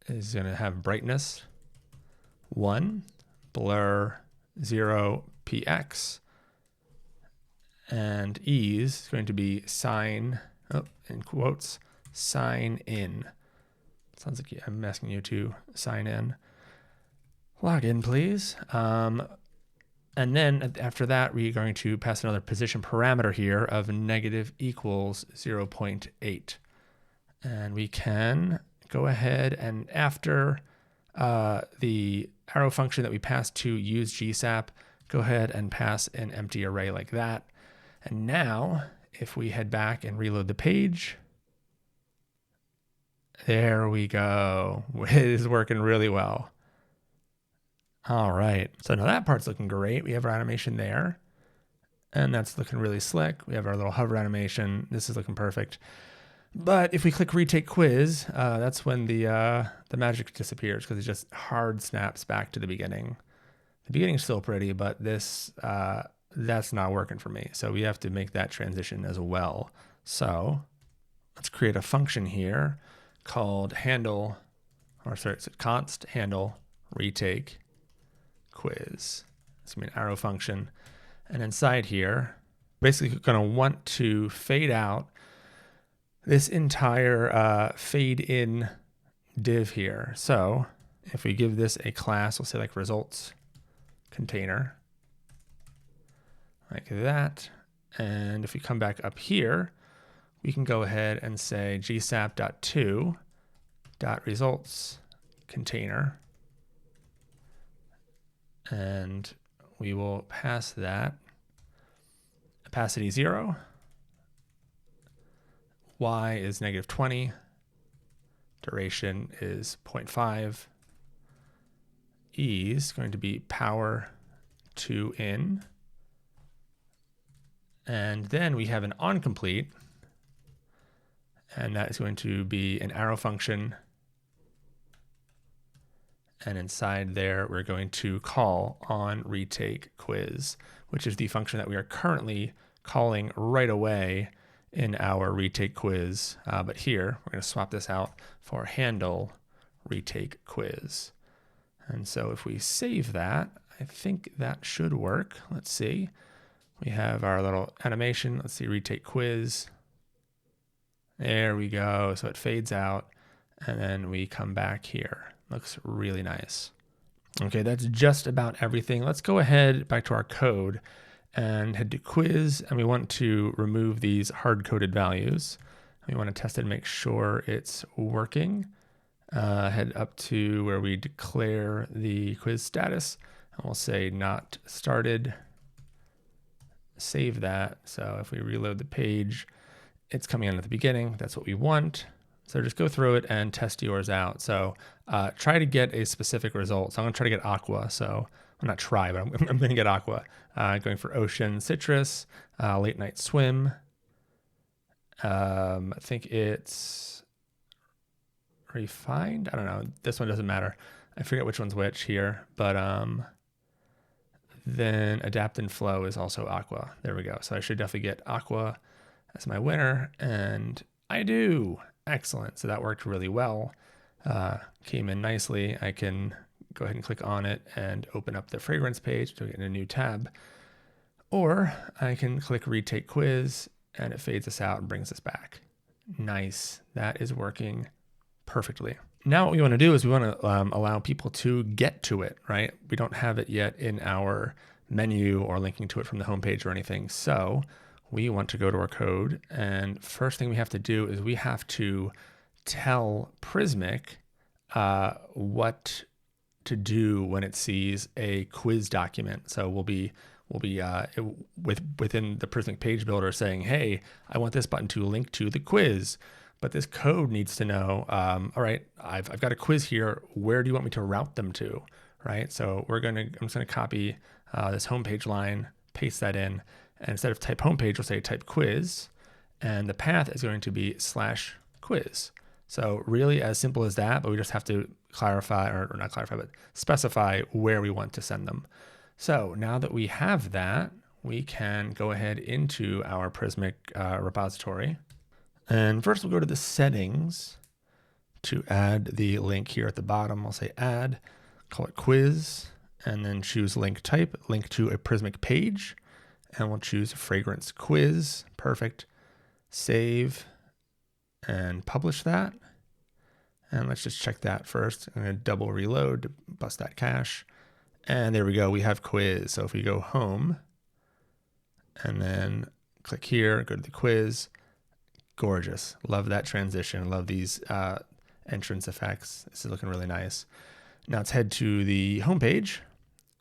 Speaker 1: is going to have brightness, 1. Blur, 0. PX. And ease is going to be sign, in quotes, sign in. Sounds like I'm asking you to sign in. Log in, please. And then after that, we're going to pass another position parameter here of negative equals 0.8. And we can go ahead and after the arrow function that we passed to use GSAP, go ahead and pass an empty array like that. And now, if we head back and reload the page, there we go. It is working really well. All right, so now that part's looking great. We have our animation there, and that's looking really slick. We have our little hover animation. This is looking perfect. But if we click retake quiz, that's when the magic disappears because it just hard snaps back to the beginning. The beginning's still pretty, but this that's not working for me. So we have to make that transition as well. So let's create a function here called handle, or sorry, it's const handle retake quiz. It's gonna be an arrow function. And inside here, basically gonna want to fade out this entire fade in div here. So if we give this a class, we'll say like results container, like that. And if we come back up here, we can go ahead and say gsap.to.results container. And we will pass that opacity 0, Y is -20. Duration is 0.5. E is going to be power to in. And then we have an onComplete, and that is going to be an arrow function. And inside there, we're going to call on retake quiz, which is the function that we are currently calling right away in our retake quiz. But here, we're going to swap this out for handle retake quiz. And so if we save that, I think that should work. Let's see. We have our little animation. Let's see, retake quiz. There we go. So it fades out, and then we come back here. Looks really nice. Okay, that's just about everything. Let's go ahead back to our code and head to quiz, and we want to remove these hard-coded values. We want to test it and make sure it's working. Head up to where we declare the quiz status, and we'll say not started. Save that. So if we reload the page, it's coming in at the beginning. That's what we want. So just go through it and test yours out. So try to get a specific result. So I'm going to try to get aqua. So I'm not try, but I'm going to get aqua. Going for ocean, citrus, late night swim. I think it's refined. I don't know. This one doesn't matter. I forget which one's which here, but then adapt and flow is also aqua. There we go. So I should definitely get aqua as my winner, and I do. Excellent. So that worked really well. Came in nicely. I can go ahead and click on it and open up the fragrance page to get in a new tab. Or I can click retake quiz, and it fades us out and brings us back. Nice. That is working perfectly. Now what we want to do is we want to allow people to get to it, right? We don't have it yet in our menu or linking to it from the homepage or anything. So we want to go to our code, and first thing we have to do is we have to tell Prismic what to do when it sees a quiz document. So we'll be within the Prismic page builder saying, hey, I want this button to link to the quiz. But this code needs to know, all right, I've got a quiz here. Where do you want me to route them to, right? So I'm just gonna copy this homepage line, paste that in, and instead of type homepage, we'll say type quiz, and the path is going to be /quiz. So really as simple as that, but we just have to clarify, or not clarify, but specify where we want to send them. So now that we have that, we can go ahead into our Prismic repository. And first we'll go to the settings to add the link here at the bottom. I'll say add, call it quiz, and then choose link type, link to a Prismic page, and we'll choose fragrance quiz. Perfect. Save and publish that. And let's just check that first. I'm going to double reload to bust that cache. And there we go. We have quiz. So if we go home and then click here, go to the quiz. Gorgeous. Love that transition. Love these entrance effects. This is looking really nice. Now let's head to the homepage.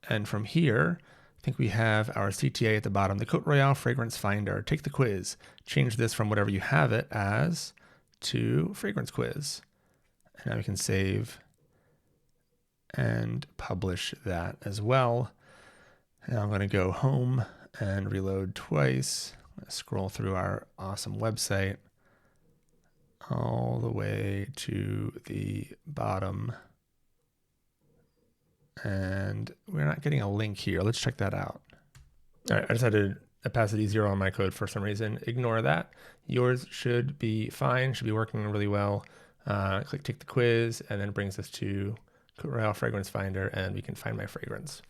Speaker 1: And from here, I think we have our CTA at the bottom, the Cote Royale Fragrance Finder. Take the quiz. Change this from whatever you have it as to fragrance quiz. And now we can save and publish that as well. Now I'm going to go home and reload twice. Scroll through our awesome website all the way to the bottom. And we're not getting a link here. Let's check that out. All right, I just had a opacity 0 on my code for some reason. Ignore that. Yours should be fine, should be working really well. Click take the quiz, and then it brings us to Cote Royale Fragrance Finder, and we can find my fragrance.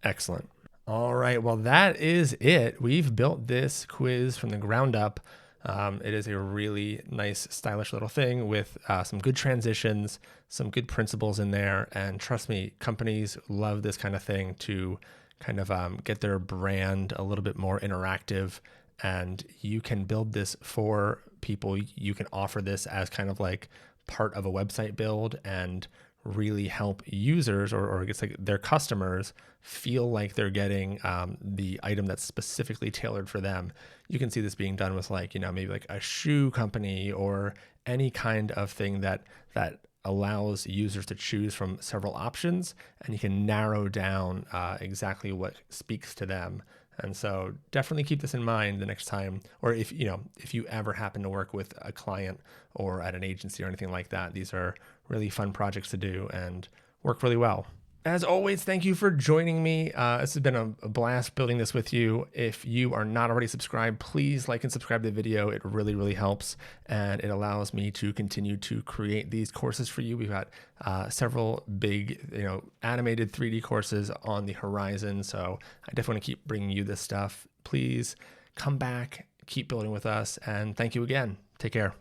Speaker 1: Excellent. All right, well, that is it. We've built this quiz from the ground up. It is a really nice, stylish little thing with some good transitions, some good principles in there. And trust me, companies love this kind of thing to kind of get their brand a little bit more interactive. And you can build this for people. You can offer this as kind of like part of a website build and really help users or I guess like their customers feel like they're getting the item that's specifically tailored for them. You can see this being done with like, maybe like a shoe company or any kind of thing that allows users to choose from several options, and you can narrow down exactly what speaks to them. And so definitely keep this in mind the next time, or if you ever happen to work with a client or at an agency or anything like that. These are really fun projects to do and work really well. As always, thank you for joining me. This has been a blast building this with you. If you are not already subscribed, please like and subscribe to the video. It really, really helps, and it allows me to continue to create these courses for you. We've got several big, animated 3D courses on the horizon, so I definitely want to keep bringing you this stuff. Please come back, keep building with us, and thank you again. Take care.